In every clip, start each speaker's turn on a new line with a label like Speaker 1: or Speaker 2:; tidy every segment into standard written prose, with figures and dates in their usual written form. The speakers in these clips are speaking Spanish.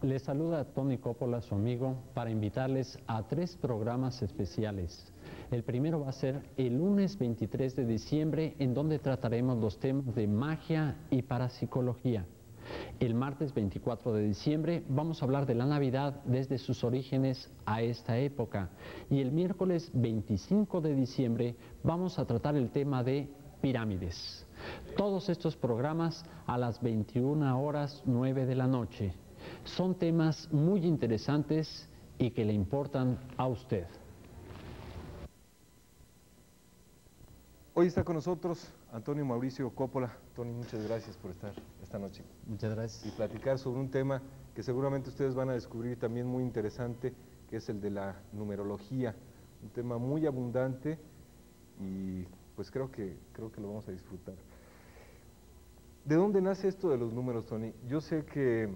Speaker 1: Les saluda Tony Coppola, su amigo, para invitarles a 3 programas especiales. El primero va a ser el lunes 23 de diciembre, en donde trataremos los temas de magia y parapsicología. El martes 24 de diciembre vamos a hablar de la Navidad desde sus orígenes a esta época. Y el miércoles 25 de diciembre vamos a tratar el tema de pirámides. Todos estos programas a las 21:09 de la noche. Son temas muy interesantes y que le importan a usted.
Speaker 2: Hoy está con nosotros Antonio Mauricio Coppola. Tony, muchas gracias por estar esta noche.
Speaker 1: Muchas gracias.
Speaker 2: Y platicar sobre un tema que seguramente ustedes van a descubrir también muy interesante, que es el de la numerología. Un tema muy abundante y pues creo que lo vamos a disfrutar. ¿De dónde nace esto de los números, Tony? Yo sé que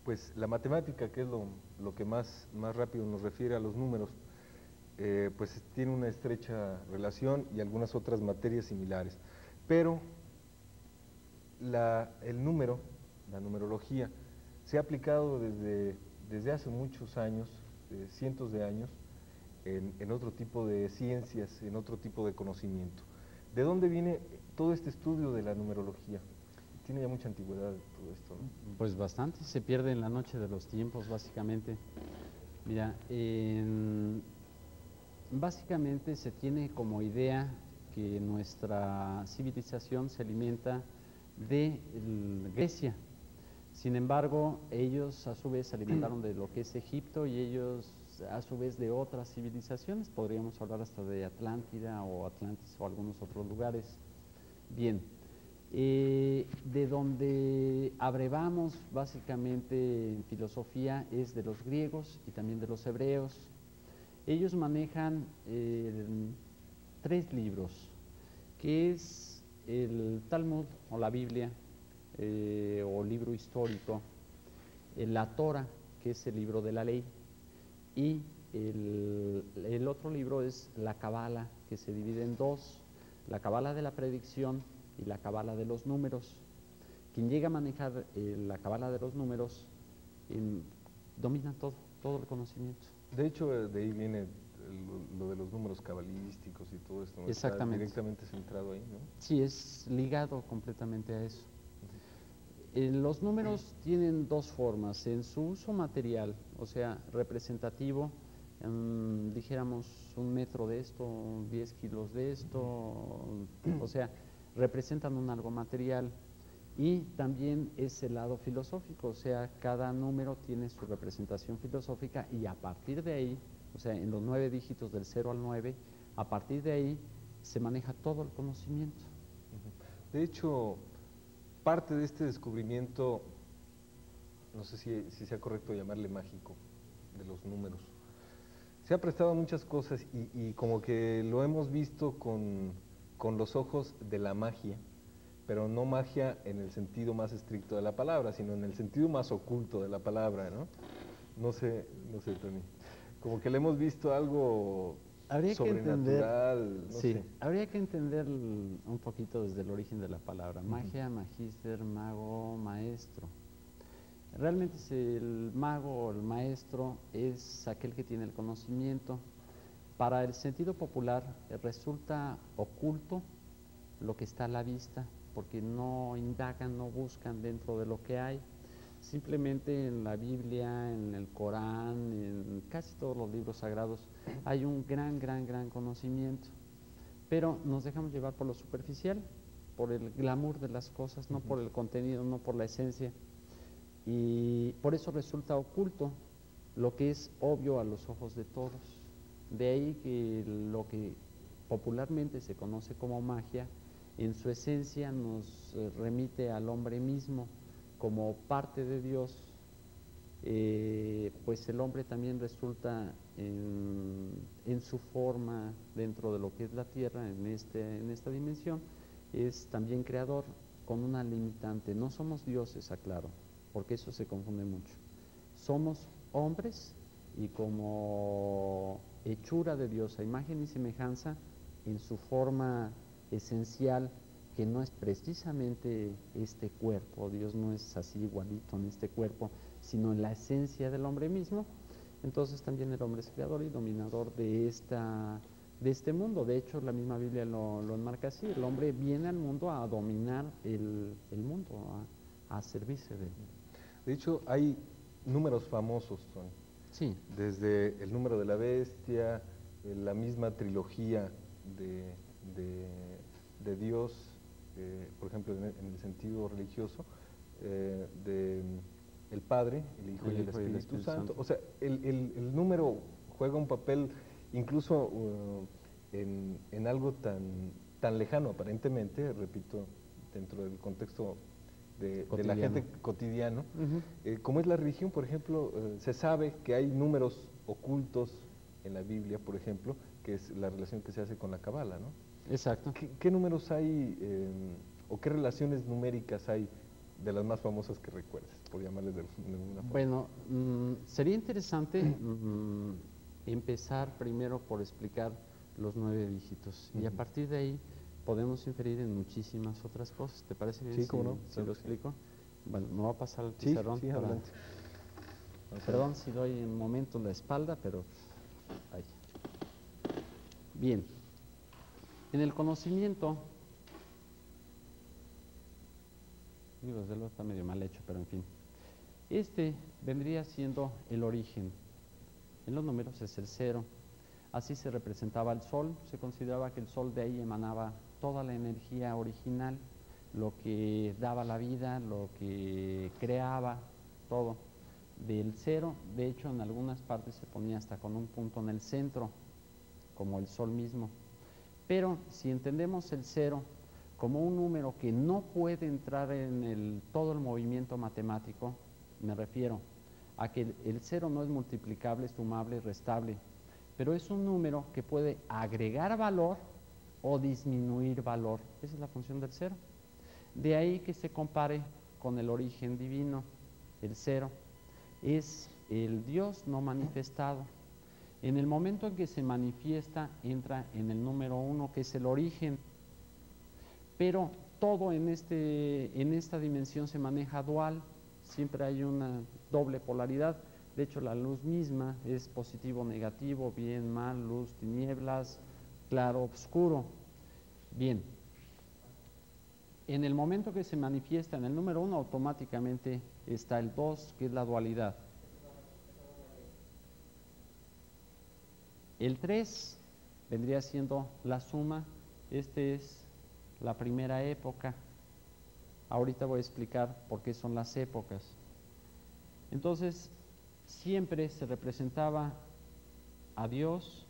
Speaker 2: pues la matemática, que es lo que más rápido nos refiere a los números, pues tiene una estrecha relación y algunas otras materias similares. Pero el número, la numerología, se ha aplicado desde hace muchos años, cientos de años, en otro tipo de ciencias, en otro tipo de conocimiento. ¿De dónde viene todo este estudio de la numerología? Tiene ya mucha antigüedad todo esto, ¿no?
Speaker 1: Pues bastante, se pierde en la noche de los tiempos, básicamente. Mira, básicamente se tiene como idea que nuestra civilización se alimenta de Grecia. Sin embargo, ellos a su vez se alimentaron de lo que es Egipto y ellos a su vez de otras civilizaciones. Podríamos hablar hasta de Atlántida o Atlantis o algunos otros lugares. Bien, de donde abrevamos básicamente en filosofía es de los griegos y también de los hebreos. Ellos manejan 3 libros, que es el Talmud o la Biblia, o libro histórico, la Torah, que es el libro de la ley, y el otro libro es la Cábala, que se divide en 2, la Cábala de la predicción y la Cábala de los números. Quien llega a manejar la Cábala de los números domina todo el conocimiento.
Speaker 2: De hecho, de ahí viene lo de los números cabalísticos y todo esto, ¿no?
Speaker 1: Exactamente.
Speaker 2: Está directamente centrado ahí, ¿no?
Speaker 1: Sí, es ligado completamente a eso. Los números tienen 2 formas, en su uso material, o sea, representativo, dijéramos 1 metro de esto, 10 kilos de esto, o sea, representan un algo material, y también es el lado filosófico, o sea, cada número tiene su representación filosófica y a partir de ahí, o sea, en los 9 dígitos del 0 al 9, a partir de ahí se maneja todo el conocimiento.
Speaker 2: De hecho, parte de este descubrimiento, no sé si sea correcto llamarle mágico, de los números, se ha prestado a muchas cosas y como que lo hemos visto con los ojos de la magia, pero no magia en el sentido más estricto de la palabra, sino en el sentido más oculto de la palabra, ¿no? No sé, Tony. Como que le hemos visto algo sobrenatural, no sé.
Speaker 1: Habría que entender un poquito desde el origen de la palabra. Magia, magíster, mago, maestro. Realmente el mago o el maestro es aquel que tiene el conocimiento. Para el sentido popular resulta oculto lo que está a la vista, porque no indagan, no buscan dentro de lo que hay. Simplemente en la Biblia, en el Corán, en casi todos los libros sagrados hay un gran conocimiento, pero nos dejamos llevar por lo superficial, por el glamour de las cosas, no por el contenido, no por la esencia, y por eso resulta oculto lo que es obvio a los ojos de todos. De ahí que lo que popularmente se conoce como magia, en su esencia nos remite al hombre mismo como parte de Dios, pues el hombre también resulta en su forma dentro de lo que es la tierra, en esta dimensión, es también creador con una limitante. No somos dioses, aclaro, porque eso se confunde mucho. Somos hombres y como hechura de Dios, a imagen y semejanza, en su forma esencial, que no es precisamente este cuerpo, Dios no es así igualito en este cuerpo, sino en la esencia del hombre mismo, entonces también el hombre es creador y dominador de este mundo. De hecho, la misma Biblia lo enmarca así: el hombre viene al mundo a dominar el mundo, a servirse de él.
Speaker 2: De hecho, hay números famosos, Tony.
Speaker 1: Sí.
Speaker 2: Desde el número de la bestia, la misma trilogía de Dios, por ejemplo, en el sentido religioso, de el Padre, el Hijo y el Espíritu Santo. O sea, el número juega un papel incluso en algo tan lejano aparentemente, repito, dentro del contexto de la gente cotidiano. Como es la religión, por ejemplo, se sabe que hay números ocultos en la Biblia, por ejemplo, que es la relación que se hace con la Cábala, ¿no?
Speaker 1: Exacto.
Speaker 2: ¿Qué números hay o qué relaciones numéricas hay de las más famosas que recuerdes, por llamarles de alguna forma?
Speaker 1: Bueno, sería interesante empezar primero por explicar los 9 dígitos y a partir de ahí podemos inferir en muchísimas otras cosas. ¿Te parece bien?
Speaker 2: Sí, ¿cómo no?
Speaker 1: Si lo explico. Bueno, me voy a pasar el pizarrón.
Speaker 2: Sí, adelante.
Speaker 1: Perdón si doy un momento la espalda, pero ahí. Bien. En el conocimiento, digo, desde luego está medio mal hecho, pero en fin. Este vendría siendo el origen. En los números es el 0. Así se representaba el sol. Se consideraba que el sol de ahí emanaba toda la energía original, lo que daba la vida, lo que creaba, todo. Del 0, de hecho, en algunas partes se ponía hasta con un punto en el centro, como el sol mismo. Pero si entendemos el 0 como un número que no puede entrar en todo el movimiento matemático, me refiero a que el 0 no es multiplicable, sumable, restable, pero es un número que puede agregar valor o disminuir valor. Esa es la función del 0. De ahí que se compare con el origen divino. El 0 es el Dios no manifestado. En el momento en que se manifiesta, entra en el número 1, que es el origen. Pero todo en esta dimensión se maneja dual. Siempre hay una doble polaridad. De hecho, la luz misma es positivo, negativo, bien, mal, luz, tinieblas, claro, oscuro. Bien. En el momento que se manifiesta en el número 1, automáticamente está el 2, que es la dualidad. El 3 vendría siendo la suma. Este es la primera época. Ahorita voy a explicar por qué son las épocas. Entonces, siempre se representaba a Dios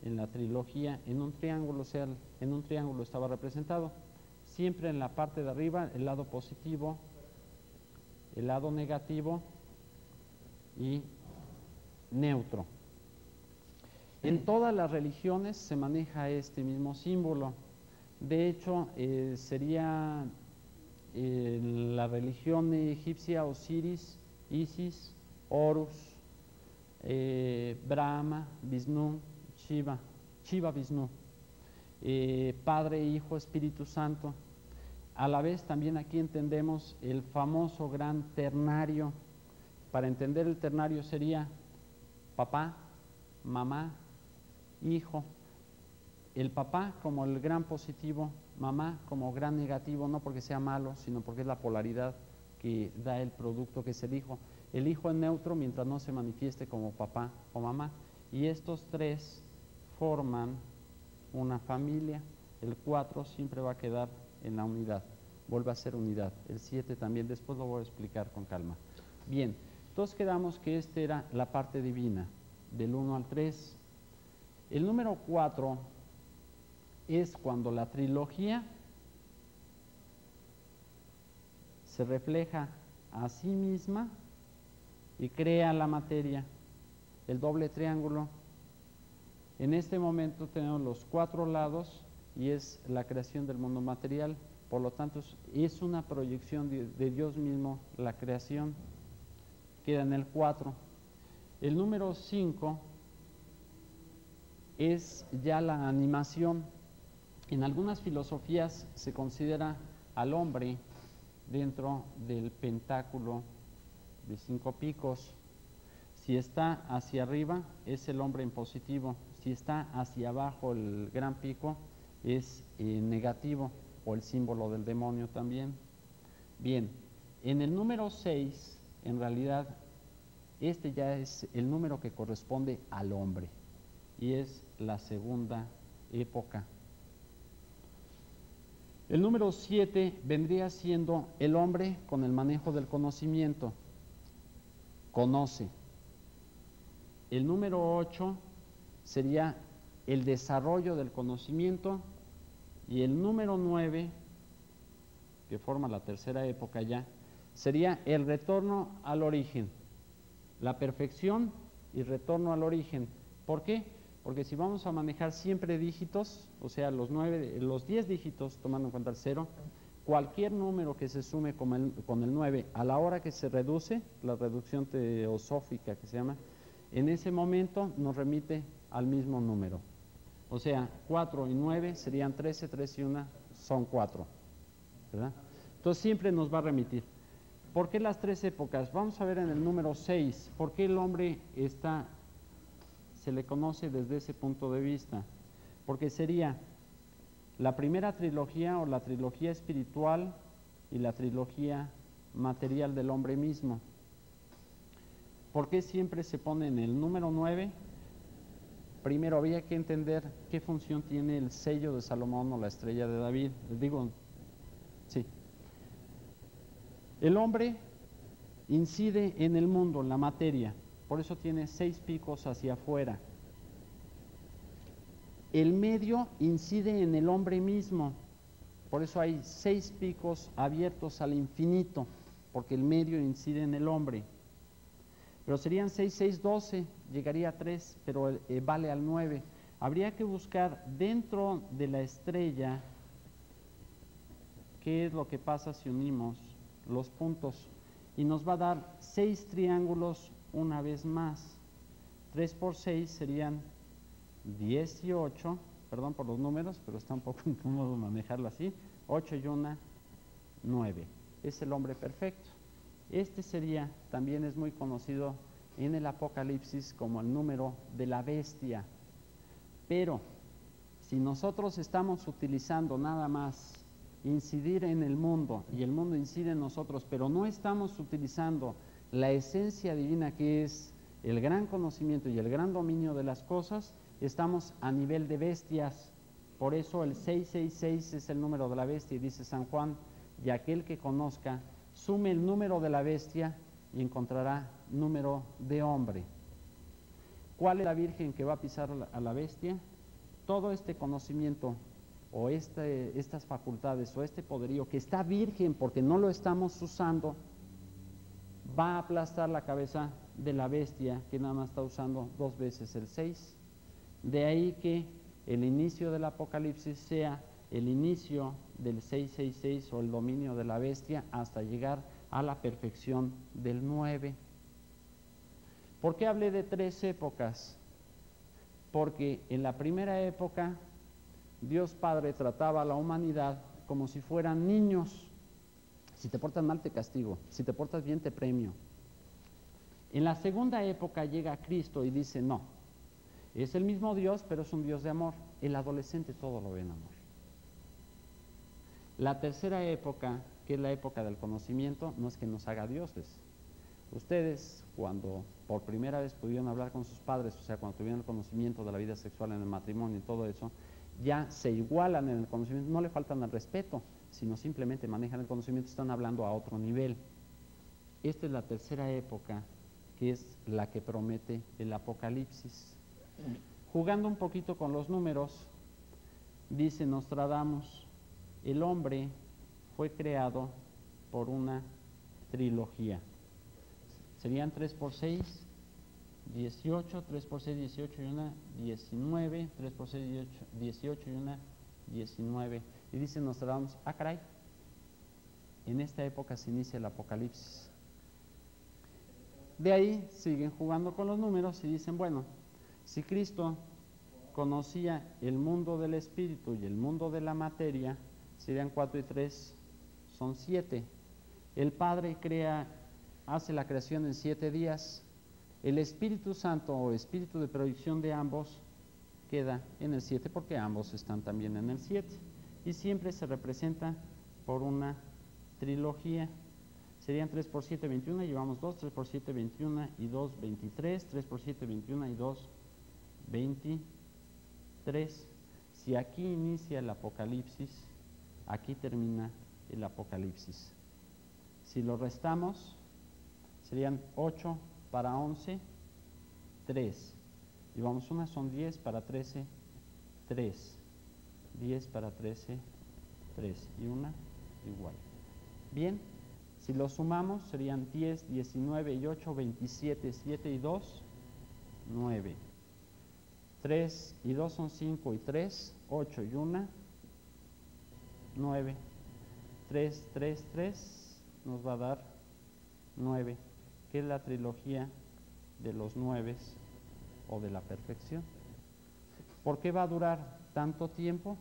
Speaker 1: en la trilogía en un triángulo, o sea, en un triángulo estaba representado. Siempre en la parte de arriba el lado positivo, el lado negativo y neutro. En todas las religiones se maneja este mismo símbolo. De hecho, sería en la religión egipcia Osiris, Isis, Horus, Brahma, Vishnu, Shiva Vishnu, Padre, Hijo, Espíritu Santo. A la vez también aquí entendemos el famoso gran ternario. Para entender el ternario sería papá, mamá, hijo. El papá como el gran positivo, mamá como gran negativo, no porque sea malo, sino porque es la polaridad que da el producto que es el hijo. El hijo es neutro mientras no se manifieste como papá o mamá. Y estos tres forman una familia. El 4 siempre va a quedar en la unidad, vuelve a ser unidad. El 7 también, después lo voy a explicar con calma. Bien, entonces quedamos que esta era la parte divina, del 1 al 3. El número 4 es cuando la trilogía se refleja a sí misma y crea la materia, el doble triángulo. En este momento tenemos los 4 lados y es la creación del mundo material. Por lo tanto, es una proyección de Dios mismo, la creación. Queda en el 4. El número 5 es ya la animación. En algunas filosofías se considera al hombre dentro del pentáculo de 5 picos. Si está hacia arriba es el hombre en positivo, si está hacia abajo el gran pico es negativo, o el símbolo del demonio también. Bien, en el número 6, en realidad, este ya es el número que corresponde al hombre, y es la segunda época. El número 7 vendría siendo el hombre con el manejo del conocimiento, conoce. El número 8 sería el desarrollo del conocimiento, y el número 9, que forma la tercera época ya, sería el retorno al origen, la perfección y retorno al origen. ¿Por qué? Porque si vamos a manejar siempre dígitos, o sea, los 10 dígitos, tomando en cuenta el 0, cualquier número que se sume con el 9, a la hora que se reduce, la reducción teosófica que se llama, en ese momento nos remite al mismo número. O sea, 4 y 9 serían 13, 3 y 1 son 4, ¿verdad? Entonces siempre nos va a remitir. ¿Por qué las 3 épocas? Vamos a ver en el número 6, ¿por qué el hombre se le conoce desde ese punto de vista? Porque sería la primera trilogía, o la trilogía espiritual y la trilogía material del hombre mismo. ¿Por qué siempre se pone en el número 9? Primero había que entender qué función tiene el sello de Salomón o la estrella de David. Les digo, sí. El hombre incide en el mundo, en la materia, por eso tiene 6 picos hacia afuera. El medio incide en el hombre mismo, por eso hay 6 picos abiertos al infinito, porque el medio incide en el hombre. Pero serían 6, 6, 12, llegaría a 3, pero vale al 9. Habría que buscar dentro de la estrella qué es lo que pasa si unimos los puntos, y nos va a dar 6 triángulos una vez más. 3 por 6 serían 18, perdón por los números, pero está un poco incómodo manejarlo así. 8 y 1, 9. Es el hombre perfecto. Este sería, también es muy conocido en el Apocalipsis como el número de la bestia. Pero si nosotros estamos utilizando nada más incidir en el mundo, y el mundo incide en nosotros, pero no estamos utilizando la esencia divina, que es el gran conocimiento y el gran dominio de las cosas, estamos a nivel de bestias. Por eso el 666 es el número de la bestia, y dice San Juan: y aquel que conozca, sume el número de la bestia y encontrará número de hombre. ¿Cuál es la virgen que va a pisar a la bestia? Todo este conocimiento, o estas facultades, o este poderío que está virgen porque no lo estamos usando, va a aplastar la cabeza de la bestia, que nada más está usando 2 veces el 6. De ahí que el inicio del Apocalipsis sea el inicio del 666, o el dominio de la bestia, hasta llegar a la perfección del 9. ¿Por qué hablé de 3 épocas? Porque en la primera época Dios Padre trataba a la humanidad como si fueran niños. Si te portas mal te castigo, si te portas bien te premio. En la segunda época llega Cristo y dice: no, es el mismo Dios, pero es un Dios de amor. El adolescente todo lo ve en amor. La tercera época, que es la época del conocimiento, no es que nos haga dioses. Ustedes, cuando por primera vez pudieron hablar con sus padres, o sea, cuando tuvieron el conocimiento de la vida sexual en el matrimonio y todo eso, ya se igualan en el conocimiento, no le faltan al respeto, sino simplemente manejan el conocimiento, están hablando a otro nivel. Esta es la tercera época, que es la que promete el Apocalipsis. Jugando un poquito con los números, dice Nostradamus: el hombre fue creado por una trilogía. Serían 3 por 6, 18, 3 por 6, 18 y 1, 19, 3 por 6, 18 y 1, 19. Y dice Nostradamus: ah, caray, en esta época se inicia el Apocalipsis. De ahí siguen jugando con los números y dicen: bueno, si Cristo conocía el mundo del espíritu y el mundo de la materia, serían 4 y 3, son 7. El Padre hace la creación en 7 días. El Espíritu Santo o espíritu de proyección de ambos queda en el 7 porque ambos están también en el 7. Y siempre se representa por una trilogía. Serían 3 por 7, 21, llevamos 2, 3 por 7, 21 y 2, 23, 3 por 7, 21 y 2, 23. Si aquí inicia el Apocalipsis, aquí termina el Apocalipsis. Si lo restamos, serían 8 para 11, 3. Llevamos una, son 10 para 13, 3. 10 para 13, 3. Y una igual. Bien, si lo sumamos, serían 10, 19 y 8, 27, 7 y 2, 9. 3 y 2 son 5 y 3, 8 y 1, 9. 3, 3, 3 nos va a dar 9, que es la trilogía de los 9 o de la perfección. ¿Por qué va a durar tanto tiempo?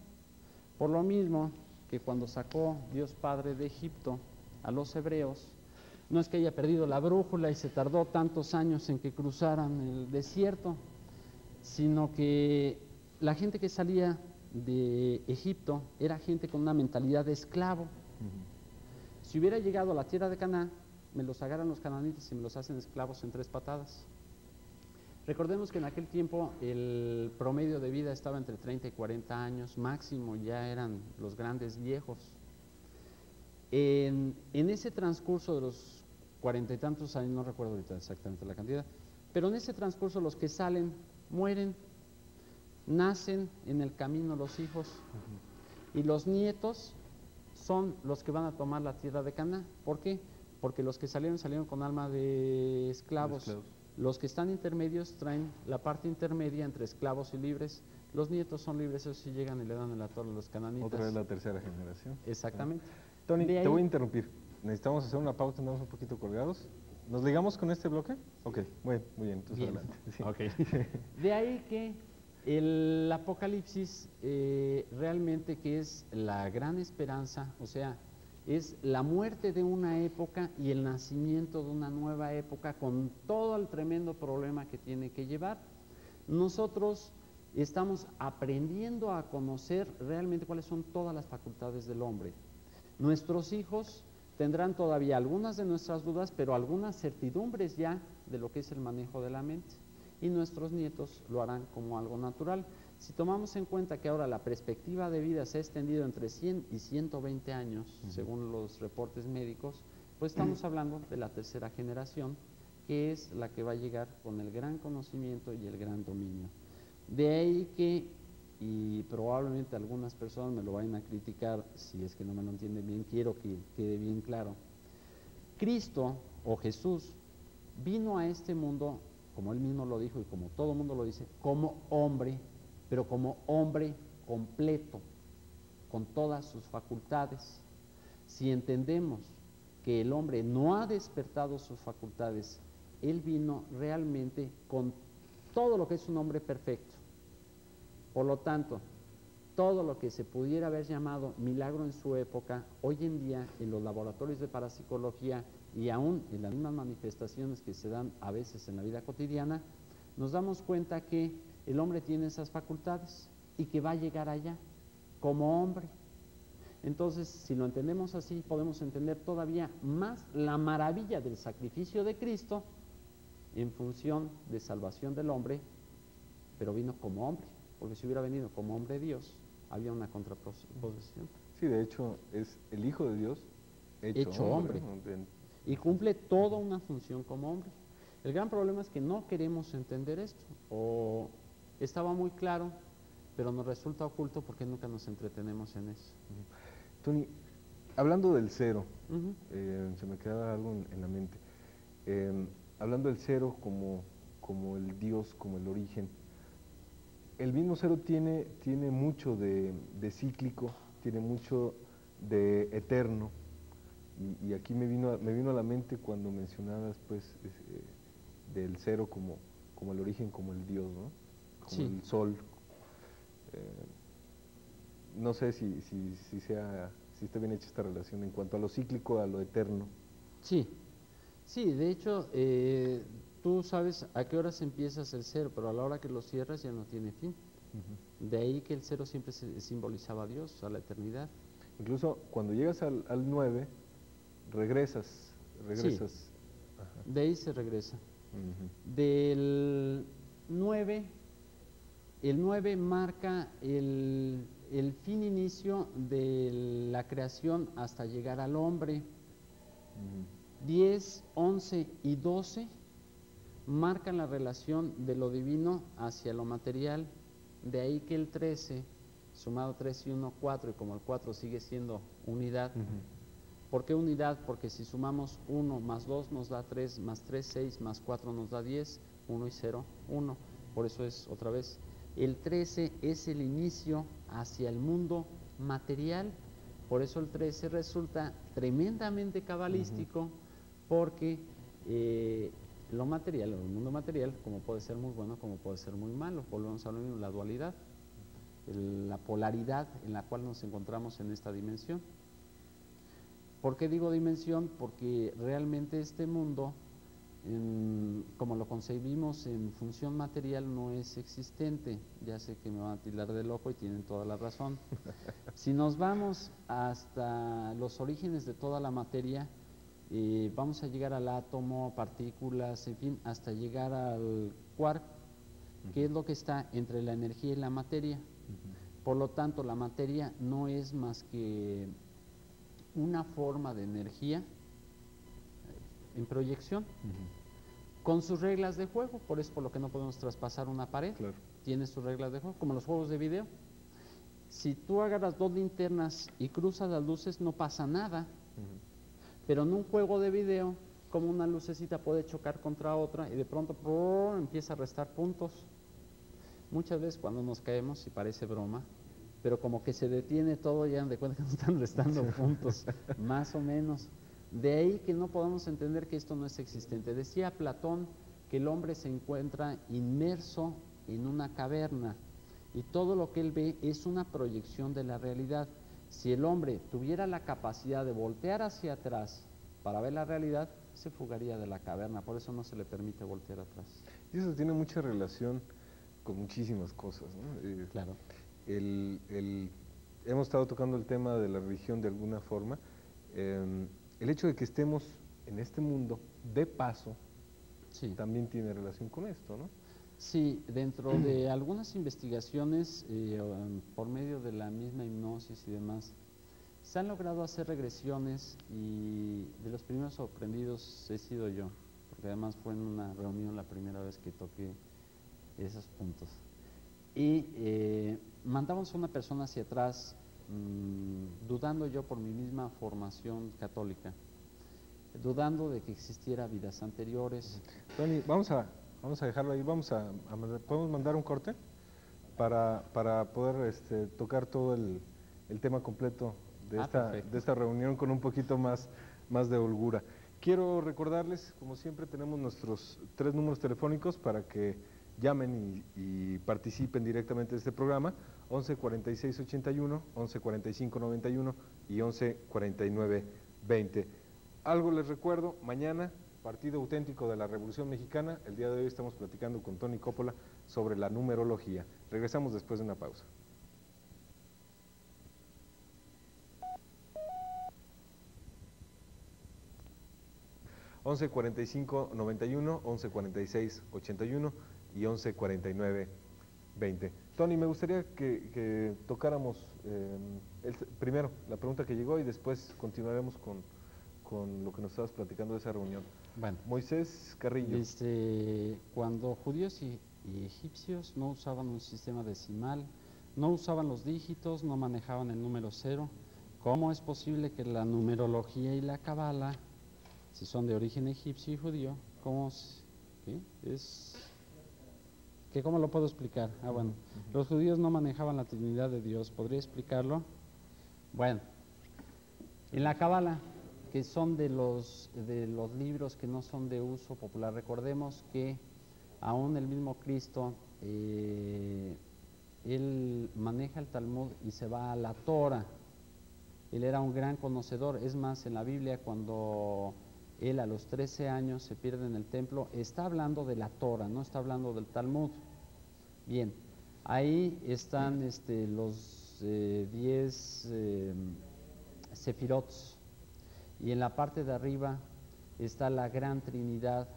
Speaker 1: Por lo mismo que cuando sacó Dios Padre de Egipto a los hebreos, no es que haya perdido la brújula y se tardó tantos años en que cruzaran el desierto, sino que la gente que salía de Egipto era gente con una mentalidad de esclavo. Si hubiera llegado a la tierra de Canaán, me los agarran los cananitas y me los hacen esclavos en 3 patadas. Recordemos que en aquel tiempo el promedio de vida estaba entre 30 y 40 años, máximo ya eran los grandes viejos. En ese transcurso de los 40 y tantos años, no recuerdo ahorita exactamente la cantidad, pero en ese transcurso los que salen mueren, nacen en el camino los hijos, y los nietos son los que van a tomar la tierra de Canaán. ¿Por qué? Porque los que salieron con alma de esclavos. Los que están intermedios traen la parte intermedia entre esclavos y libres. Los nietos son libres, esos sí llegan y le dan en la torre a los cananitas.
Speaker 2: Otra vez la tercera generación.
Speaker 1: Exactamente.
Speaker 2: Tony, te voy a interrumpir. Necesitamos hacer una pausa, andamos un poquito colgados. ¿Nos ligamos con este bloque? Ok, muy bien, entonces
Speaker 1: Bien.
Speaker 2: adelante. Sí.
Speaker 1: Okay. De ahí que el Apocalipsis realmente que es la gran esperanza, o sea, es la muerte de una época y el nacimiento de una nueva época con todo el tremendo problema que tiene que llevar. Nosotros estamos aprendiendo a conocer realmente cuáles son todas las facultades del hombre. Nuestros hijos tendrán todavía algunas de nuestras dudas, pero algunas certidumbres ya de lo que es el manejo de la mente. Y nuestros nietos lo harán como algo natural. Si tomamos en cuenta que ahora la perspectiva de vida se ha extendido entre 100 y 120 años, según los reportes médicos, pues estamos hablando de la tercera generación, que es la que va a llegar con el gran conocimiento y el gran dominio. De ahí que, y probablemente algunas personas me lo vayan a criticar, si es que no me lo entienden bien, quiero que quede bien claro. Cristo o Jesús vino a este mundo, como él mismo lo dijo y como todo el mundo lo dice, como hombre, pero como hombre completo, con todas sus facultades. Si entendemos que el hombre no ha despertado sus facultades, él vino realmente con todo lo que es un hombre perfecto. Por lo tanto, todo lo que se pudiera haber llamado milagro en su época, hoy en día en los laboratorios de parapsicología y aún en las mismas manifestaciones que se dan a veces en la vida cotidiana, nos damos cuenta que el hombre tiene esas facultades y que va a llegar allá como hombre. Entonces, si lo entendemos así, podemos entender todavía más la maravilla del sacrificio de Cristo en función de salvación del hombre, pero vino como hombre, porque si hubiera venido como hombre Dios, había una contraposición.
Speaker 2: Sí, de hecho, es el Hijo de Dios hecho hombre.
Speaker 1: Y cumple toda una función como hombre. El gran problema es que no queremos entender esto, o estaba muy claro, pero nos resulta oculto porque nunca nos entretenemos en eso.
Speaker 2: Tony, hablando del cero, se me quedaba algo en la mente. Hablando del cero como el Dios, como el origen, el mismo cero tiene mucho de cíclico, tiene mucho de eterno, y aquí me vino a la mente cuando mencionabas pues del cero como el origen, como el Dios, ¿no? Como
Speaker 1: sí.
Speaker 2: El sol. No sé si está bien hecha esta relación en cuanto a lo cíclico, a lo eterno.
Speaker 1: Sí, sí, de hecho, tú sabes a qué horas empiezas el cero, pero a la hora que lo cierras ya no tiene fin. De ahí que el cero siempre simbolizaba a Dios, a la eternidad.
Speaker 2: Incluso cuando llegas al 9, regresas.
Speaker 1: Sí,
Speaker 2: Ajá.
Speaker 1: de ahí se regresa.
Speaker 2: Ujú.
Speaker 1: Del 9, el 9 marca el fin inicio de la creación hasta llegar al hombre. 10, 11 y 12 marcan la relación de lo divino hacia lo material. De ahí que el 13, sumado 3 y 1, 4, y como el 4 sigue siendo unidad. ¿Por qué unidad? Porque si sumamos 1 más 2 nos da 3, más 3, 6, más 4 nos da 10, 1 y 0, 1. Por eso es otra vez. El 13 es el inicio hacia el mundo material. Por eso el 13 resulta tremendamente cabalístico, porque lo material, o el mundo material, como puede ser muy bueno, como puede ser muy malo. Volvemos a lo mismo, la dualidad, la polaridad en la cual nos encontramos en esta dimensión. ¿Por qué digo dimensión? Porque realmente este mundo, como lo concebimos en función material, no es existente. Ya sé que me van a tildar de loco y tienen toda la razón. Si nos vamos hasta los orígenes de toda la materia, vamos a llegar al átomo, partículas, en fin, hasta llegar al quark, que es lo que está entre la energía y la materia. Por lo tanto, la materia no es más que una forma de energía en proyección, con sus reglas de juego. Por eso por lo que no podemos traspasar una pared.
Speaker 2: Claro.
Speaker 1: Tiene sus reglas de juego, como los juegos de video. Si tú agarras dos linternas y cruzas las luces, no pasa nada. Pero en un juego de video, como una lucecita puede chocar contra otra y de pronto empieza a restar puntos. Muchas veces cuando nos caemos, y parece broma, pero como que se detiene todo, ya dan de cuenta que nos están restando puntos, más o menos. De ahí que no podamos entender que esto no es existente. Decía Platón que el hombre se encuentra inmerso en una caverna y todo lo que él ve es una proyección de la realidad. Si el hombre tuviera la capacidad de voltear hacia atrás para ver la realidad, se fugaría de la caverna, por eso no se le permite voltear atrás.
Speaker 2: Y eso tiene mucha relación con muchísimas cosas, ¿no?
Speaker 1: Claro.
Speaker 2: Hemos estado tocando el tema de la religión de alguna forma. El hecho de que estemos en este mundo de paso,
Speaker 1: sí,
Speaker 2: también tiene relación con esto, ¿no?
Speaker 1: Sí, dentro de algunas investigaciones, por medio de la misma hipnosis y demás, se han logrado hacer regresiones y de los primeros sorprendidos he sido yo, porque además fue en una reunión la primera vez que toqué esos puntos. Y mandamos a una persona hacia atrás, dudando yo por mi misma formación católica, dudando de que existiera vidas anteriores.
Speaker 2: Tony, vamos a dejarlo ahí, ¿podemos mandar un corte? Para poder tocar todo el tema completo de esta reunión con un poquito más de holgura. Quiero recordarles, como siempre, tenemos nuestros 3 números telefónicos para que llamen y participen directamente de este programa: 11 46 81, 11 45 91 y 11 49 20. Algo les recuerdo, mañana, Partido Auténtico de la Revolución Mexicana. El día de hoy estamos platicando con Tony Coppola sobre la numerología. Regresamos después de una pausa. (11 45 91, 11 46 81 y 11 49 20. Tony, me gustaría que tocáramos primero la pregunta que llegó y después continuaremos con lo que nos estabas platicando de esa reunión.
Speaker 1: Bueno,
Speaker 2: Moisés Carrillo.
Speaker 1: Cuando judíos y egipcios no usaban un sistema decimal, no usaban los dígitos, no manejaban el número 0, ¿cómo es posible que la numerología y la cábala, si son de origen egipcio y judío, cómo lo puedo explicar? Bueno, los judíos no manejaban la Trinidad de Dios, ¿podría explicarlo? Bueno, en la cábala, que son de los libros que no son de uso popular, recordemos que aún el mismo Cristo él maneja el Talmud y se va a la Torah. Él era un gran conocedor, es más, en la Biblia cuando él a los 13 años se pierde en el templo, está hablando de la Torah, no está hablando del Talmud. Bien, ahí están los 10 Sefirots, y en la parte de arriba está la gran Trinidad,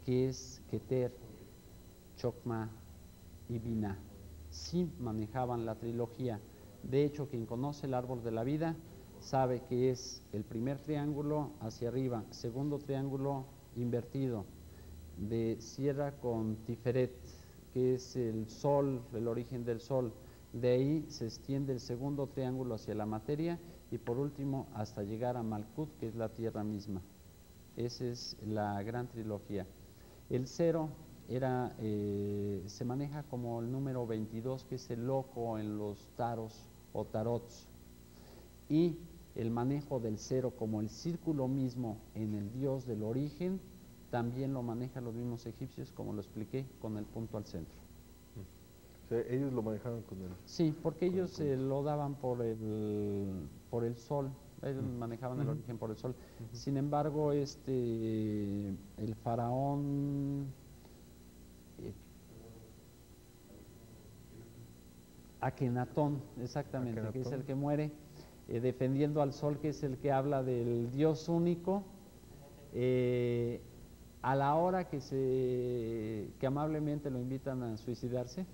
Speaker 1: que es Keter, Chokma y Binah. Sí manejaban la trilogía. De hecho, quien conoce el árbol de la vida sabe que es el primer triángulo hacia arriba, segundo triángulo invertido, cierra con Tiferet, que es el sol, el origen del sol. De ahí se extiende el segundo triángulo hacia la materia y por último hasta llegar a Malkut, que es la tierra misma. Esa es la gran trilogía. El cero se maneja como el número 22, que es el loco en los taros o tarots. Y el manejo del cero como el círculo mismo en el dios del origen, también lo manejan los mismos egipcios, como lo expliqué, con el punto al centro.
Speaker 2: O sea, ellos lo manejaban con el...
Speaker 1: Sí, porque ellos lo daban por el sol, ellos manejaban el origen por el sol. Sin embargo, el faraón Akenatón, exactamente,
Speaker 2: Akenatón,
Speaker 1: que es el que muere defendiendo al sol, que es el que habla del Dios único. A la hora que amablemente lo invitan a suicidarse,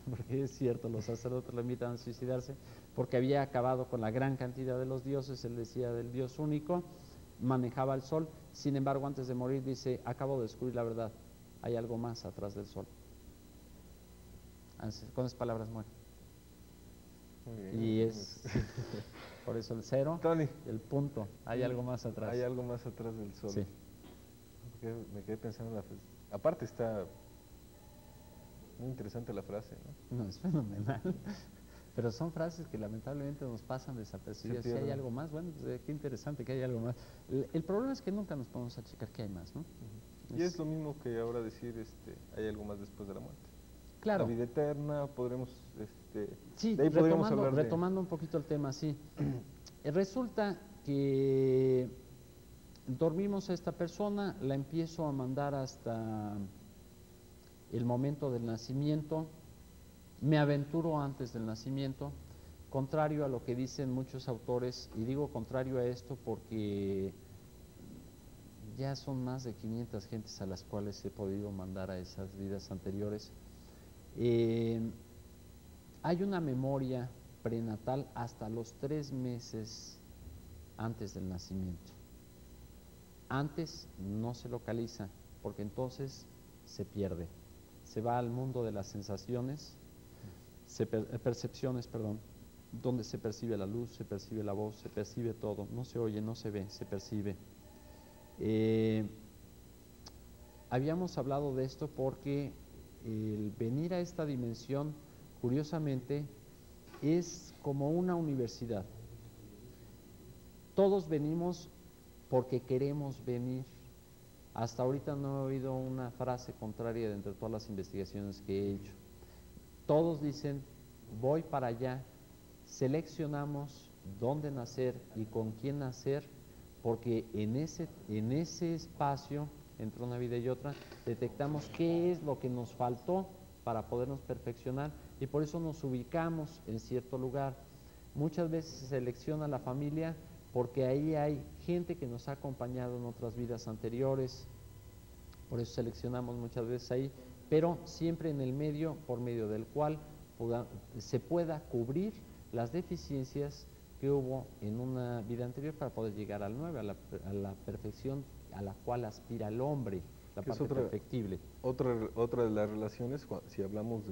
Speaker 1: porque es cierto, los sacerdotes lo invitan a suicidarse, porque había acabado con la gran cantidad de los dioses, él decía del Dios único, manejaba el sol. Sin embargo, antes de morir dice: acabo de descubrir la verdad, hay algo más atrás del sol. Con esas palabras muere. Y es por eso el cero,
Speaker 2: Tony,
Speaker 1: el punto, hay algo más atrás.
Speaker 2: hay algo más atrás del sol.
Speaker 1: Sí.
Speaker 2: Porque me quedé pensando en la frase. Aparte está muy interesante la frase, ¿no?
Speaker 1: No, es fenomenal. Pero son frases que lamentablemente nos pasan desapercibidas. Si hay algo más, bueno, pues, qué interesante que hay algo más. El problema es que nunca nos podemos achicar que hay más, ¿no?
Speaker 2: Y es lo mismo que ahora decir, hay algo más después de la muerte.
Speaker 1: Claro.
Speaker 2: La vida eterna, podremos,
Speaker 1: sí,
Speaker 2: de ahí podríamos hablar
Speaker 1: retomando un poquito el tema, sí. Resulta que dormimos a esta persona, la empiezo a mandar hasta el momento del nacimiento, me aventuro antes del nacimiento, contrario a lo que dicen muchos autores, y digo contrario a esto porque ya son más de 500 gentes a las cuales he podido mandar a esas vidas anteriores. Hay una memoria prenatal hasta los 3 meses antes del nacimiento. Antes no se localiza, porque entonces se pierde. Se va al mundo de las sensaciones, percepciones, donde se percibe la luz, se percibe la voz, se percibe todo. No se oye, no se ve, se percibe. Habíamos hablado de esto porque el venir a esta dimensión, curiosamente, es como una universidad. Todos venimos porque queremos venir. Hasta ahorita no he oído una frase contraria de entre todas las investigaciones que he hecho. Todos dicen: voy para allá. Seleccionamos dónde nacer y con quién nacer, porque en ese espacio, entre una vida y otra, detectamos qué es lo que nos faltó para podernos perfeccionar, y por eso nos ubicamos en cierto lugar. Muchas veces se selecciona la familia porque ahí hay gente que nos ha acompañado en otras vidas anteriores, por eso seleccionamos muchas veces ahí, pero siempre en el medio, por medio del cual se pueda cubrir las deficiencias que hubo en una vida anterior para poder llegar al 9, a la perfección a la cual aspira el hombre, la parte perfectible.
Speaker 2: Otra de las relaciones, si hablamos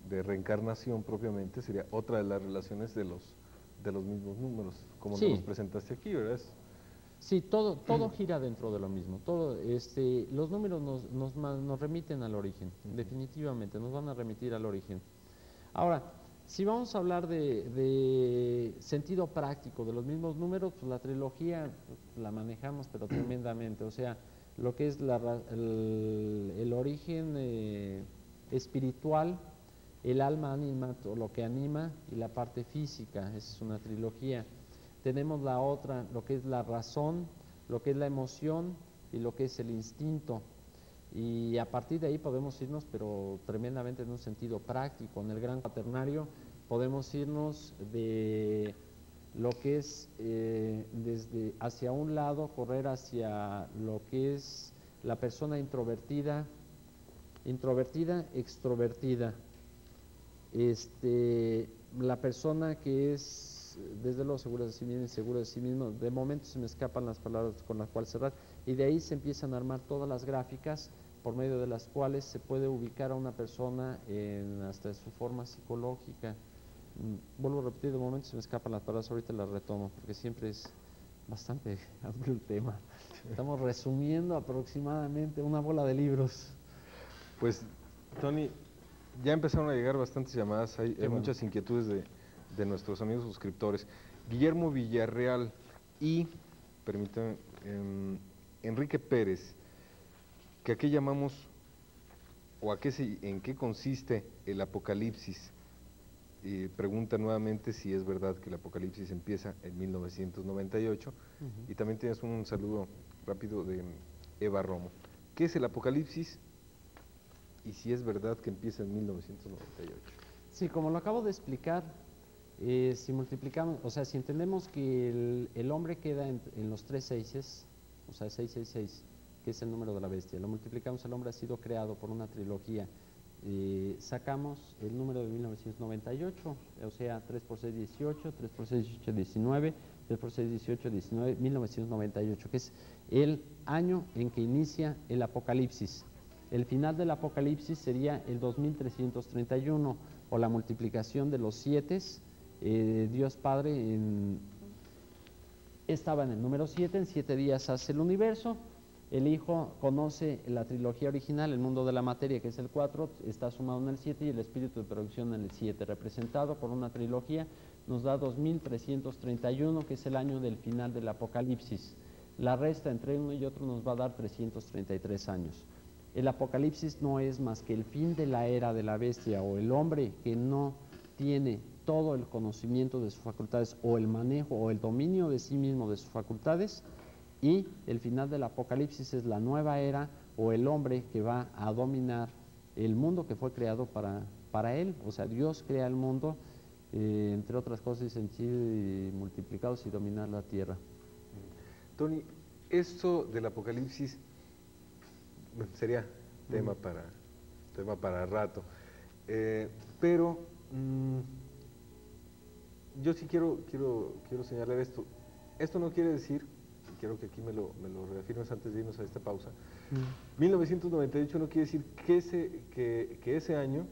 Speaker 2: de reencarnación propiamente, sería otra de las relaciones de los mismos números, como
Speaker 1: sí,
Speaker 2: nos presentaste aquí, ¿verdad?
Speaker 1: Sí, todo gira dentro de lo mismo. Los números nos remiten al origen, definitivamente, nos van a remitir al origen. Ahora, si vamos a hablar de sentido práctico de los mismos números, pues la trilogía la manejamos pero tremendamente. O sea, lo que es el origen espiritual el alma anima, todo lo que anima, y la parte física, esa es una trilogía. Tenemos la otra, lo que es la razón, lo que es la emoción y lo que es el instinto. Y a partir de ahí podemos irnos, pero tremendamente en un sentido práctico. En el gran cuaternario podemos irnos de lo que es desde hacia un lado, correr hacia lo que es la persona introvertida, extrovertida. La persona que es, desde luego, segura de sí misma, insegura de sí mismo. De momento se me escapan las palabras con las cuales cerrar, y de ahí se empiezan a armar todas las gráficas por medio de las cuales se puede ubicar a una persona hasta su forma psicológica. Vuelvo a repetir, de momento se me escapan las palabras, ahorita las retomo, porque siempre es bastante amplio el tema. Estamos resumiendo aproximadamente una bola de libros.
Speaker 2: Pues, Tony, ya empezaron a llegar bastantes llamadas, hay
Speaker 1: bueno.
Speaker 2: muchas inquietudes de nuestros amigos suscriptores. Guillermo Villarreal y, permítame, Enrique Pérez, que a qué llamamos, o en qué consiste el Apocalipsis. Pregunta nuevamente si es verdad que el Apocalipsis empieza en 1998. Y también tienes un saludo rápido de Eva Romo. ¿Qué es el Apocalipsis? Y si es verdad que empieza en 1998.
Speaker 1: Sí, como lo acabo de explicar, si multiplicamos, o sea, si entendemos que el hombre queda en los 3 seises, o sea, 666, que es el número de la bestia, lo multiplicamos, el hombre ha sido creado por una trilogía, sacamos el número de 1998, o sea, 3 por 6, 18, 3 por 6, 18, 19, 3 por 6, 18, 19, 1998, que es el año en que inicia el Apocalipsis. El final del Apocalipsis sería el 2331, o la multiplicación de los 7. Dios Padre estaba en el número 7, en 7 días hace el universo. El Hijo conoce la trilogía original, el mundo de la materia, que es el 4, está sumado en el 7, y el espíritu de producción en el 7, representado por una trilogía, nos da 2331, que es el año del final del Apocalipsis. La resta entre uno y otro nos va a dar 333 años. El Apocalipsis no es más que el fin de la era de la bestia, o el hombre que no tiene todo el conocimiento de sus facultades, o el manejo o el dominio de sí mismo de sus facultades, y el final del Apocalipsis es la nueva era, o el hombre que va a dominar el mundo que fue creado para él. O sea, Dios crea el mundo, entre otras cosas, y multiplicados y dominar la tierra.
Speaker 2: Tony, esto del Apocalipsis sería tema para rato, pero yo sí quiero señalar esto. Esto no quiere decir, y quiero que aquí me lo reafirmes antes de irnos a esta pausa, 1998 no quiere decir que ese año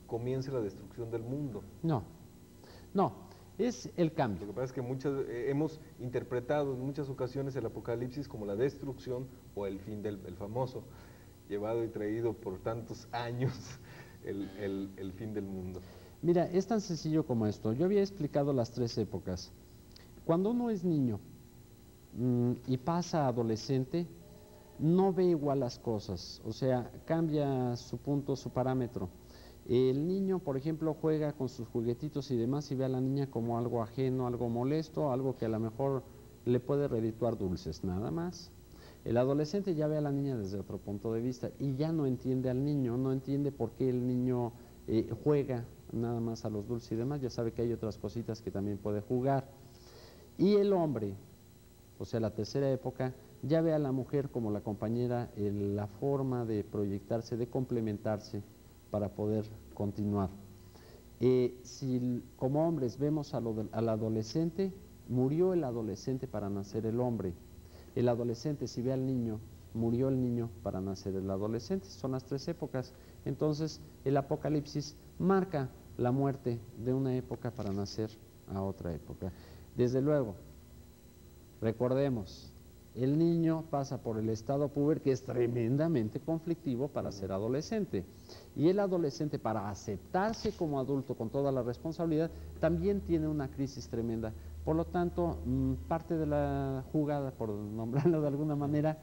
Speaker 2: comience la destrucción del mundo.
Speaker 1: No, es el cambio.
Speaker 2: Lo que pasa es que hemos interpretado en muchas ocasiones el Apocalipsis como la destrucción o el fin del famoso, llevado y traído por tantos años, el fin del mundo.
Speaker 1: Mira, es tan sencillo como esto. Yo había explicado las 3 épocas. Cuando uno es niño y pasa a adolescente, no ve igual las cosas, o sea, cambia su punto, su parámetro. El niño, por ejemplo, juega con sus juguetitos y demás, y ve a la niña como algo ajeno, algo molesto, algo que a lo mejor le puede redituar dulces, nada más. El adolescente ya ve a la niña desde otro punto de vista y ya no entiende al niño, no entiende por qué el niño juega nada más a los dulces y demás, ya sabe que hay otras cositas que también puede jugar. Y el hombre, o sea, la tercera época, ya ve a la mujer como la compañera, la forma de proyectarse, de complementarse para poder continuar. Si como hombres vemos al adolescente, murió el adolescente para nacer el hombre. El adolescente, si ve al niño, murió el niño para nacer el adolescente. Son las 3 épocas. Entonces, el Apocalipsis marca la muerte de una época para nacer a otra época. Desde luego, recordemos, el niño pasa por el estado puber, que es tremendamente conflictivo para ser adolescente. Y el adolescente, para aceptarse como adulto con toda la responsabilidad, también tiene una crisis tremenda. Por lo tanto, parte de la jugada, por nombrarlo de alguna manera,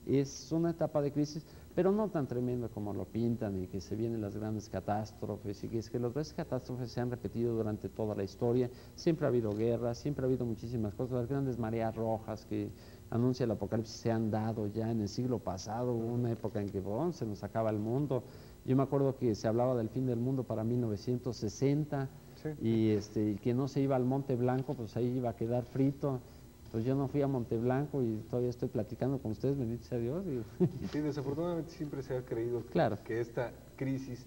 Speaker 1: es una etapa de crisis, pero no tan tremenda como lo pintan y que se vienen las grandes catástrofes y que es que las grandes catástrofes se han repetido durante toda la historia, siempre ha habido guerras, siempre ha habido muchísimas cosas, las grandes mareas rojas que anuncia el apocalipsis se han dado ya en el siglo pasado, hubo una época en que se nos acaba el mundo. Yo me acuerdo que se hablaba del fin del mundo para 1960
Speaker 2: Sí.
Speaker 1: y que no se iba al Monte Blanco, pues ahí iba a quedar frito. Pues yo no fui a Monte Blanco y todavía estoy platicando con ustedes, bendito sea Dios.
Speaker 2: Sí, desafortunadamente siempre se ha creído
Speaker 1: Claro.
Speaker 2: que esta crisis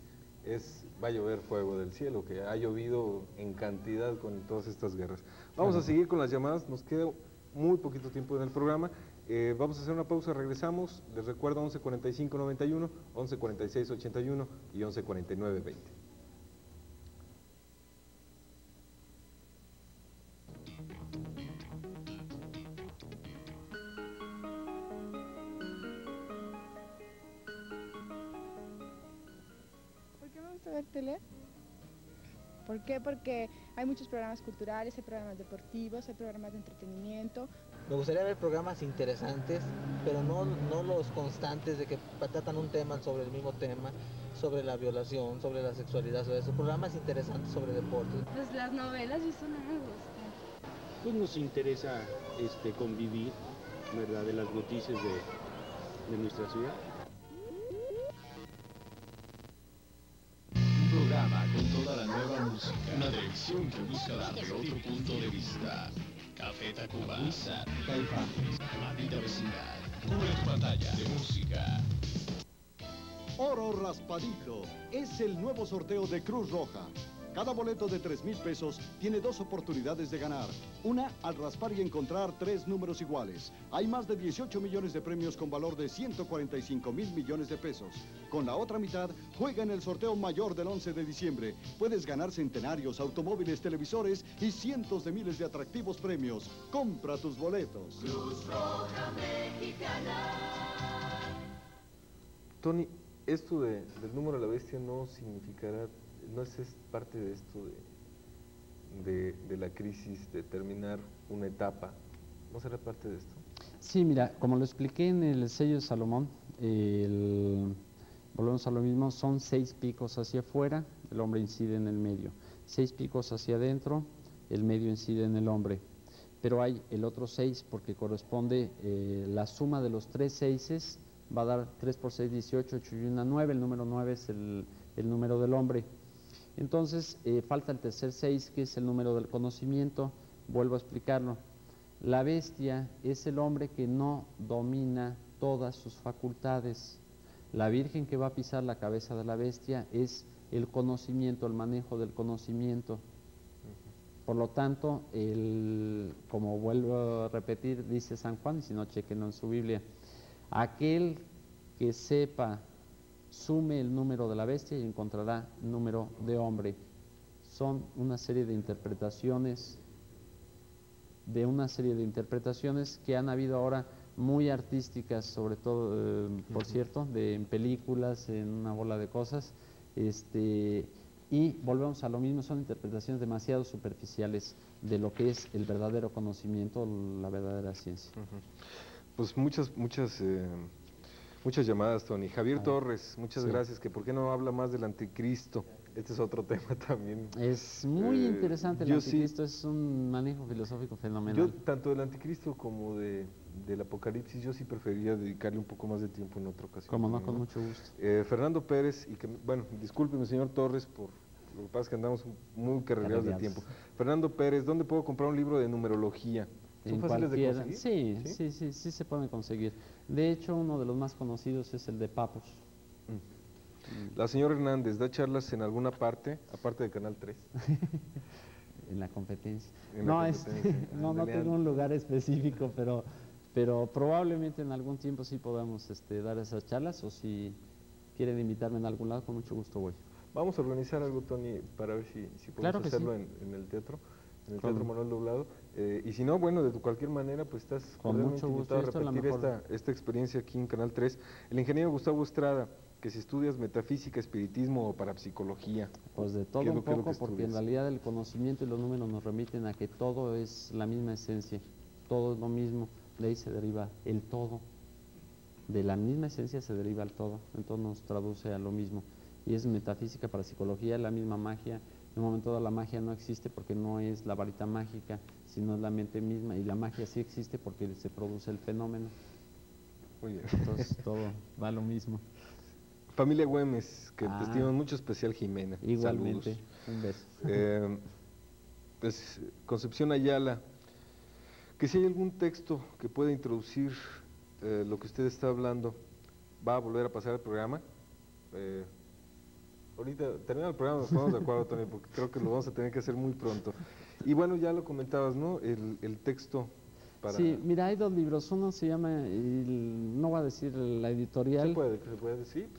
Speaker 2: va a llover fuego del cielo, que ha llovido en cantidad con todas estas guerras. Vamos a seguir con las llamadas, nos queda muy poquito tiempo en el programa. Vamos a hacer una pausa, regresamos. Les recuerdo 11 45 91, 11 46 81 y 11 49 20.
Speaker 3: ¿Por qué me gusta ver tele? ¿Por qué? Porque hay muchos programas culturales, hay programas deportivos, hay programas de entretenimiento.
Speaker 4: Me gustaría ver programas interesantes, pero no los constantes de que tratan un tema sobre el mismo tema, sobre la violación, sobre la sexualidad, sobre eso. Programas interesantes sobre deportes.
Speaker 5: Pues las novelas y eso no me gustan.
Speaker 6: Pues nos interesa convivir, ¿verdad?, de las noticias de nuestra ciudad.
Speaker 7: Un programa con toda la nueva música, una dirección que busca darle otro punto de vista. Café Tacuba, Caifanes, Maldita Vecindad. Cubre tu pantalla de música.
Speaker 8: Oro Raspadito es el nuevo sorteo de Cruz Roja. Cada boleto de 3,000 pesos tiene 2 oportunidades de ganar. Una, al raspar y encontrar 3 números iguales. Hay más de 18 millones de premios con valor de 145,000 millones de pesos. Con la otra mitad, juega en el sorteo mayor del 11 de diciembre. Puedes ganar centenarios, automóviles, televisores y cientos de miles de atractivos premios. Compra tus boletos.
Speaker 7: Cruz Roja Mexicana.
Speaker 2: Tony, esto del número de la bestia no significará, no es parte de esto de la crisis, de terminar una etapa, ¿no será parte de esto?
Speaker 1: Sí, mira, como lo expliqué en el sello de Salomón, volvemos a lo mismo, son 6 picos hacia afuera, el hombre incide en el medio, 6 picos hacia adentro, el medio incide en el hombre, pero hay el otro 6 porque corresponde, la suma de los 3 seises va a dar 3 por 6, 18, 8 y 1, 9, el número 9 es el número del hombre. Entonces, falta el tercer 6, que es el número del conocimiento. Vuelvo a explicarlo. La bestia es el hombre que no domina todas sus facultades. La virgen que va a pisar la cabeza de la bestia es el conocimiento, el manejo del conocimiento. Por lo tanto, como vuelvo a repetir, dice San Juan, y si no, chequenlo en su Biblia, aquel que sepa sume el número de la bestia y encontrará número de hombre. Son una serie de interpretaciones, que han habido ahora muy artísticas, sobre todo, por cierto, en películas, en una bola de cosas, y volvemos a lo mismo, son interpretaciones demasiado superficiales de lo que es el verdadero conocimiento, la verdadera ciencia.
Speaker 2: Pues muchas llamadas, Tony. Javier Torres, muchas gracias. Que ¿por qué no habla más del anticristo? Este es otro tema también.
Speaker 1: Es muy interesante el anticristo, es un manejo filosófico fenomenal.
Speaker 2: Yo, tanto del anticristo como del apocalipsis, yo sí preferiría dedicarle un poco más de tiempo en otra ocasión.
Speaker 1: Como no, con mucho gusto.
Speaker 2: Fernando Pérez, discúlpeme, señor Torres, por lo que pasa es que andamos muy carrereados de tiempo. Fernando Pérez, ¿dónde puedo comprar un libro de numerología? ¿Son fáciles de conseguir?
Speaker 1: Sí se pueden conseguir. De hecho, uno de los más conocidos es el de Papos.
Speaker 2: La señora Hernández, ¿da charlas en alguna parte, aparte de Canal 3?
Speaker 1: En la competencia.
Speaker 2: No,
Speaker 1: No tengo un lugar específico, pero probablemente en algún tiempo sí podamos dar esas charlas, o si quieren invitarme en algún lado, con mucho gusto voy.
Speaker 2: Vamos a organizar algo, Tony, para ver si podemos hacerlo en el teatro. En el Teatro Manuel Doblado, y si no, bueno, de cualquier manera, pues estás cordialmente invitado a repetir esta experiencia aquí en Canal 3. El ingeniero Gustavo Estrada, que si estudias metafísica, espiritismo o parapsicología.
Speaker 1: Pues de todo un poco, porque en realidad el conocimiento y los números nos remiten a que todo es la misma esencia, todo es lo mismo, de ahí se deriva el todo. de la misma esencia se deriva el todo, entonces nos traduce a lo mismo. Y es metafísica para psicología, la misma magia. En un momento dado la magia no existe porque no es la varita mágica, sino es la mente misma, y la magia sí existe porque se produce el fenómeno.
Speaker 2: Muy bien.
Speaker 1: Entonces todo va a lo mismo.
Speaker 2: Familia Güemes, que te estiman mucho, especial Jimena.
Speaker 1: Igualmente,
Speaker 2: Saludos.
Speaker 1: un beso.
Speaker 2: Pues Concepción Ayala, que si hay algún texto que pueda introducir lo que usted está hablando, ¿va a volver a pasar el programa? Ahorita, terminando el programa, nos ponemos de acuerdo, Tony, porque creo que lo vamos a tener que hacer muy pronto. Y bueno, ya lo comentabas, ¿no? El texto para...
Speaker 1: Sí, mira, hay dos libros. Uno se llama, no voy a decir la editorial.
Speaker 2: ¿Se puede decir?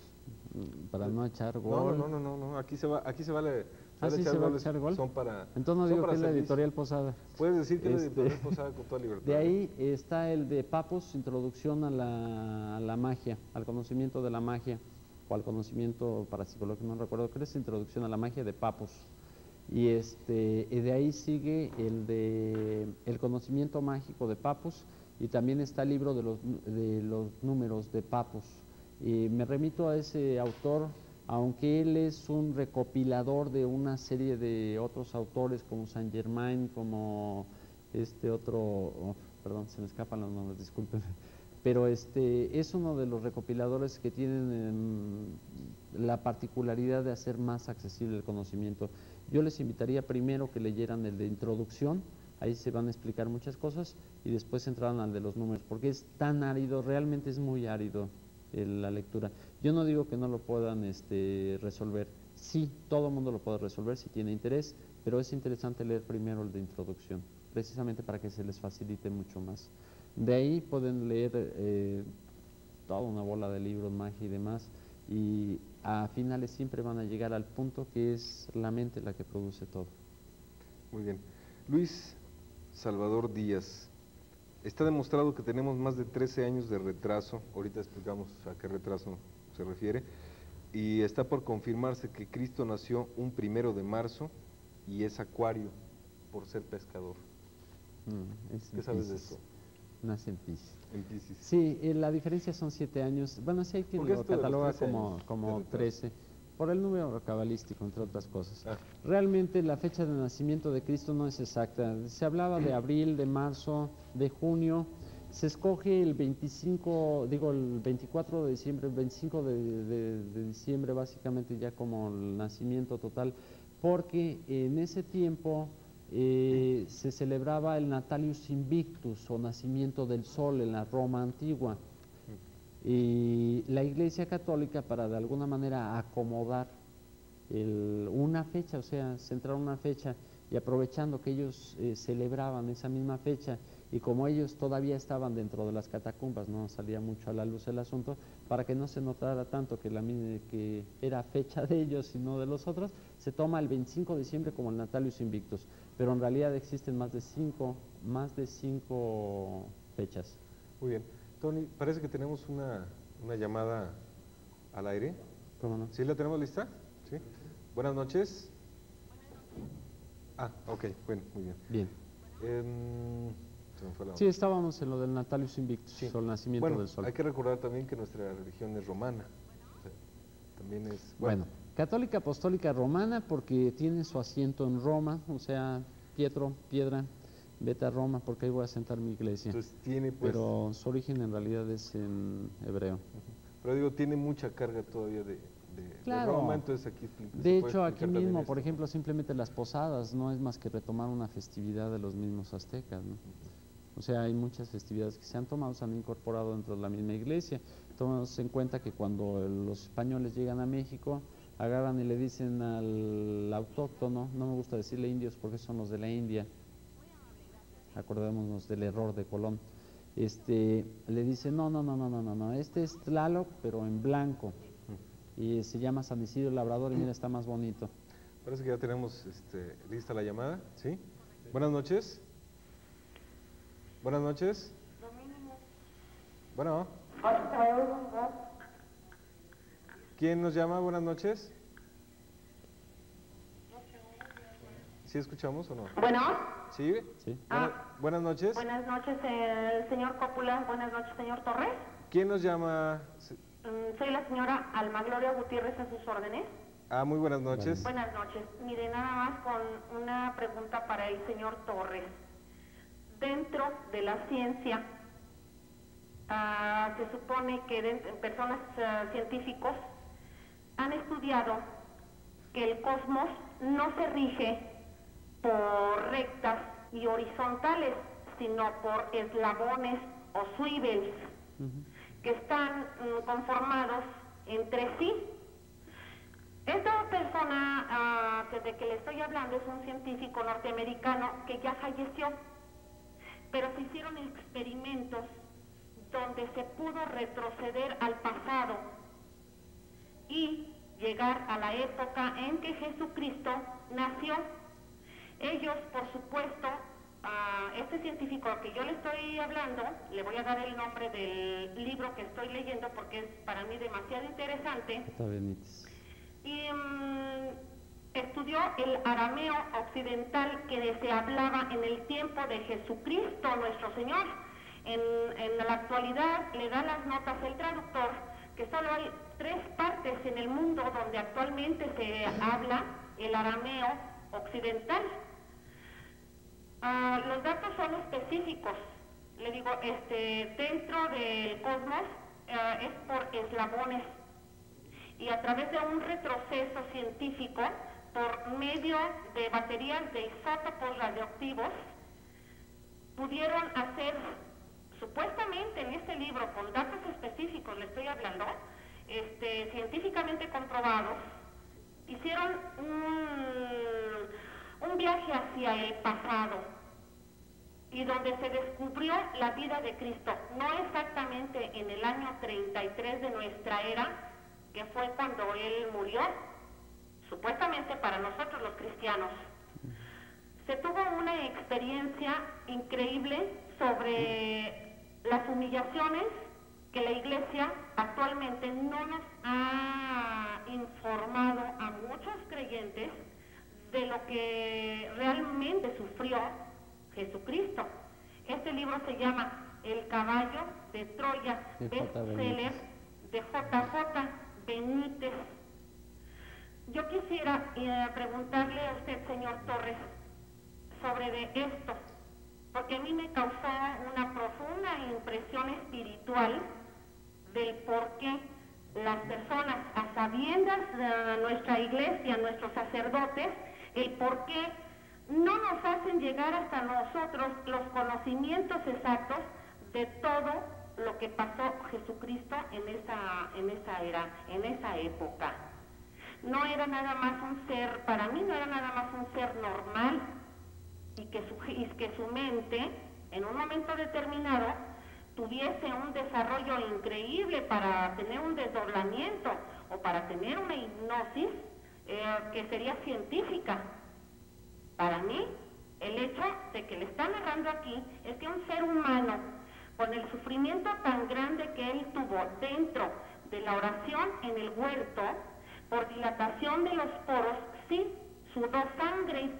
Speaker 1: Para no echar gol.
Speaker 2: No, aquí se vale...
Speaker 1: ¿Sí se va a echar gol?
Speaker 2: Son para...
Speaker 1: Entonces no digo que es la editorial Posada.
Speaker 2: Puedes decir que es la editorial Posada con toda libertad.
Speaker 1: De ahí está el de Papus, Introducción a la magia, al conocimiento de la magia, o al conocimiento parapsicológico, no recuerdo, creo que es Introducción a la magia de Papus. Y de ahí sigue el conocimiento mágico de Papus, y también está el libro de los números de Papus. Y me remito a ese autor, aunque él es un recopilador de una serie de otros autores como Saint Germain, como perdón, se me escapan los nombres, discúlpenme, pero es uno de los recopiladores que tienen la particularidad de hacer más accesible el conocimiento. Yo les invitaría primero que leyeran el de introducción, ahí se van a explicar muchas cosas, y después entraran al de los números, porque es tan árido, realmente es muy árido la lectura. Yo no digo que no lo puedan resolver, sí, todo el mundo lo puede resolver si tiene interés, pero es interesante leer primero el de introducción, precisamente para que se les facilite mucho más. De ahí pueden leer toda una bola de libros, magia y demás, y a finales siempre van a llegar al punto que es la mente la que produce todo.
Speaker 2: Muy bien. Luis Salvador Díaz. Está demostrado que tenemos más de 13 años de retraso, ahorita explicamos a qué retraso se refiere, y está por confirmarse que Cristo nació un 1 de marzo y es acuario por ser pescador. ¿Qué sabes de esto?
Speaker 1: Nace en Piscis.
Speaker 2: En Piscis.
Speaker 1: Sí, la diferencia son 7 años, bueno, sí hay quien lo cataloga como 13, por el número cabalístico, entre otras cosas. Realmente la fecha de nacimiento de Cristo no es exacta, se hablaba de abril, de marzo, de junio, se escoge el 24 de diciembre, el 25 de diciembre básicamente ya como el nacimiento total, porque en ese tiempo se celebraba el Natalius Invictus o nacimiento del sol en la Roma antigua. Y la Iglesia Católica, para de alguna manera acomodar una fecha, o sea, centrar una fecha, y aprovechando que ellos celebraban esa misma fecha, y como ellos todavía estaban dentro de las catacumbas, no salía mucho a la luz el asunto, para que no se notara tanto que era fecha de ellos y no de los otros, se toma el 25 de diciembre como el Natalius Invictus, pero en realidad existen más de cinco fechas.
Speaker 2: Muy bien. Tony, parece que tenemos una llamada al aire.
Speaker 1: ¿Cómo no?
Speaker 2: ¿Sí la tenemos lista? Sí. Buenas noches. Ok, bueno, muy bien.
Speaker 1: Bien.
Speaker 2: Se me fue la onda.
Speaker 1: Sí, estábamos en lo del Natalius Invictus,
Speaker 2: Sí.
Speaker 1: o el nacimiento
Speaker 2: Bueno,
Speaker 1: del sol.
Speaker 2: hay que recordar también que nuestra religión es romana. O sea, también es...
Speaker 1: Bueno, católica apostólica romana porque tiene su asiento en Roma, o sea, piedra, vete a Roma porque ahí voy a sentar mi iglesia.
Speaker 2: Entonces tiene pues...
Speaker 1: Pero su origen en realidad es en hebreo.
Speaker 2: Pero digo, tiene mucha carga todavía de
Speaker 1: Claro.
Speaker 2: Roma, entonces aquí...
Speaker 1: De hecho, aquí mismo, por ejemplo, simplemente las posadas no es más que retomar una festividad de los mismos aztecas, ¿no? O sea, hay muchas festividades que se han tomado, se han incorporado dentro de la misma iglesia. Tomemos en cuenta que cuando los españoles llegan a México, agarran y le dicen al autóctono, no me gusta decirle indios porque son los de la India, acordémonos del error de Colón, le dice no, este es Tlaloc pero en blanco y se llama San Isidro Labrador y mira, está más bonito.
Speaker 2: Parece que ya tenemos lista la llamada, ¿sí? Buenas noches. Buenas noches. Bueno. ¿Quién nos llama? Buenas noches. ¿Sí escuchamos o no?
Speaker 9: Bueno.
Speaker 2: ¿Sí?
Speaker 1: Sí.
Speaker 2: Buenas noches.
Speaker 9: Buenas noches, señor Cópula. Buenas noches, señor Torres.
Speaker 2: ¿Quién nos llama?
Speaker 9: Soy la señora Alma Gloria Gutiérrez, a sus órdenes.
Speaker 2: Muy buenas noches.
Speaker 9: Buenas noches. Mire, nada más con una pregunta para el señor Torres. Dentro de la ciencia, se supone que personas científicos han estudiado que el cosmos no se rige por rectas y horizontales, sino por eslabones o swivels, que están conformados entre sí. Esta persona de que le estoy hablando es un científico norteamericano que ya falleció, pero se hicieron experimentos donde se pudo retroceder al pasado y llegar a la época en que Jesucristo nació. Ellos, por supuesto, este científico que yo le estoy hablando, le voy a dar el nombre del libro que estoy leyendo porque es para mí demasiado interesante. Y estudió el arameo occidental que se hablaba en el tiempo de Jesucristo, nuestro Señor. En la actualidad le da las notas el traductor que solo hay 3 partes en el mundo donde actualmente se habla el arameo occidental. Los datos son específicos. Le digo, dentro del cosmos es por eslabones, y a través de un retroceso científico por medio de baterías de isótopos radioactivos pudieron hacer, supuestamente en este libro, con datos específicos le estoy hablando, científicamente comprobados, hicieron un viaje hacia el pasado y donde se descubrió la vida de Cristo, no exactamente en el año 33 de nuestra era, que fue cuando Él murió, supuestamente para nosotros los cristianos. Se tuvo una experiencia increíble sobre las humillaciones que la Iglesia actualmente no nos ha informado a muchos creyentes de lo que realmente sufrió Jesucristo. Este libro se llama El caballo de Troya, bestseller de JJ Benítez. Yo quisiera preguntarle a usted, señor Torres, sobre de esto, porque a mí me causó una profunda impresión espiritual del por qué las personas, a sabiendas de nuestra iglesia, nuestros sacerdotes, el por qué no nos hacen llegar hasta nosotros los conocimientos exactos de todo lo que pasó Jesucristo en esa era, en esa época. No era nada más un ser, para mí no era nada más un ser normal, y que su mente, en un momento determinado, tuviese un desarrollo increíble para tener un desdoblamiento o para tener una hipnosis que sería científica. Para mí, el hecho de que le está narrando aquí es que un ser humano, con el sufrimiento tan grande que él tuvo dentro de la oración en el huerto, por dilatación de los poros, sí, sudó sangre.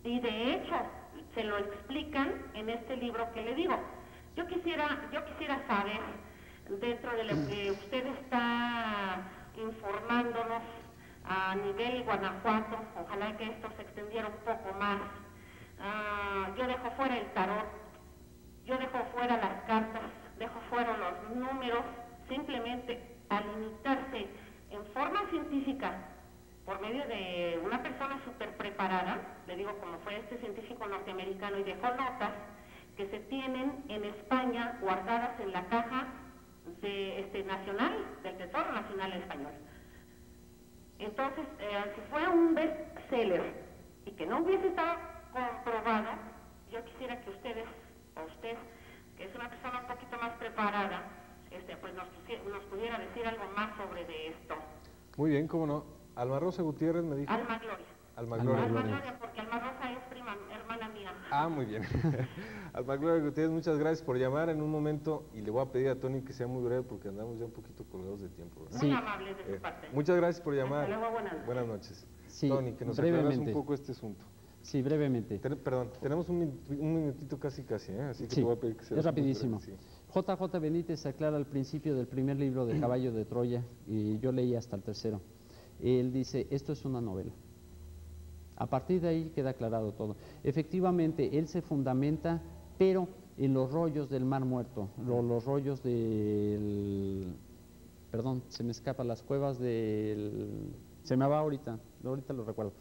Speaker 9: Y de hecho, se lo explican en este libro que le digo. Yo quisiera saber, dentro de lo que usted está informándonos a nivel Guanajuato, ojalá que esto se extendiera un poco más. Yo dejo fuera el tarot, yo dejo fuera las cartas, dejo fuera los números, simplemente a limitarse en forma científica, por medio de una persona súper preparada, le digo como fue este científico norteamericano, y dejó notas que se tienen en España guardadas en la caja de nacional, del Tesoro Nacional Español. Entonces, si fue un bestseller y que no hubiese estado comprobado, yo quisiera que usted, que es una persona un poquito más preparada, pues nos pudiera decir algo más sobre de esto.
Speaker 2: Muy bien, cómo no. Alma Rosa Gutiérrez me dijo.
Speaker 9: Alma Gloria.
Speaker 2: Alma Gloria.
Speaker 9: Alma Gloria, porque Alma Rosa es hermana mía.
Speaker 2: Muy bien. Alma Gloria Gutiérrez, muchas gracias por llamar en un momento, y le voy a pedir a Tony que sea muy breve porque andamos ya un poquito colgados de tiempo, ¿verdad?
Speaker 9: Muy amable de su parte.
Speaker 2: Muchas gracias por llamar.
Speaker 9: Hasta luego, buenas noches.
Speaker 2: Buenas noches.
Speaker 1: Sí,
Speaker 2: Tony, que nos aclaras un poco este asunto.
Speaker 1: Sí, brevemente.
Speaker 2: Perdón, tenemos un minutito casi, así que
Speaker 1: sí,
Speaker 2: te voy a pedir que sea
Speaker 1: es rapidísimo.
Speaker 2: breve, sí.
Speaker 1: J.J. Benítez aclara al principio del primer libro de Caballo de Troya, y yo leí hasta el tercero. Él dice, esto es una novela. A partir de ahí queda aclarado todo. Efectivamente, él se fundamenta, pero en los rollos del Mar Muerto, los rollos del... Perdón, se me escapa, las cuevas del... Se me va ahorita lo recuerdo.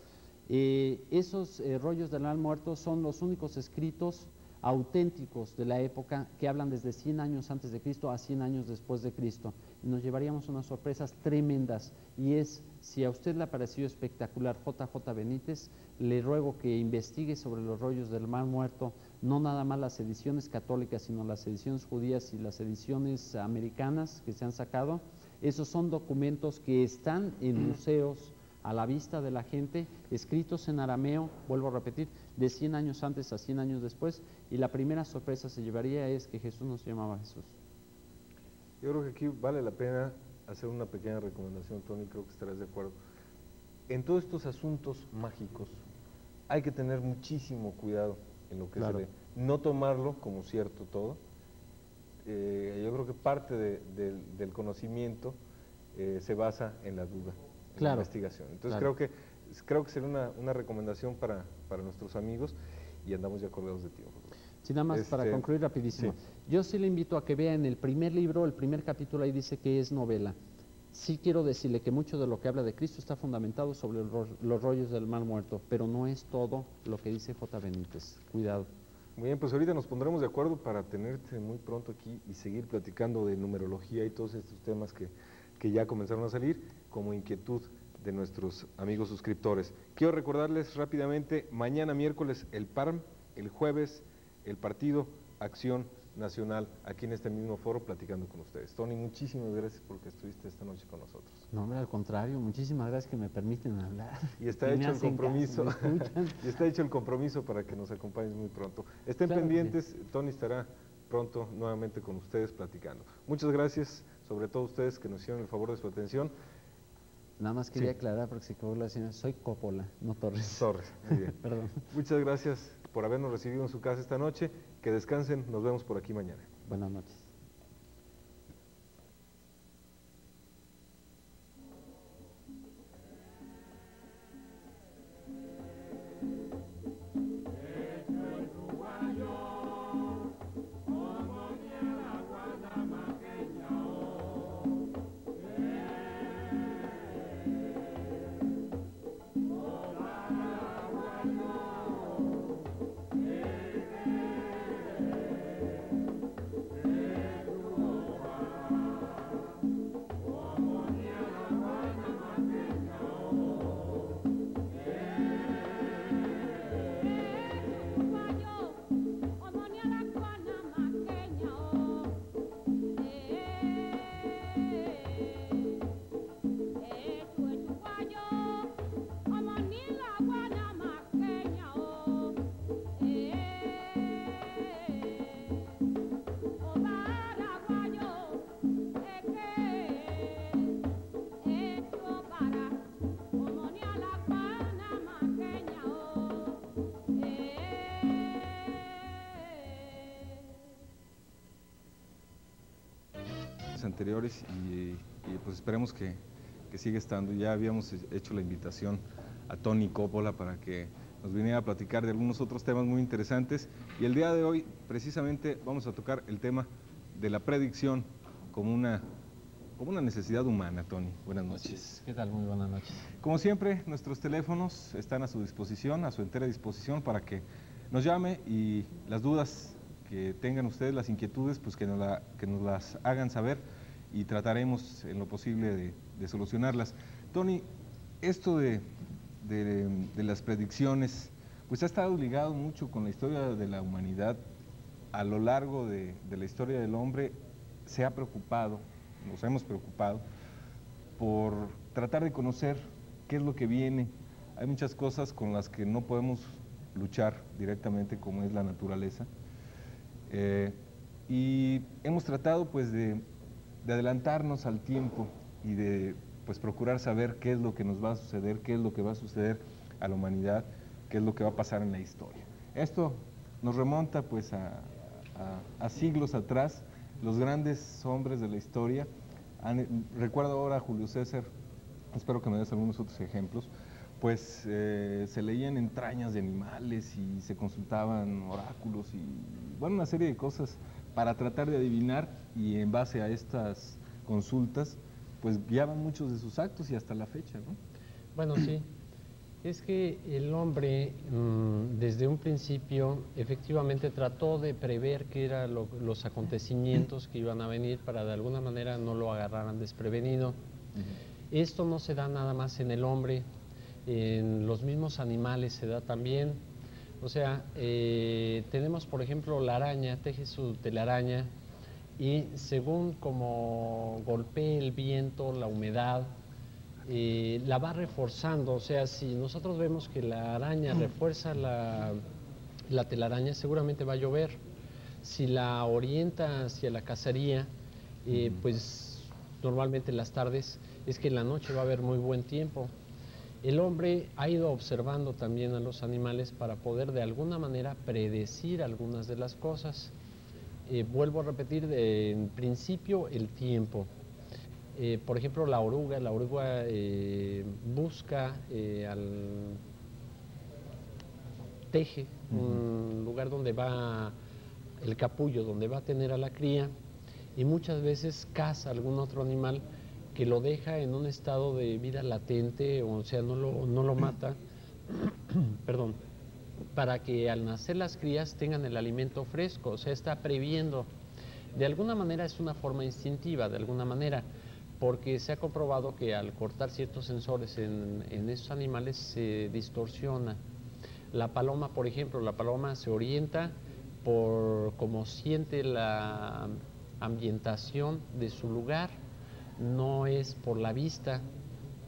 Speaker 1: Esos rollos del Mar Muerto son los únicos escritos auténticos de la época que hablan desde 100 años antes de Cristo a 100 años después de Cristo. Y nos llevaríamos unas sorpresas tremendas, y es, si a usted le ha parecido espectacular J.J. Benítez, le ruego que investigue sobre los rollos del Mar Muerto, no nada más las ediciones católicas, sino las ediciones judías y las ediciones americanas que se han sacado. Esos son documentos que están en museos, a la vista de la gente, escritos en arameo, vuelvo a repetir, de 100 años antes a 100 años después, y la primera sorpresa se llevaría es que Jesús no se llamaba Jesús.
Speaker 2: Yo creo que aquí vale la pena hacer una pequeña recomendación, Tony, creo que estarás de acuerdo. En todos estos asuntos mágicos hay que tener muchísimo cuidado en lo que se lee, no tomarlo como cierto todo. Yo creo que parte del conocimiento se basa en la duda, en la investigación. Entonces creo que sería una recomendación para nuestros amigos, y andamos ya acordados de tiempo.
Speaker 1: Sí, nada más para concluir rapidísimo. Sí. Yo sí le invito a que vea en el primer libro, el primer capítulo, ahí dice que es novela. Sí quiero decirle que mucho de lo que habla de Cristo está fundamentado sobre los rollos del Mar Muerto, pero no es todo lo que dice J. Benítez. Cuidado.
Speaker 2: Muy bien, pues ahorita nos pondremos de acuerdo para tenerte muy pronto aquí y seguir platicando de numerología y todos estos temas que ya comenzaron a salir como inquietud de nuestros amigos suscriptores. Quiero recordarles rápidamente, mañana miércoles el PARM, el jueves el Partido Acción Nacional, aquí en este mismo foro platicando con ustedes. Tony, muchísimas gracias porque estuviste esta noche con nosotros.
Speaker 1: No, hombre, al contrario, muchísimas gracias que me permiten hablar.
Speaker 2: Y está hecho el compromiso. Y está hecho el compromiso para que nos acompañes muy pronto. Estén pendientes, Tony estará pronto nuevamente con ustedes platicando. Muchas gracias, sobre todo ustedes que nos hicieron el favor de su atención.
Speaker 1: Nada más quería aclarar, porque se acabó la señora, soy Coppola, no Torres.
Speaker 2: Torres, muy bien.
Speaker 1: Perdón.
Speaker 2: Muchas gracias por habernos recibido en su casa esta noche. Que descansen, nos vemos por aquí mañana.
Speaker 1: Buenas noches.
Speaker 2: Anteriores y pues esperemos que siga estando. Ya habíamos hecho la invitación a Tony Coppola para que nos viniera a platicar de algunos otros temas muy interesantes, y el día de hoy precisamente vamos a tocar el tema de la predicción como una necesidad humana. Tony, buenas noches.
Speaker 1: ¿Qué tal? Muy buenas noches.
Speaker 2: Como siempre, nuestros teléfonos están a su disposición, a su entera disposición, para que nos llame y las dudas que tengan ustedes, las inquietudes, pues que nos las hagan saber y trataremos en lo posible de solucionarlas. Tony, esto de las predicciones, pues ha estado ligado mucho con la historia de la humanidad. A lo largo de la historia del hombre se ha preocupado, nos hemos preocupado por tratar de conocer qué es lo que viene. Hay muchas cosas con las que no podemos luchar directamente, como es la naturaleza. Y hemos tratado pues de adelantarnos al tiempo y de pues procurar saber qué es lo que nos va a suceder, qué es lo que va a suceder a la humanidad, qué es lo que va a pasar en la historia. Esto nos remonta pues a siglos atrás, los grandes hombres de la historia, recuerdo ahora a Julio César, espero que me des algunos otros ejemplos, pues se leían entrañas de animales y se consultaban oráculos y bueno, una serie de cosas para tratar de adivinar, y en base a estas consultas pues guiaban muchos de sus actos y hasta la fecha, ¿no?
Speaker 10: Bueno, sí, es que el hombre desde un principio efectivamente trató de prever qué eran los acontecimientos que iban a venir para de alguna manera no lo agarraran desprevenido. Esto no se da nada más en el hombre, en los mismos animales se da también. O sea, tenemos por ejemplo la araña, teje su telaraña y según como golpee el viento, la humedad, la va reforzando. O sea, si nosotros vemos que la araña refuerza la telaraña, seguramente va a llover. Si la orienta hacia la cacería, pues normalmente en las tardes, es que en la noche va a haber muy buen tiempo. El hombre ha ido observando también a los animales para poder de alguna manera predecir algunas de las cosas. Vuelvo a repetir, en principio el tiempo. Por ejemplo, la oruga busca teje un lugar donde va el capullo, donde va a tener a la cría, y muchas veces caza algún otro animal que lo deja en un estado de vida latente, o sea, no lo mata, perdón, para que al nacer las crías tengan el alimento fresco. O sea, está previendo. De alguna manera es una forma instintiva, de alguna manera, porque se ha comprobado que al cortar ciertos sensores en esos animales se distorsiona. La paloma, por ejemplo, la paloma se orienta por cómo siente la ambientación de su lugar, no es por la vista,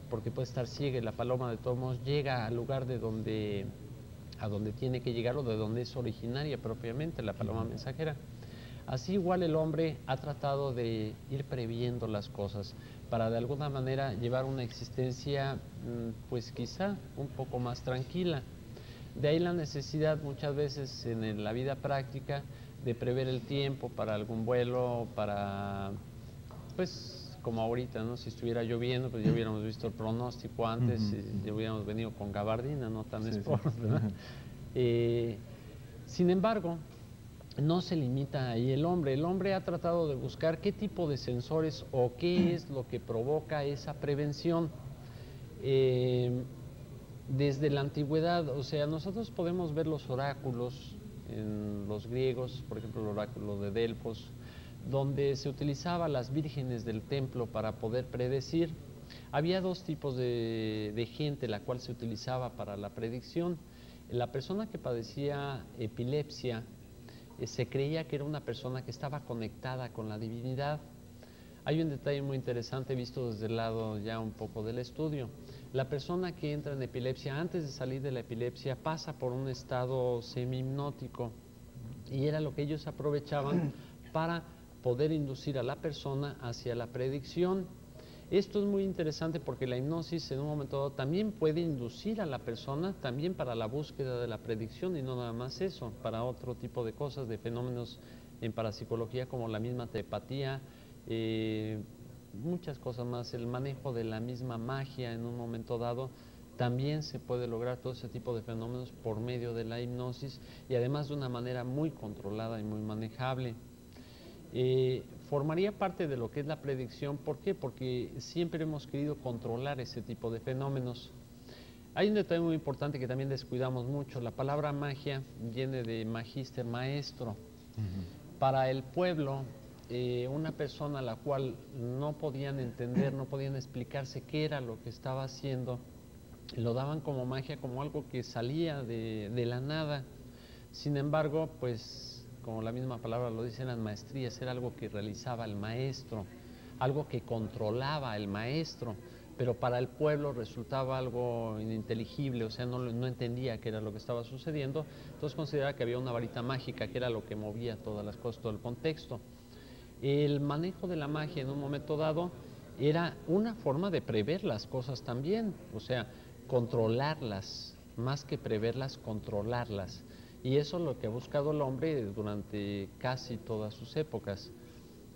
Speaker 10: porque puede estar ciega y la paloma de todos modos llega al lugar a donde tiene que llegar o de donde es originaria propiamente, la paloma mensajera. Así igual el hombre ha tratado de ir previendo las cosas para de alguna manera llevar una existencia pues quizá un poco más tranquila. De ahí la necesidad muchas veces en la vida práctica de prever el tiempo para algún vuelo, para pues como ahorita, ¿no? Si estuviera lloviendo, pues ya hubiéramos visto el pronóstico antes, ya hubiéramos venido con gabardina, no tan sport, ¿verdad? Sin embargo, no se limita ahí el hombre. El hombre ha tratado de buscar qué tipo de sensores o qué es lo que provoca esa prevención. Desde la antigüedad, o sea, nosotros podemos ver los oráculos en los griegos, por ejemplo, el oráculo de Delfos, donde se utilizaba las vírgenes del templo para poder predecir. Había dos tipos de gente la cual se utilizaba para la predicción. La persona que padecía epilepsia se creía que era una persona que estaba conectada con la divinidad. Hay un detalle muy interesante visto desde el lado ya un poco del estudio. La persona que entra en epilepsia, antes de salir de la epilepsia, pasa por un estado semi-hipnótico, y era lo que ellos aprovechaban para poder inducir a la persona hacia la predicción. Esto es muy interesante porque la hipnosis en un momento dado también puede inducir a la persona también para la búsqueda de la predicción, y no nada más eso, para otro tipo de cosas, de fenómenos en parapsicología como la misma telepatía, muchas cosas más, el manejo de la misma magia en un momento dado. También se puede lograr todo ese tipo de fenómenos por medio de la hipnosis, y además de una manera muy controlada y muy manejable. Formaría parte de lo que es la predicción. ¿Por qué? Porque siempre hemos querido controlar ese tipo de fenómenos. Hay un detalle muy importante que también descuidamos mucho. La palabra magia viene de magister, maestro. Para el pueblo, una persona a la cual no podían entender, no podían explicarse qué era lo que estaba haciendo, lo daban como magia, como algo que salía de la nada. Sin embargo, pues como la misma palabra lo dice, eran maestrías, era algo que realizaba el maestro, algo que controlaba el maestro, pero para el pueblo resultaba algo ininteligible, o sea, no entendía qué era lo que estaba sucediendo. Entonces consideraba que había una varita mágica, que era lo que movía todas las cosas, todo el contexto. El manejo de la magia en un momento dado era una forma de prever las cosas también, o sea, controlarlas, más que preverlas, controlarlas. Y eso es lo que ha buscado el hombre durante casi todas sus épocas.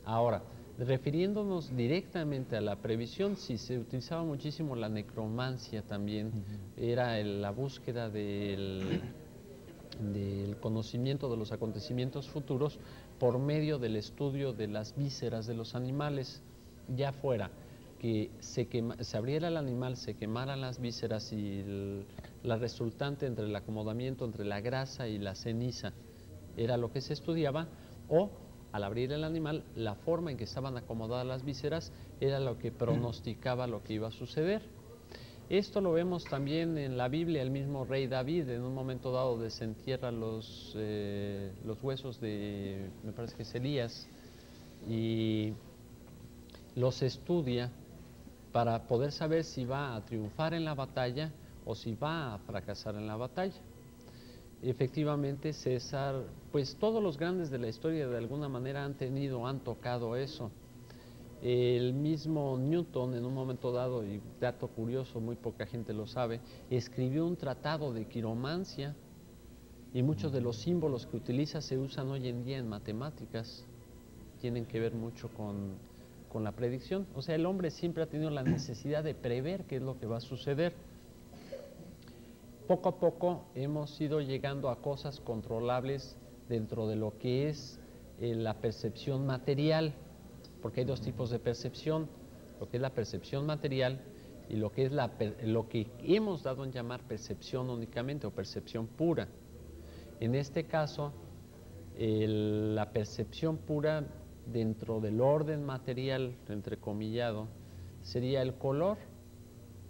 Speaker 10: Ahora, refiriéndonos directamente a la previsión, sí se utilizaba muchísimo la necromancia también, era la búsqueda del conocimiento de los acontecimientos futuros por medio del estudio de las vísceras de los animales, ya fuera que se abriera el animal, se quemaran las vísceras y la resultante entre el acomodamiento entre la grasa y la ceniza era lo que se estudiaba, o al abrir el animal, la forma en que estaban acomodadas las vísceras era lo que pronosticaba lo que iba a suceder. Esto lo vemos también en la Biblia. El mismo rey David en un momento dado desentierra los huesos de, me parece que es Elías, y los estudia para poder saber si va a triunfar en la batalla o si va a fracasar en la batalla. Efectivamente, César, pues todos los grandes de la historia de alguna manera han tocado eso. El mismo Newton, en un momento dado, y dato curioso, muy poca gente lo sabe, escribió un tratado de quiromancia, y muchos de los símbolos que utiliza se usan hoy en día en matemáticas, tienen que ver mucho con la predicción. O sea, el hombre siempre ha tenido la necesidad de prever qué es lo que va a suceder. Poco a poco hemos ido llegando a cosas controlables dentro de lo que es la percepción material, porque hay dos tipos de percepción, lo que es la percepción material y lo que es lo que hemos dado en llamar percepción únicamente o percepción pura. En este caso, la percepción pura dentro del orden material, entrecomillado, sería el color.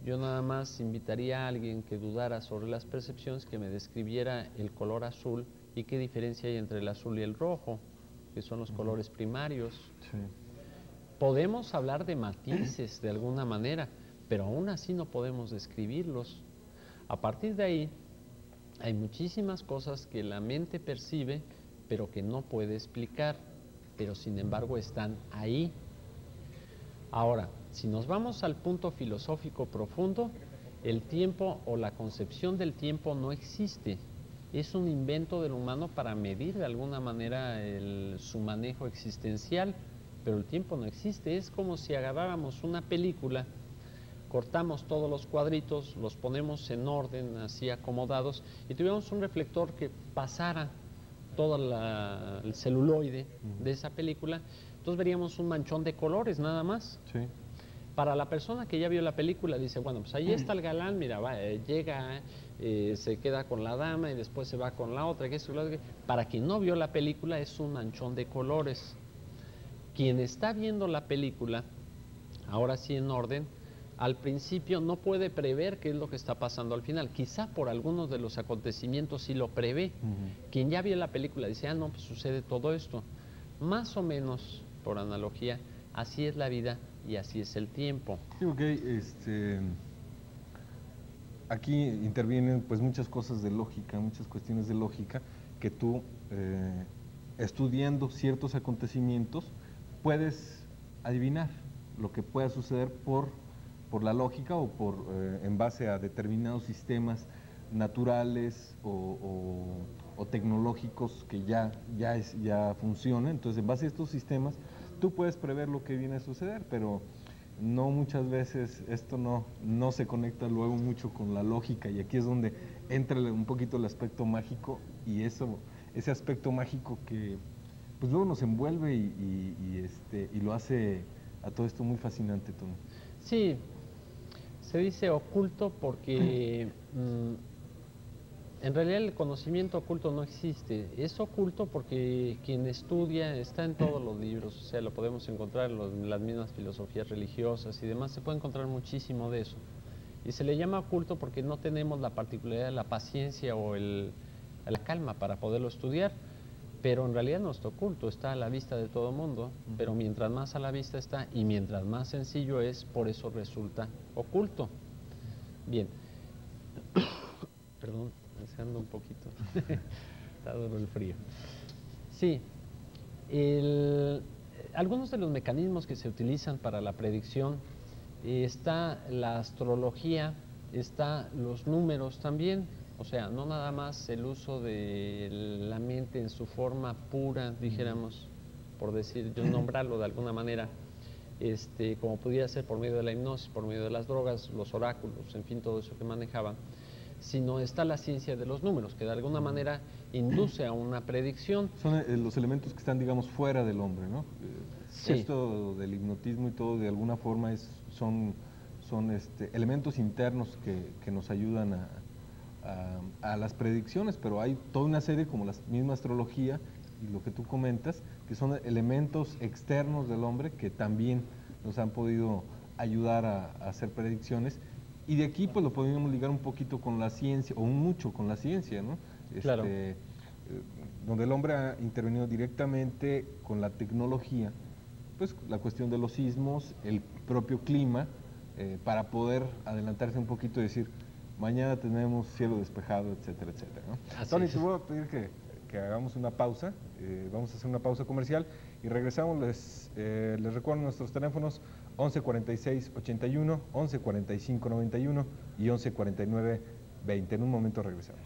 Speaker 10: Yo nada más invitaría a alguien que dudara sobre las percepciones que me describiera el color azul y qué diferencia hay entre el azul y el rojo, que son los colores primarios.
Speaker 2: Sí.
Speaker 10: Podemos hablar de matices de alguna manera, pero aún así no podemos describirlos. A partir de ahí, hay muchísimas cosas que la mente percibe, pero que no puede explicar, pero sin embargo están ahí. Ahora, si nos vamos al punto filosófico profundo, el tiempo o la concepción del tiempo no existe. Es un invento del humano para medir de alguna manera su manejo existencial, pero el tiempo no existe. Es como si agarráramos una película, cortamos todos los cuadritos, los ponemos en orden, así acomodados, y tuviéramos un reflector que pasara todo el celuloide de esa película, entonces veríamos un manchón de colores nada más.
Speaker 2: Sí.
Speaker 10: Para la persona que ya vio la película dice, bueno, pues ahí está el galán, mira, llega, se queda con la dama y después se va con la otra. Para quien no vio la película es un manchón de colores. Quien está viendo la película, ahora sí en orden, al principio no puede prever qué es lo que está pasando al final. Quizá por algunos de los acontecimientos sí lo prevé. Quien ya vio la película dice, no, pues sucede todo esto. Más o menos, por analogía, así es la vida y así es el tiempo.
Speaker 2: Sí, okay, aquí intervienen pues muchas cosas de lógica, muchas cuestiones de lógica que tú, estudiando ciertos acontecimientos, puedes adivinar lo que pueda suceder por la lógica o en base a determinados sistemas naturales o tecnológicos que ya funcionan. Entonces, en base a estos sistemas, tú puedes prever lo que viene a suceder, pero no muchas veces esto no se conecta luego mucho con la lógica, y aquí es donde entra un poquito el aspecto mágico, y ese aspecto mágico que pues luego nos envuelve y lo hace a todo esto muy fascinante, Tony.
Speaker 10: Sí, se dice oculto porque en realidad el conocimiento oculto no existe. Es oculto porque quien estudia está en todos los libros, o sea, lo podemos encontrar en las mismas filosofías religiosas y demás, se puede encontrar muchísimo de eso. Y se le llama oculto porque no tenemos la particularidad de la paciencia o la calma para poderlo estudiar, pero en realidad no está oculto, está a la vista de todo mundo, pero mientras más a la vista está y mientras más sencillo es, por eso resulta oculto. Bien. Perdón. Ando un poquito, está duro el frío. Sí, algunos de los mecanismos que se utilizan para la predicción, está la astrología, está los números también, o sea, no nada más el uso de la mente en su forma pura, dijéramos, por decir, yo nombrarlo de alguna manera, como pudiera ser por medio de la hipnosis, por medio de las drogas, los oráculos, en fin, todo eso que manejaban, sino está la ciencia de los números, que de alguna manera induce a una predicción.
Speaker 2: Son los elementos que están, digamos, fuera del hombre, ¿no?
Speaker 10: Sí.
Speaker 2: Esto del hipnotismo y todo, de alguna forma, son elementos internos que nos ayudan a las predicciones, pero hay toda una serie, como la misma astrología y lo que tú comentas, que son elementos externos del hombre que también nos han podido ayudar a hacer predicciones. Y de aquí pues lo podríamos ligar un poquito con la ciencia, o mucho con la ciencia, ¿no?
Speaker 10: Claro.
Speaker 2: Donde el hombre ha intervenido directamente con la tecnología, pues la cuestión de los sismos, el propio clima, para poder adelantarse un poquito y decir, mañana tenemos cielo despejado, etcétera, etcétera, ¿no? Tony, te voy a pedir que hagamos una pausa, vamos a hacer una pausa comercial y regresamos. Les recuerdo nuestros teléfonos 11 46 81, 11 45 91 y 11 49 20. En un momento regresamos.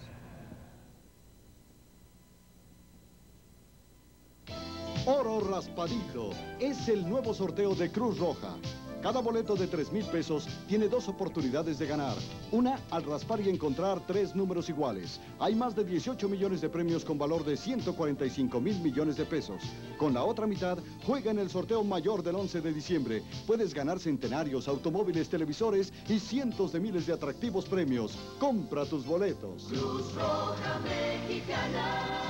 Speaker 8: Oro Raspadito es el nuevo sorteo de Cruz Roja. Cada boleto de 3,000 pesos tiene 2 oportunidades de ganar. Una, al raspar y encontrar 3 números iguales. Hay más de 18 millones de premios con valor de 145,000 millones de pesos. Con la otra mitad, juega en el sorteo mayor del 11 de diciembre. Puedes ganar centenarios, automóviles, televisores y cientos de miles de atractivos premios. Compra tus boletos.
Speaker 11: Cruz Roja Mexicana.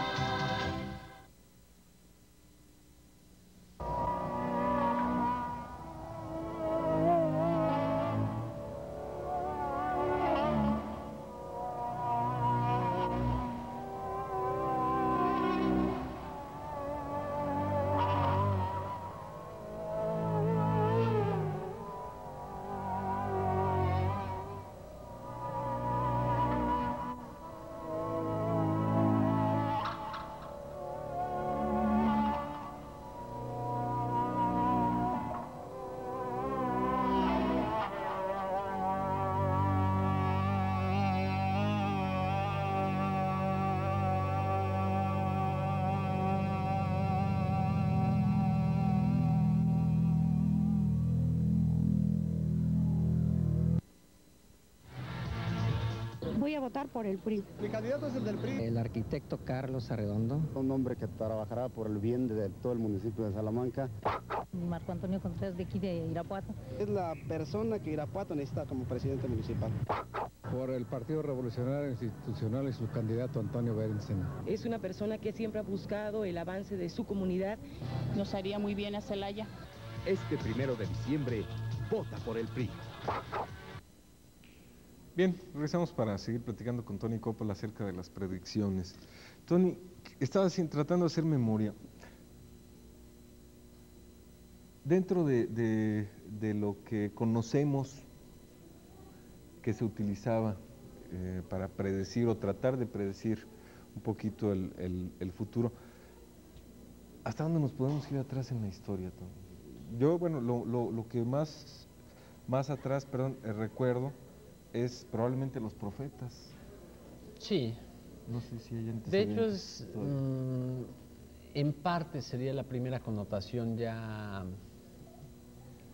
Speaker 12: Voy a votar por el PRI.
Speaker 13: Mi candidato es el del PRI.
Speaker 14: El arquitecto Carlos Arredondo.
Speaker 15: Un hombre que trabajará por el bien de todo el municipio de Salamanca.
Speaker 16: Marco Antonio Contreras, de aquí de Irapuato.
Speaker 17: Es la persona que Irapuato necesita como presidente municipal.
Speaker 18: Por el Partido Revolucionario Institucional y su candidato Antonio Berensen.
Speaker 19: Es una persona que siempre ha buscado el avance de su comunidad.
Speaker 20: Nos haría muy bien a Celaya.
Speaker 21: Este 1 de diciembre, vota por el PRI.
Speaker 2: Bien, regresamos para seguir platicando con Tony Coppola acerca de las predicciones. Tony, estaba tratando de hacer memoria. Dentro de lo que conocemos que se utilizaba para predecir o tratar de predecir un poquito el futuro, ¿hasta dónde nos podemos ir atrás en la historia, Tony? Yo, bueno, lo que más atrás, recuerdo es probablemente los profetas.
Speaker 10: Sí.
Speaker 2: No sé si hay
Speaker 10: de hecho, en parte sería la primera connotación ya,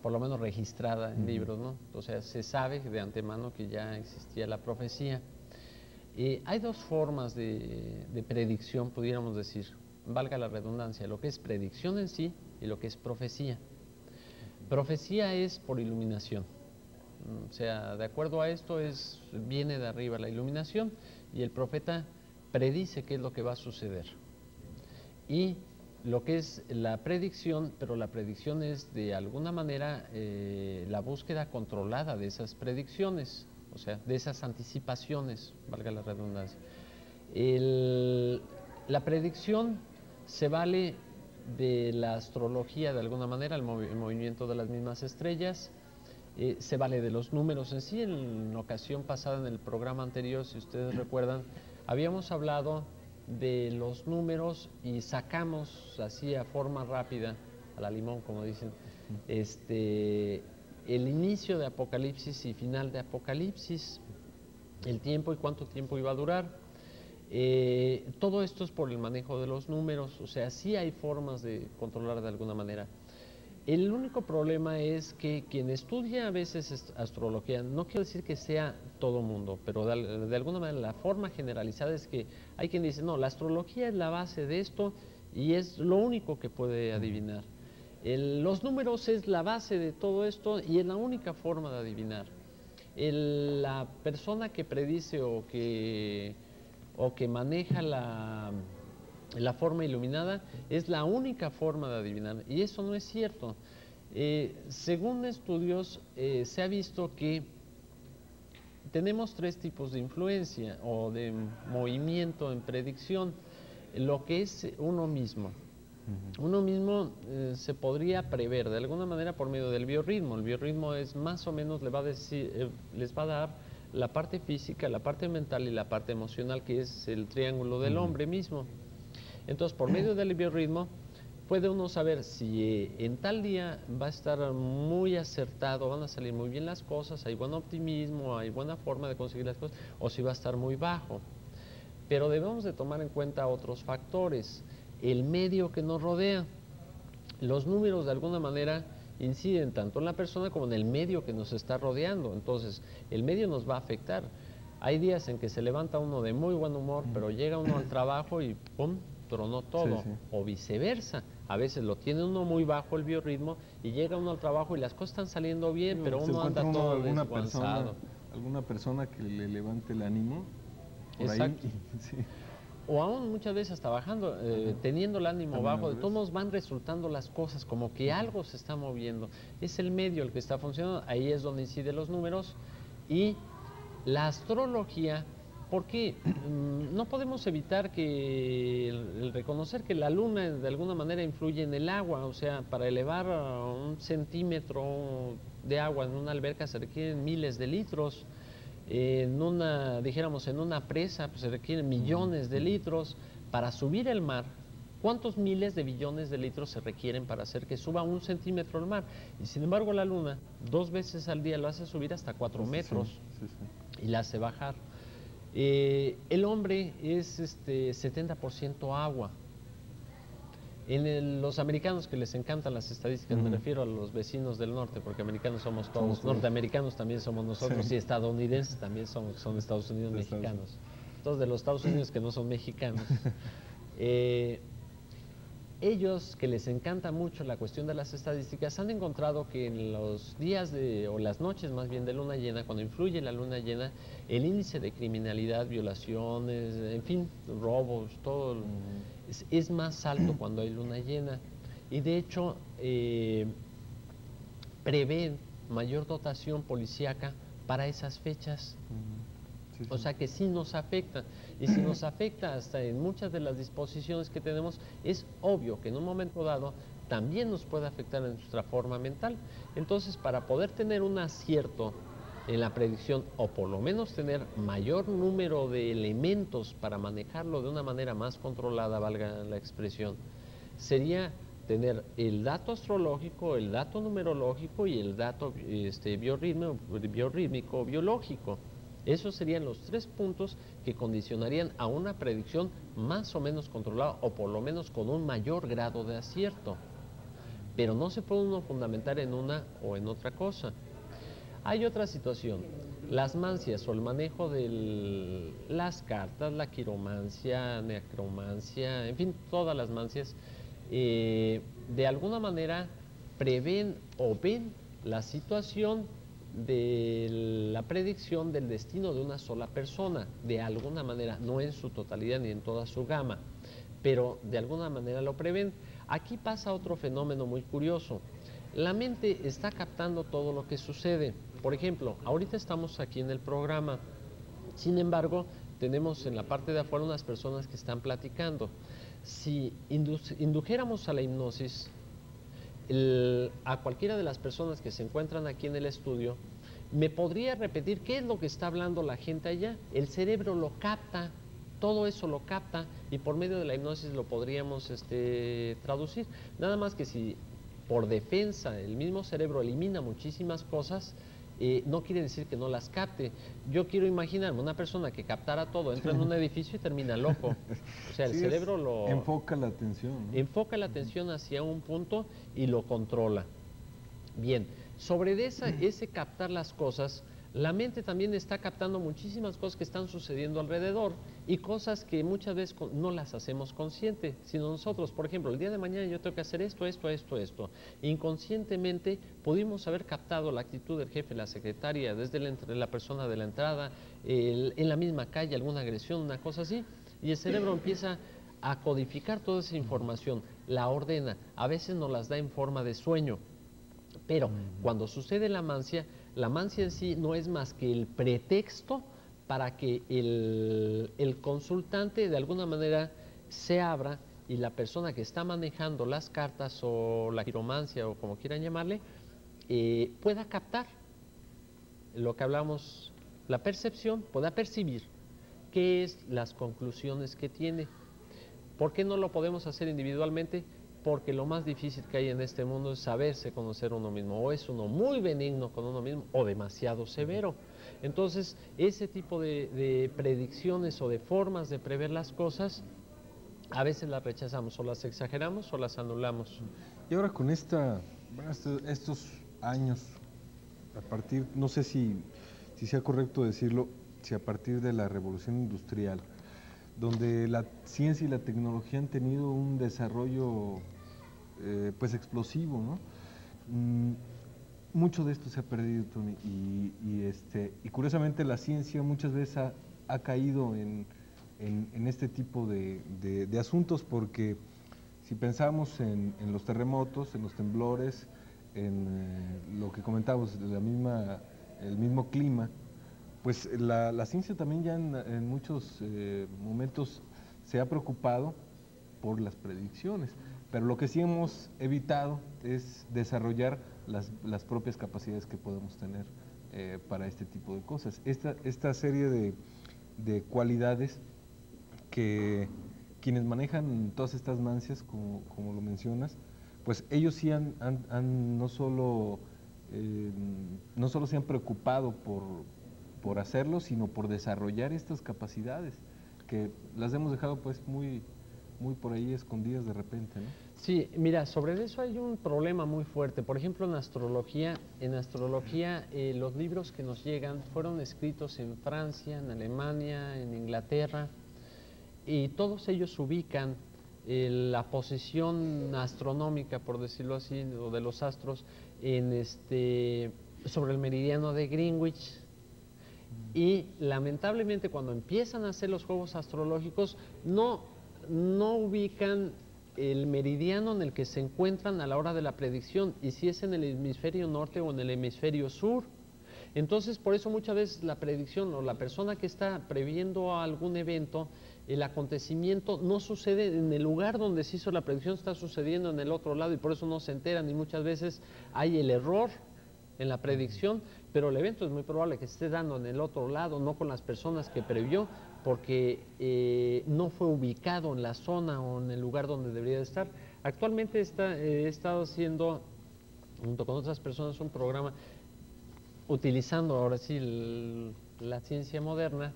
Speaker 10: por lo menos registrada en libros, ¿no? O sea, se sabe de antemano que ya existía la profecía. Hay dos formas de predicción, pudiéramos decir, valga la redundancia, lo que es predicción en sí y lo que es profecía. Profecía es por iluminación. O sea, de acuerdo a esto viene de arriba la iluminación y el profeta predice qué es lo que va a suceder. Y lo que es la predicción, pero la predicción es de alguna manera la búsqueda controlada de esas predicciones, o sea, de esas anticipaciones, valga la redundancia. La predicción se vale de la astrología de alguna manera, el movimiento de las mismas estrellas. Se vale de los números en sí. En ocasión pasada, en el programa anterior, si ustedes recuerdan, habíamos hablado de los números y sacamos así a forma rápida, a la limón como dicen, el inicio de Apocalipsis y final de Apocalipsis, el tiempo y cuánto tiempo iba a durar. Todo esto es por el manejo de los números, o sea, sí hay formas de controlar de alguna manera. El único problema es que quien estudia a veces astrología, no quiero decir que sea todo mundo, pero de alguna manera la forma generalizada es que hay quien dice, no, la astrología es la base de esto y es lo único que puede adivinar. Los números es la base de todo esto y es la única forma de adivinar. La persona que predice o que maneja la forma iluminada es la única forma de adivinar, y eso no es cierto. Según estudios se ha visto que tenemos 3 tipos de influencia o de movimiento en predicción. Lo que es uno mismo. Uno mismo se podría prever de alguna manera por medio del biorritmo. El biorritmo es más o menos, les va a dar la parte física, la parte mental y la parte emocional, que es el triángulo del hombre mismo. Entonces, por medio del biorritmo, puede uno saber si en tal día va a estar muy acertado, van a salir muy bien las cosas, hay buen optimismo, hay buena forma de conseguir las cosas, o si va a estar muy bajo. Pero debemos de tomar en cuenta otros factores, el medio que nos rodea. Los números de alguna manera inciden tanto en la persona como en el medio que nos está rodeando, entonces el medio nos va a afectar. Hay días en que se levanta uno de muy buen humor, pero llega uno al trabajo y ¡pum!, tronó todo, o viceversa. A veces lo tiene uno muy bajo el biorritmo y llega uno al trabajo y las cosas están saliendo bien, pero uno anda todo desguanzado.
Speaker 2: Alguna persona que le levante el ánimo por
Speaker 10: Exacto.
Speaker 2: ahí.
Speaker 10: O aún muchas veces hasta bajando, teniendo el ánimo bajo, de todos modos van resultando las cosas, como que algo se está moviendo. Es el medio el que está funcionando, ahí es donde inciden los números. Y la astrología, porque no podemos evitar que el reconocer que la luna de alguna manera influye en el agua, o sea, para elevar 1 centímetro de agua en una alberca se requieren miles de litros. En una presa pues se requieren millones de litros. Para subir el mar, ¿cuántos miles de billones de litros se requieren para hacer que suba 1 centímetro el mar? Y sin embargo la luna 2 veces al día lo hace subir hasta 4 metros y la hace bajar. El hombre es 70% agua. Los americanos, que les encantan las estadísticas, me refiero a los vecinos del norte, porque americanos somos todos, norteamericanos también somos nosotros, y estadounidenses también son Estados Unidos mexicanos. Todos de los Estados Unidos que no son mexicanos. Ellos, que les encanta mucho la cuestión de las estadísticas, han encontrado que en los días o las noches más bien de luna llena, cuando influye la luna llena, el índice de criminalidad, violaciones, en fin, robos, todo es más alto cuando hay luna llena. Y de hecho, prevén mayor dotación policíaca para esas fechas. O sea que sí nos afecta, y si nos afecta hasta en muchas de las disposiciones que tenemos, es obvio que en un momento dado también nos puede afectar en nuestra forma mental. Entonces, para poder tener un acierto en la predicción, o por lo menos tener mayor número de elementos para manejarlo de una manera más controlada, valga la expresión, sería tener el dato astrológico, el dato numerológico y el dato biorrítmico, biológico. Esos serían los 3 puntos que condicionarían a una predicción más o menos controlada, o por lo menos con un mayor grado de acierto. Pero no se puede uno fundamentar en una o en otra cosa. Hay otra situación, las mancias o el manejo de las cartas, la quiromancia, necromancia, en fin, todas las mancias, de alguna manera prevén o ven la situación de la predicción del destino de una sola persona, de alguna manera, no en su totalidad ni en toda su gama, pero de alguna manera lo prevén. Aquí pasa otro fenómeno muy curioso. La mente está captando todo lo que sucede. Por ejemplo, ahorita estamos aquí en el programa, sin embargo, tenemos en la parte de afuera unas personas que están platicando. Si indujéramos a la hipnosis a cualquiera de las personas que se encuentran aquí en el estudio, me podría repetir qué es lo que está hablando la gente allá. El cerebro lo capta, todo eso lo capta, y por medio de la hipnosis lo podríamos traducir. Nada más que si por defensa el mismo cerebro elimina muchísimas cosas, no quiere decir que no las capte. Yo quiero imaginarme una persona que captara todo, entra en un edificio y termina loco. O sea, el
Speaker 2: Sí,
Speaker 10: cerebro lo...
Speaker 2: enfoca la atención, ¿no?
Speaker 10: Enfoca la atención hacia un punto y lo controla. Bien, sobre ese captar las cosas, la mente también está captando muchísimas cosas que están sucediendo alrededor y cosas que muchas veces no las hacemos conscientes, sino nosotros. Por ejemplo, el día de mañana yo tengo que hacer esto. Inconscientemente pudimos haber captado la actitud del jefe, la secretaria, desde la persona de la entrada, en la misma calle, alguna agresión, una cosa así, y el cerebro empieza a codificar toda esa información, la ordena, a veces nos las da en forma de sueño. Pero cuando sucede la mancia en sí no es más que el pretexto para que el consultante de alguna manera se abra y la persona que está manejando las cartas o la quiromancia o como quieran llamarle, pueda captar lo que hablamos, la percepción, pueda percibir qué es las conclusiones que tiene. ¿Por qué no lo podemos hacer individualmente? Porque lo más difícil que hay en este mundo es saberse conocer uno mismo, o es uno muy benigno con uno mismo o demasiado severo. Entonces, ese tipo de predicciones o de formas de prever las cosas, a veces las rechazamos, o las exageramos o las anulamos.
Speaker 2: Y ahora con estos años, a partir, no sé si sea correcto decirlo, si a partir de la revolución industrial, donde la ciencia y la tecnología han tenido un desarrollo pues explosivo, ¿no? Mucho de esto se ha perdido, Tony, y curiosamente la ciencia muchas veces ha caído en este tipo de asuntos, porque si pensamos en los terremotos, en los temblores, en lo que comentábamos, el mismo clima, pues la ciencia también ya en muchos momentos se ha preocupado por las predicciones, pero lo que sí hemos evitado es desarrollar las propias capacidades que podemos tener para este tipo de cosas. Esta serie de cualidades que quienes manejan todas estas mancias, como lo mencionas, pues ellos sí no solo se han preocupado por hacerlo, sino por desarrollar estas capacidades, que las hemos dejado pues muy por ahí escondidas de repente, ¿no?
Speaker 10: Sí, mira, sobre eso hay un problema muy fuerte. Por ejemplo, en astrología los libros que nos llegan fueron escritos en Francia, en Alemania, en Inglaterra, y todos ellos ubican la posición astronómica, por decirlo así, o de los astros, sobre el meridiano de Greenwich. Y lamentablemente cuando empiezan a hacer los juegos astrológicos no ubican el meridiano en el que se encuentran a la hora de la predicción, y si es en el hemisferio norte o en el hemisferio sur. Entonces, por eso muchas veces la predicción o la persona que está previendo algún evento, el acontecimiento no sucede en el lugar donde se hizo la predicción, está sucediendo en el otro lado, y por eso no se enteran, y muchas veces hay el error en la predicción, pero el evento es muy probable que se esté dando en el otro lado, no con las personas que previó, porque no fue ubicado en la zona o en el lugar donde debería de estar. Actualmente he estado haciendo, junto con otras personas, un programa utilizando ahora sí la ciencia moderna,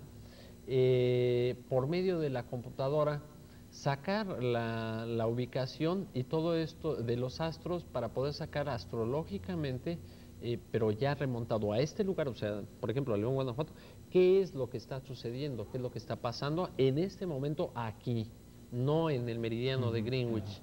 Speaker 10: por medio de la computadora, sacar la ubicación y todo esto de los astros para poder sacar astrológicamente, pero ya remontado a este lugar, o sea, por ejemplo, a León, Guanajuato, qué es lo que está sucediendo, qué es lo que está pasando en este momento aquí, no en el meridiano de Greenwich.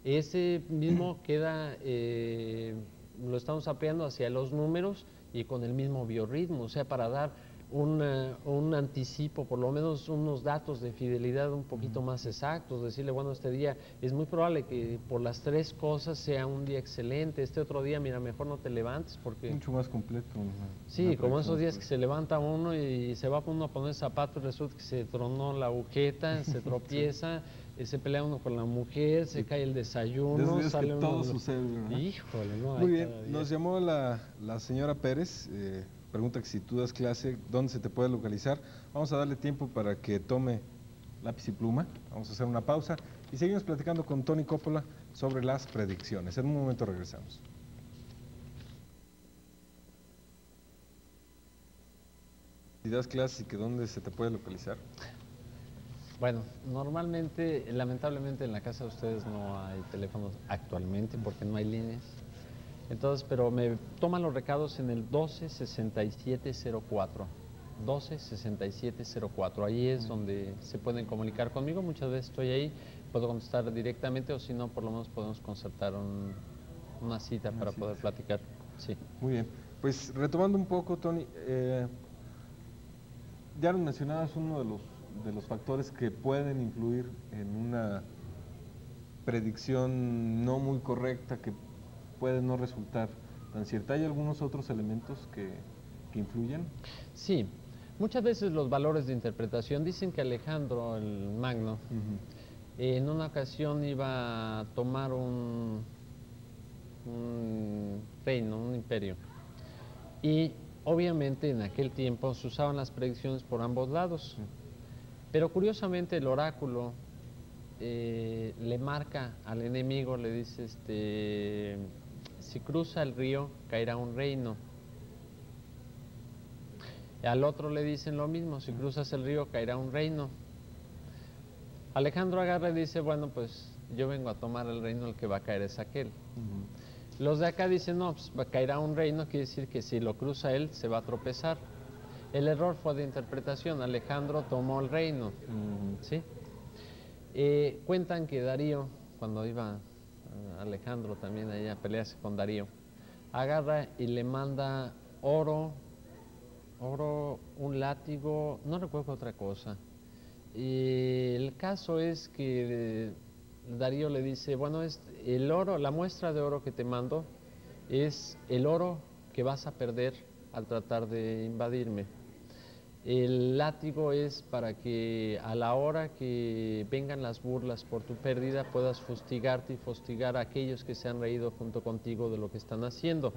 Speaker 10: Ese mismo queda, lo estamos ampliando hacia los números y con el mismo biorritmo, o sea, para dar un anticipo, por lo menos unos datos de fidelidad un poquito más exactos, decirle, bueno, este día es muy probable que por las tres cosas sea un día excelente, este otro día, mira, mejor no te levantes porque...
Speaker 2: Mucho más completo.
Speaker 10: Sí, como esos días que se levanta uno y se va uno a poner zapatos, resulta que se tronó la agujeta, se tropieza, se pelea uno con la mujer, se cae el desayuno, sale uno...
Speaker 2: Todo sucede, ¿verdad?
Speaker 10: Híjole, no.
Speaker 2: Muy bien, nos llamó la señora Pérez, pregunta que si tú das clase, ¿dónde se te puede localizar? Vamos a darle tiempo para que tome lápiz y pluma, vamos a hacer una pausa y seguimos platicando con Tony Coppola sobre las predicciones. En un momento regresamos. Si das clases y que dónde se te puede localizar.
Speaker 10: Bueno, normalmente, lamentablemente en la casa de ustedes no hay teléfonos actualmente porque no hay líneas. Entonces, pero me toman los recados en el 12-6704. 12-6704. Ahí es donde se pueden comunicar conmigo. Muchas veces estoy ahí, puedo contestar directamente o si no, por lo menos podemos concertar una cita para poder platicar. Sí.
Speaker 2: Muy bien. Pues retomando un poco, Tony, ya nos mencionabas uno de los factores que pueden influir en una predicción no muy correcta, que puede no resultar tan cierta. ¿Hay algunos otros elementos que influyen?
Speaker 10: Sí, muchas veces los valores de interpretación. Dicen que Alejandro el Magno en una ocasión iba a tomar un reino, un imperio, y obviamente en aquel tiempo se usaban las predicciones por ambos lados, pero curiosamente el oráculo le marca al enemigo, le dice, si cruza el río caerá un reino. Al otro le dicen lo mismo, si cruzas el río caerá un reino. Alejandro agarra y dice, bueno, pues yo vengo a tomar el reino, el que va a caer es aquel. Los de acá dicen, no, pues caerá un reino, quiere decir que si lo cruza él se va a tropezar. El error fue de interpretación, Alejandro tomó el reino. ¿Sí? Cuentan que Darío, cuando iba Alejandro también allá a pelearse con Darío, agarra y le manda oro, un látigo, no recuerdo otra cosa. Y el caso es que Darío le dice, bueno, el oro, la muestra de oro que te mando es el oro que vas a perder al tratar de invadirme. El látigo es para que a la hora que vengan las burlas por tu pérdida puedas fustigarte y fustigar a aquellos que se han reído junto contigo de lo que están haciendo.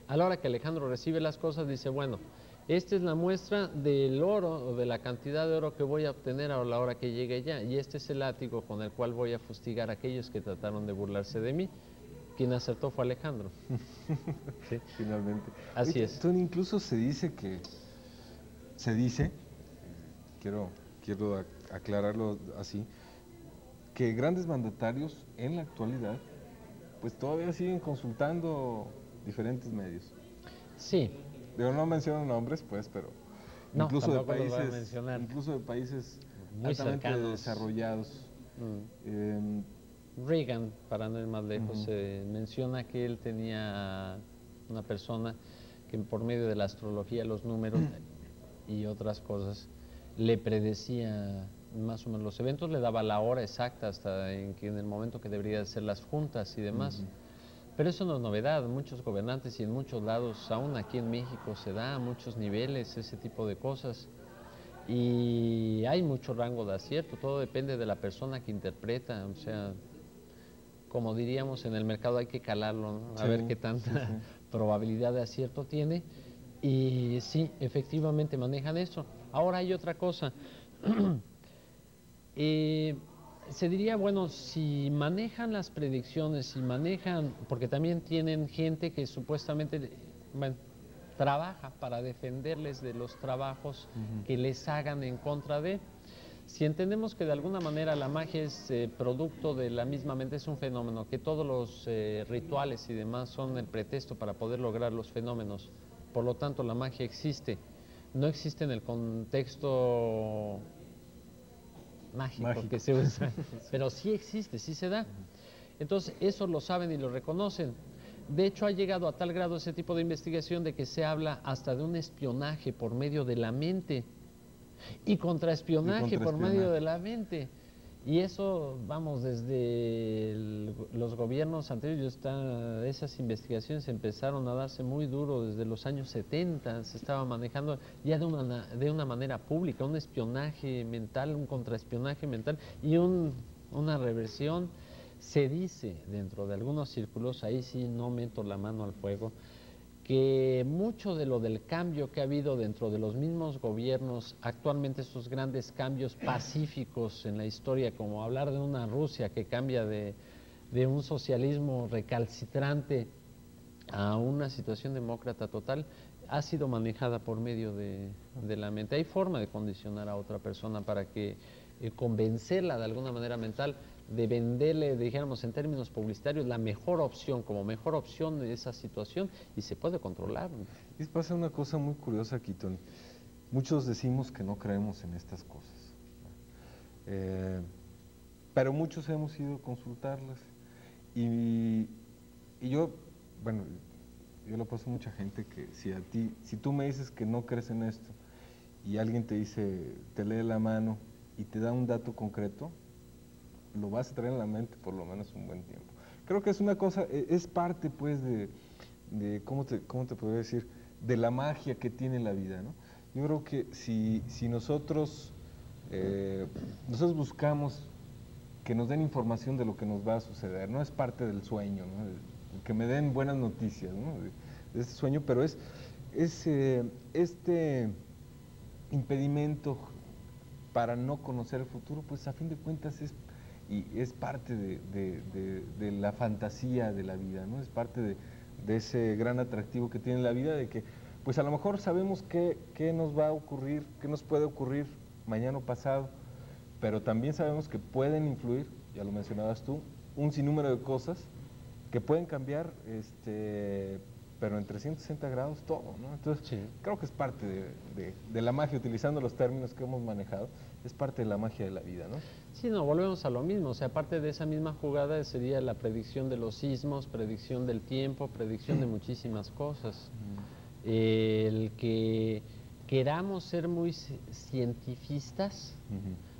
Speaker 10: A la hora que Alejandro recibe las cosas dice, bueno, esta es la muestra del oro o de la cantidad de oro que voy a obtener a la hora que llegue allá, y este es el látigo con el cual voy a fustigar a aquellos que trataron de burlarse de mí. Quien acertó fue Alejandro. ¿Sí?
Speaker 2: Finalmente.
Speaker 10: Así es.
Speaker 2: Tony, incluso se dice, quiero aclararlo así, que grandes mandatarios en la actualidad pues todavía siguen consultando diferentes medios.
Speaker 10: Sí.
Speaker 2: Yo no menciono nombres, pues, pero
Speaker 10: no,
Speaker 2: incluso de países
Speaker 10: muy
Speaker 2: altamente
Speaker 10: cercanos,
Speaker 2: desarrollados.
Speaker 10: Reagan, para no ir más lejos, se menciona que él tenía una persona que por medio de la astrología, los números y otras cosas, le predecía más o menos los eventos, le daba la hora exacta hasta en el momento que deberían ser las juntas y demás. Pero eso no es novedad, muchos gobernantes y en muchos lados, aún aquí en México se da a muchos niveles ese tipo de cosas. Y hay mucho rango de acierto, todo depende de la persona que interpreta, o sea, como diríamos en el mercado hay que calarlo, ¿no? A ver qué tanta probabilidad de acierto tiene. Y sí, efectivamente manejan eso. Ahora hay otra cosa. Se diría, bueno, si manejan las predicciones, si manejan, porque también tienen gente que supuestamente, bueno, trabaja para defenderles de los trabajos que les hagan en contra de. Si entendemos que de alguna manera la magia es producto de la misma mente, es un fenómeno, que todos los rituales y demás son el pretexto para poder lograr los fenómenos, por lo tanto la magia existe, no existe en el contexto mágico que se usa, pero sí existe, sí se da. Entonces eso lo saben y lo reconocen. De hecho ha llegado a tal grado ese tipo de investigación de que se habla hasta de un espionaje por medio de la mente y contraespionaje por medio de la mente. Y eso, vamos, desde los gobiernos anteriores, esas investigaciones empezaron a darse muy duro desde los años 70, se estaba manejando ya de una manera pública, un espionaje mental, un contraespionaje mental y una reversión. Se dice dentro de algunos círculos, ahí sí no meto la mano al fuego, que mucho de lo del cambio que ha habido dentro de los mismos gobiernos, actualmente esos grandes cambios pacíficos en la historia, como hablar de una Rusia que cambia de un socialismo recalcitrante a una situación demócrata total, ha sido manejada por medio de la mente. Hay forma de condicionar a otra persona para que convencerla de alguna manera mental, de venderle, dijéramos en términos publicitarios, la mejor opción, como mejor opción de esa situación, y se puede controlar.
Speaker 2: Y pasa una cosa muy curiosa aquí, Tony. Muchos decimos que no creemos en estas cosas, pero muchos hemos ido a consultarlas. Y yo, bueno, yo lo paso a mucha gente que si tú me dices que no crees en esto y alguien te dice, te lee la mano y te da un dato concreto, lo vas a traer en la mente por lo menos un buen tiempo. Creo que es una cosa, es parte pues de ¿cómo te podría decir? De la magia que tiene la vida, ¿no? Yo creo que si nosotros buscamos que nos den información de lo que nos va a suceder, no es parte del sueño, ¿no? Que me den buenas noticias, ¿no? de ese sueño, pero es este impedimento para no conocer el futuro, pues a fin de cuentas es parte de la fantasía de la vida, ¿no? Es parte de ese gran atractivo que tiene la vida, de que pues a lo mejor sabemos qué nos va a ocurrir, qué nos puede ocurrir mañana o pasado, pero también sabemos que pueden influir, ya lo mencionabas tú, un sinnúmero de cosas que pueden cambiar, pero en 360 grados todo, ¿no? Entonces, sí, creo que es parte de la magia, utilizando los términos que hemos manejado, es parte de la magia de la vida, ¿no?
Speaker 10: Sí, no, volvemos a lo mismo, o sea, aparte de esa misma jugada sería la predicción de los sismos, predicción del tiempo, predicción de muchísimas cosas. El que queramos ser muy cientifistas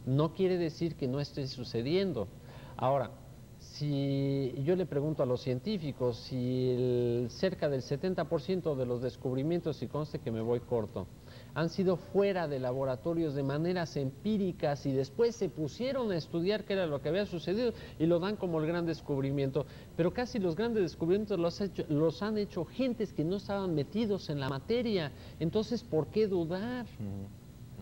Speaker 10: no quiere decir que no esté sucediendo. Ahora, si yo le pregunto a los científicos si cerca del 70% de los descubrimientos, y conste que me voy corto, han sido fuera de laboratorios de maneras empíricas y después se pusieron a estudiar qué era lo que había sucedido y lo dan como el gran descubrimiento, pero casi los grandes descubrimientos los han hecho gentes que no estaban metidos en la materia, entonces ¿por qué dudar?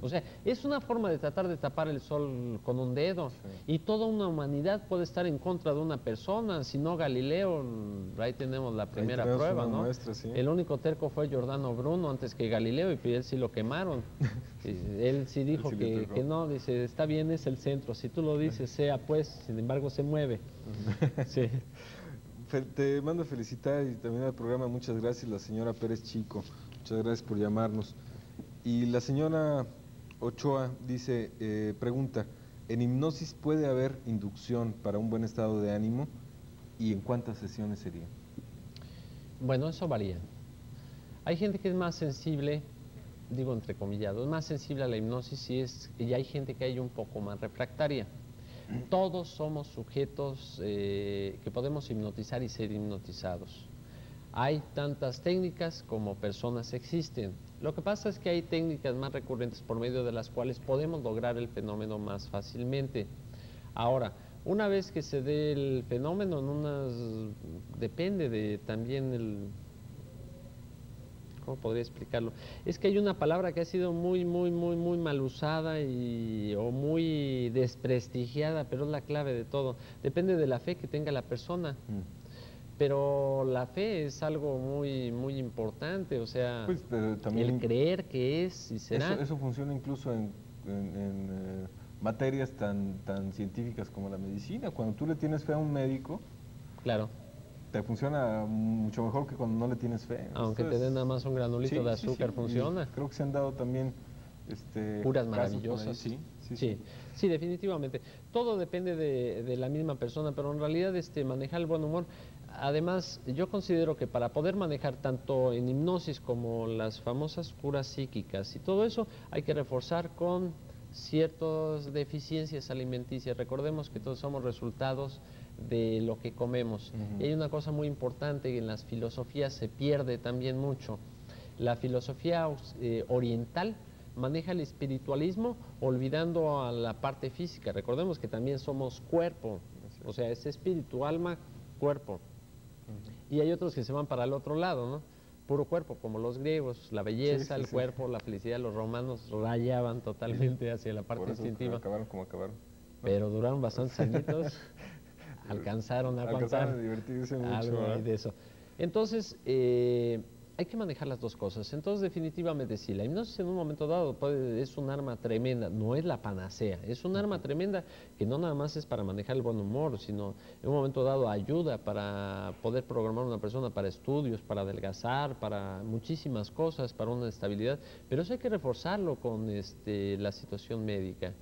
Speaker 10: O sea, es una forma de tratar de tapar el sol con un dedo, sí, y toda una humanidad puede estar en contra de una persona, si no Galileo, ahí tenemos la primera prueba, ¿no? Muestra, sí. El único terco fue Giordano Bruno antes que Galileo y él sí lo quemaron. Él sí dijo que no, dice, está bien, es el centro, si tú lo dices, sea pues, sin embargo se mueve. Sí.
Speaker 2: Te mando a felicitar y también al programa, muchas gracias, la señora Pérez Chico, muchas gracias por llamarnos. Y la señora Ochoa dice, pregunta, ¿en hipnosis puede haber inducción para un buen estado de ánimo? ¿Y en cuántas sesiones sería?
Speaker 10: Bueno, eso varía. Hay gente que es más sensible, digo entrecomillado, es más sensible a la hipnosis y hay gente que hay un poco más refractaria. Todos somos sujetos que podemos hipnotizar y ser hipnotizados. Hay tantas técnicas como personas existen. Lo que pasa es que hay técnicas más recurrentes por medio de las cuales podemos lograr el fenómeno más fácilmente. Ahora, una vez que se dé el fenómeno, depende de también ¿cómo podría explicarlo? Es que hay una palabra que ha sido muy mal usada o muy desprestigiada, pero es la clave de todo. Depende de la fe que tenga la persona. Pero la fe es algo muy importante, o sea, pues, también el creer que es y será.
Speaker 2: Eso funciona incluso en materias tan científicas como la medicina. Cuando tú le tienes fe a un médico,
Speaker 10: claro,
Speaker 2: te funciona mucho mejor que cuando no le tienes fe.
Speaker 10: Aunque entonces, te den nada más un granulito de azúcar, funciona.
Speaker 2: Creo que se han dado también
Speaker 10: curas maravillosas. Sí, definitivamente. Todo depende de la misma persona, pero en realidad manejar el buen humor. Además, yo considero que para poder manejar tanto en hipnosis como las famosas curas psíquicas y todo eso, hay que reforzar con ciertas deficiencias alimenticias. Recordemos que todos somos resultados de lo que comemos. Y hay una cosa muy importante que en las filosofías se pierde también mucho. La filosofía oriental maneja el espiritualismo olvidando a la parte física. Recordemos que también somos cuerpo, o sea, es espíritu, alma, cuerpo. Y hay otros que se van para el otro lado, ¿no? Puro cuerpo, como los griegos, la belleza, el cuerpo, la felicidad. Los romanos rayaban totalmente hacia la parte instintiva.
Speaker 2: Acabaron como acabaron.
Speaker 10: Pero duraron bastantes añitos, alcanzaron a aguantar
Speaker 2: a divertirse mucho,
Speaker 10: algo de eso. Entonces, hay que manejar las dos cosas. Entonces, definitivamente, sí, la hipnosis en un momento dado es un arma tremenda, no es la panacea, es un arma tremenda que no nada más es para manejar el buen humor, sino en un momento dado ayuda para poder programar a una persona para estudios, para adelgazar, para muchísimas cosas, para una estabilidad, pero eso hay que reforzarlo con la situación médica.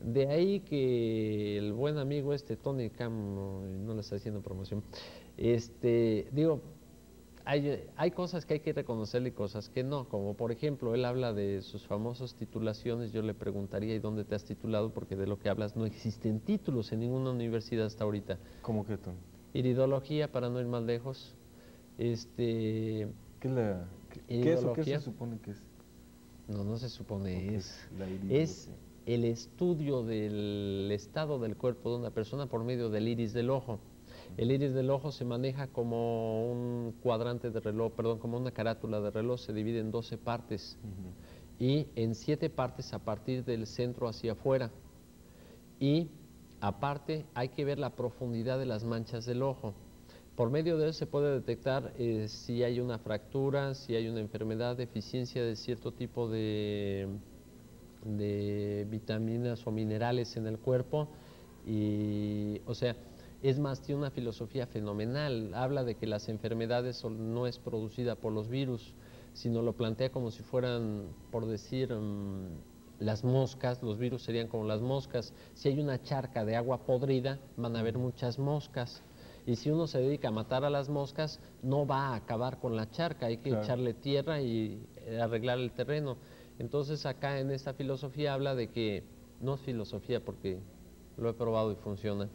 Speaker 10: De ahí que el buen amigo Tony Cam, no le está haciendo promoción, digo, hay cosas que hay que reconocerle y cosas que no, como por ejemplo, él habla de sus famosas titulaciones, yo le preguntaría, ¿y dónde te has titulado? Porque de lo que hablas no existen títulos en ninguna universidad hasta ahorita.
Speaker 2: ¿Cómo qué, Tony?
Speaker 10: Iridología, para no ir más lejos.
Speaker 2: ¿Qué es eso? ¿Qué se supone que es?
Speaker 10: No, no se supone, es el estudio del estado del cuerpo de una persona por medio del iris del ojo. El iris del ojo se maneja como un cuadrante de reloj, perdón, como una carátula de reloj, se divide en 12 partes y en 7 partes a partir del centro hacia afuera. Y aparte hay que ver la profundidad de las manchas del ojo. Por medio de eso se puede detectar si hay una fractura, si hay una enfermedad, deficiencia de cierto tipo de vitaminas o minerales en el cuerpo. Y, o sea, es más, tiene una filosofía fenomenal. Habla de que las enfermedades no es producida por los virus, sino lo plantea como si fueran, por decir, las moscas. Los virus serían como las moscas. Si hay una charca de agua podrida, van a haber muchas moscas. Y si uno se dedica a matar a las moscas, no va a acabar con la charca. Hay que echarle tierra y arreglar el terreno. Entonces acá en esta filosofía habla de que, no es filosofía porque lo he probado y funciona,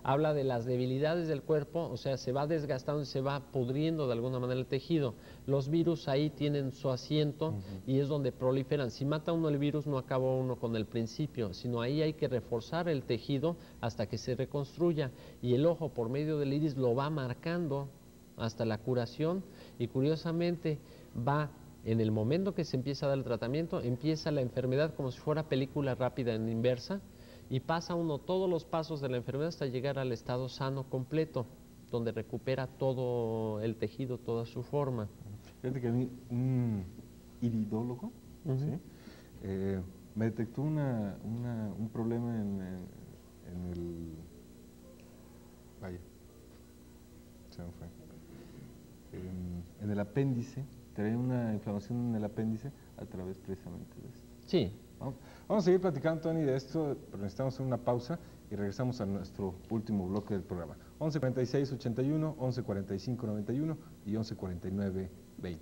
Speaker 10: habla de las debilidades del cuerpo, o sea, se va desgastando y se va pudriendo de alguna manera el tejido. Los virus ahí tienen su asiento y es donde proliferan. Si mata uno el virus, no acaba uno con el principio, sino ahí hay que reforzar el tejido hasta que se reconstruya. Y el ojo, por medio del iris, lo va marcando hasta la curación y curiosamente va, en el momento que se empieza a dar el tratamiento, empieza la enfermedad como si fuera película rápida en inversa, y pasa uno todos los pasos de la enfermedad hasta llegar al estado sano completo, donde recupera todo el tejido, toda su forma.
Speaker 2: Fíjate que a mí un iridólogo me detectó un problema en el... Vaya, se me fue. En el apéndice, traía una inflamación en el apéndice a través precisamente de esto.
Speaker 10: Sí.
Speaker 2: Vamos a seguir platicando, Tony, de esto, pero necesitamos hacer una pausa y regresamos a nuestro último bloque del programa. 11:46:81, 11:45:91 y 11:49:20.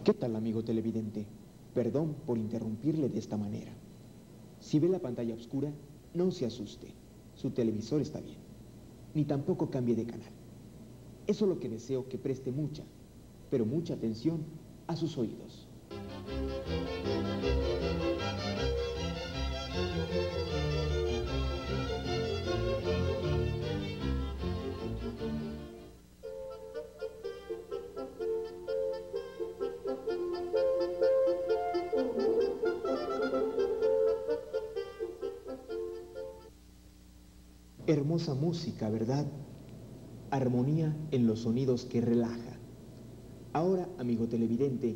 Speaker 13: ¿Qué tal, amigo televidente? Perdón por interrumpirle de esta manera. Si ve la pantalla oscura, no se asuste. Su televisor está bien. Ni tampoco cambie de canal. Es solo que deseo que preste mucha, pero mucha atención a sus oídos. Hermosa música, ¿verdad? Armonía en los sonidos que relaja. Ahora, amigo televidente,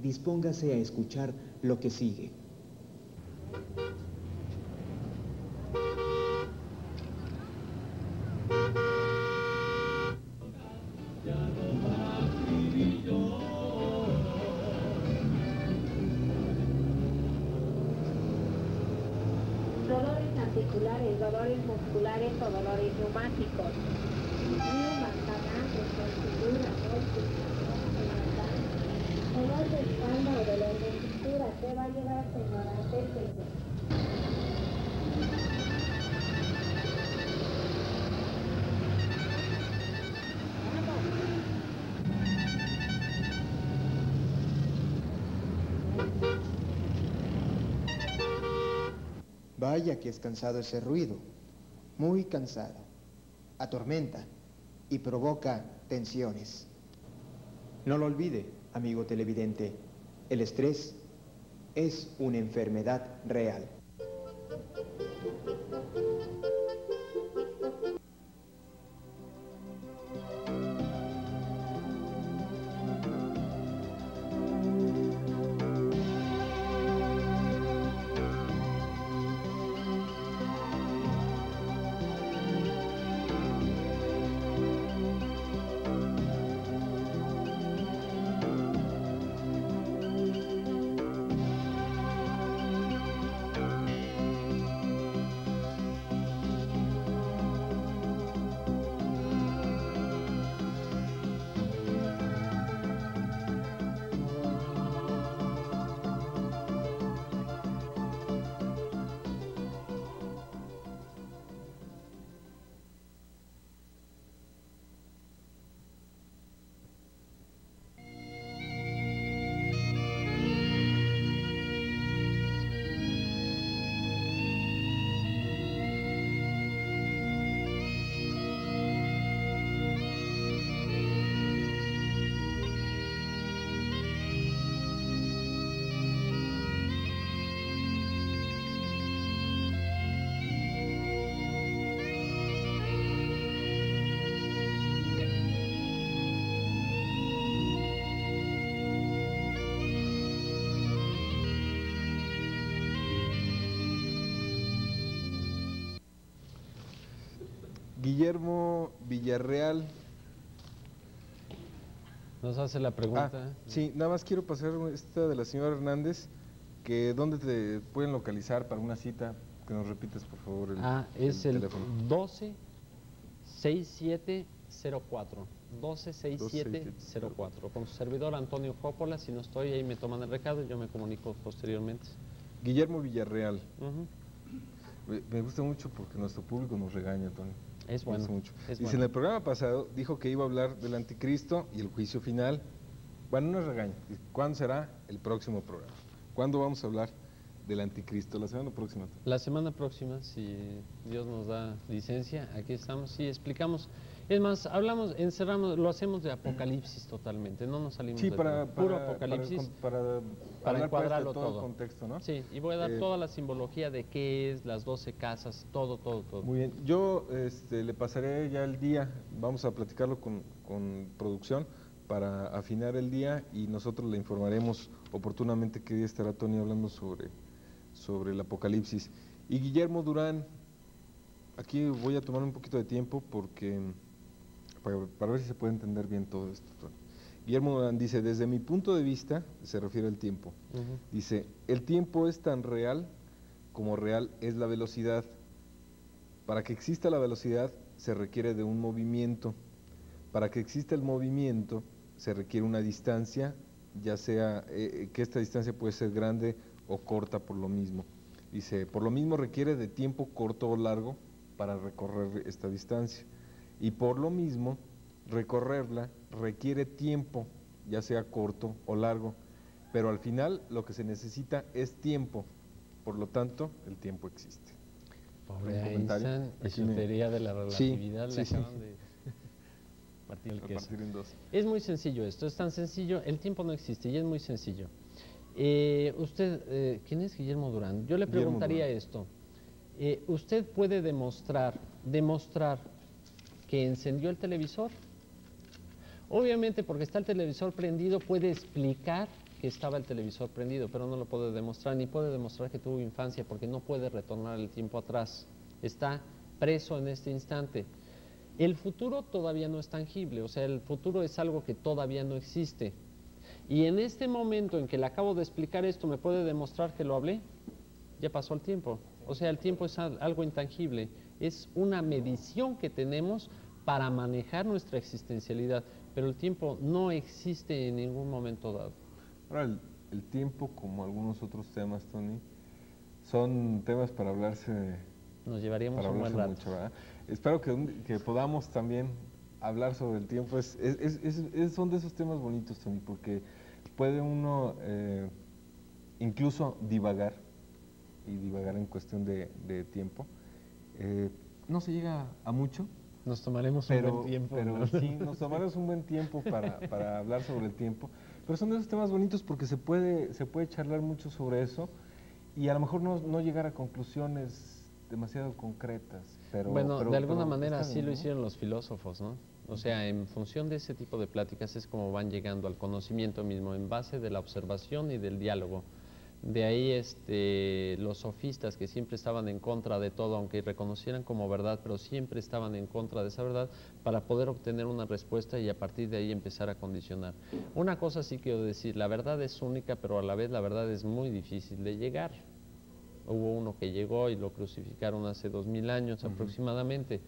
Speaker 13: dispóngase a escuchar lo que sigue.
Speaker 9: Dolores articulares, dolores musculares o dolores reumáticos. Dolor de espalda o dolor de cintura, ¿qué va a llevar, señora? Acérquese.
Speaker 13: Vaya que es cansado ese ruido, muy cansado. Atormenta y provoca tensiones. No lo olvide, amigo televidente, el estrés es una enfermedad real.
Speaker 2: Guillermo Villarreal.
Speaker 10: Nos hace la pregunta.
Speaker 2: Sí, nada más quiero pasar esta de la señora Hernández, que ¿dónde te pueden localizar para una cita? Que nos repites, por favor,
Speaker 10: es el
Speaker 2: teléfono.
Speaker 10: 126704. 126704. Con su servidor Antonio Coppola. Si no estoy, ahí me toman el recado y yo me comunico posteriormente.
Speaker 2: Guillermo Villarreal. Me gusta mucho porque nuestro público nos regaña, Tony.
Speaker 10: Es bueno.
Speaker 2: Mucho.
Speaker 10: Es
Speaker 2: Dice,
Speaker 10: bueno.
Speaker 2: en el programa pasado dijo que iba a hablar del anticristo y el juicio final. Bueno, no es regaño. ¿Cuándo será el próximo programa? ¿Cuándo vamos a hablar del anticristo? La semana próxima.
Speaker 10: La semana próxima, si Dios nos da licencia, aquí estamos y explicamos. Es más, hablamos, encerramos, lo hacemos de Apocalipsis totalmente, no nos salimos de puro Apocalipsis para encuadrarlo
Speaker 2: todo
Speaker 10: todo.
Speaker 2: El contexto, ¿no?
Speaker 10: Sí, y voy a dar toda la simbología de qué es, las 12 casas, todo.
Speaker 2: Muy bien, yo le pasaré ya el día, vamos a platicarlo con producción para afinar el día y nosotros le informaremos oportunamente qué día estará Tony hablando sobre el Apocalipsis. Y Guillermo Durán, aquí voy a tomar un poquito de tiempo porque para ver si se puede entender bien todo esto, Tony. Guillermo Durán dice, desde mi punto de vista, se refiere al tiempo, dice, el tiempo es tan real como real es la velocidad. Para que exista la velocidad se requiere de un movimiento. Para que exista el movimiento se requiere una distancia, ya sea que esta distancia puede ser grande o corta por lo mismo. Dice, por lo mismo requiere de tiempo corto o largo para recorrer esta distancia. Y por lo mismo, recorrerla requiere tiempo, ya sea corto o largo. Pero al final lo que se necesita es tiempo. Por lo tanto, el tiempo existe.
Speaker 10: Pobre Einstein, y su teoría de la relatividad le acaban de partir el queso.
Speaker 2: Partir en dos.
Speaker 10: Es muy sencillo esto, es tan sencillo, el tiempo no existe y es muy sencillo. Usted, ¿quién es Guillermo Durán? Yo le preguntaría esto. ¿Usted puede demostrar que encendió el televisor? Obviamente, porque está el televisor prendido, puede explicar que estaba el televisor prendido, pero no lo puede demostrar, ni puede demostrar que tuvo infancia, porque no puede retornar el tiempo atrás. Está preso en este instante. El futuro todavía no es tangible, o sea, el futuro es algo que todavía no existe. Y en este momento en que le acabo de explicar esto, ¿me puede demostrar que lo hablé? Ya pasó el tiempo. O sea, el tiempo es algo intangible, es una medición que tenemos para manejar nuestra existencialidad, pero el tiempo no existe en ningún momento dado.
Speaker 2: Ahora, el tiempo, como algunos otros temas, Tony, son temas para hablarse.
Speaker 10: Nos llevaríamos un buen rato.
Speaker 2: Mucho, ¿verdad? Espero que podamos también hablar sobre el tiempo. Son de esos temas bonitos, Tony, porque puede uno incluso divagar, y divagar en cuestión de tiempo. No se llega a mucho.
Speaker 10: Nos tomaremos un buen tiempo.
Speaker 2: Pero sí, nos tomaremos un buen tiempo para hablar sobre el tiempo. Pero son de esos temas bonitos porque se puede charlar mucho sobre eso y a lo mejor no llegar a conclusiones demasiado concretas. Bueno,
Speaker 10: de alguna manera así lo hicieron los filósofos, ¿no? O sea, en función de ese tipo de pláticas es como van llegando al conocimiento mismo, en base de la observación y del diálogo. De ahí los sofistas que siempre estaban en contra de todo, aunque reconocieran como verdad, pero siempre estaban en contra de esa verdad para poder obtener una respuesta y a partir de ahí empezar a condicionar. Una cosa sí quiero decir, la verdad es única, pero a la vez la verdad es muy difícil de llegar. Hubo uno que llegó y lo crucificaron hace 2000 años aproximadamente.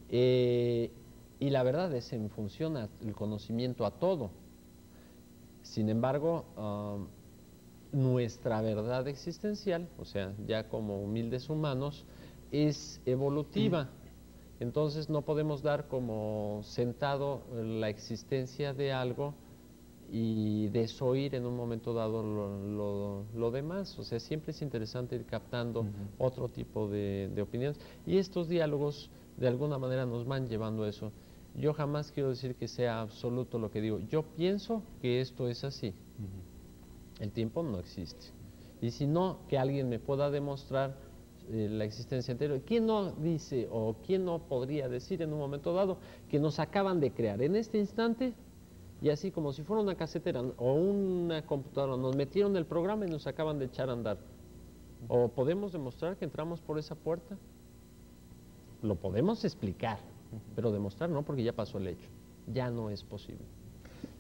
Speaker 10: Y la verdad es en función del conocimiento a todo. Sin embargo, nuestra verdad existencial, o sea, ya como humildes humanos, es evolutiva. Entonces no podemos dar como sentado la existencia de algo y desoír en un momento dado lo demás. O sea, siempre es interesante ir captando otro tipo de opiniones. Y estos diálogos de alguna manera nos van llevando a eso. Yo jamás quiero decir que sea absoluto lo que digo. Yo pienso que esto es así. El tiempo no existe. Y si no, que alguien me pueda demostrar la existencia anterior. ¿Quién no dice o quién no podría decir en un momento dado que nos acaban de crear en este instante y así como si fuera una casetera o una computadora, nos metieron el programa y nos acaban de echar a andar? ¿O podemos demostrar que entramos por esa puerta? lo podemos explicar, pero demostrar no, porque ya pasó el hecho, ya no es posible.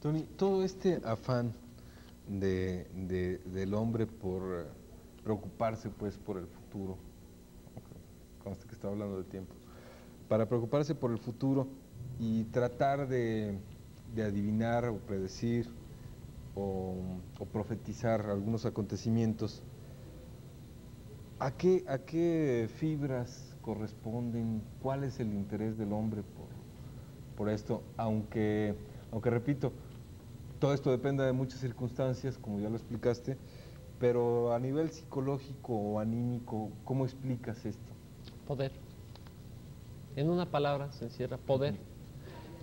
Speaker 2: Tony, todo este afán del hombre por preocuparse pues por el futuro, conste que está hablando de tiempo, para preocuparse por el futuro y tratar de adivinar o predecir o profetizar algunos acontecimientos, ¿a qué fibras corresponden? ¿Cuál es el interés del hombre por esto? Aunque repito, todo esto depende de muchas circunstancias, como ya lo explicaste, pero a nivel psicológico o anímico, ¿cómo explicas esto?
Speaker 10: Poder. En una palabra se encierra poder.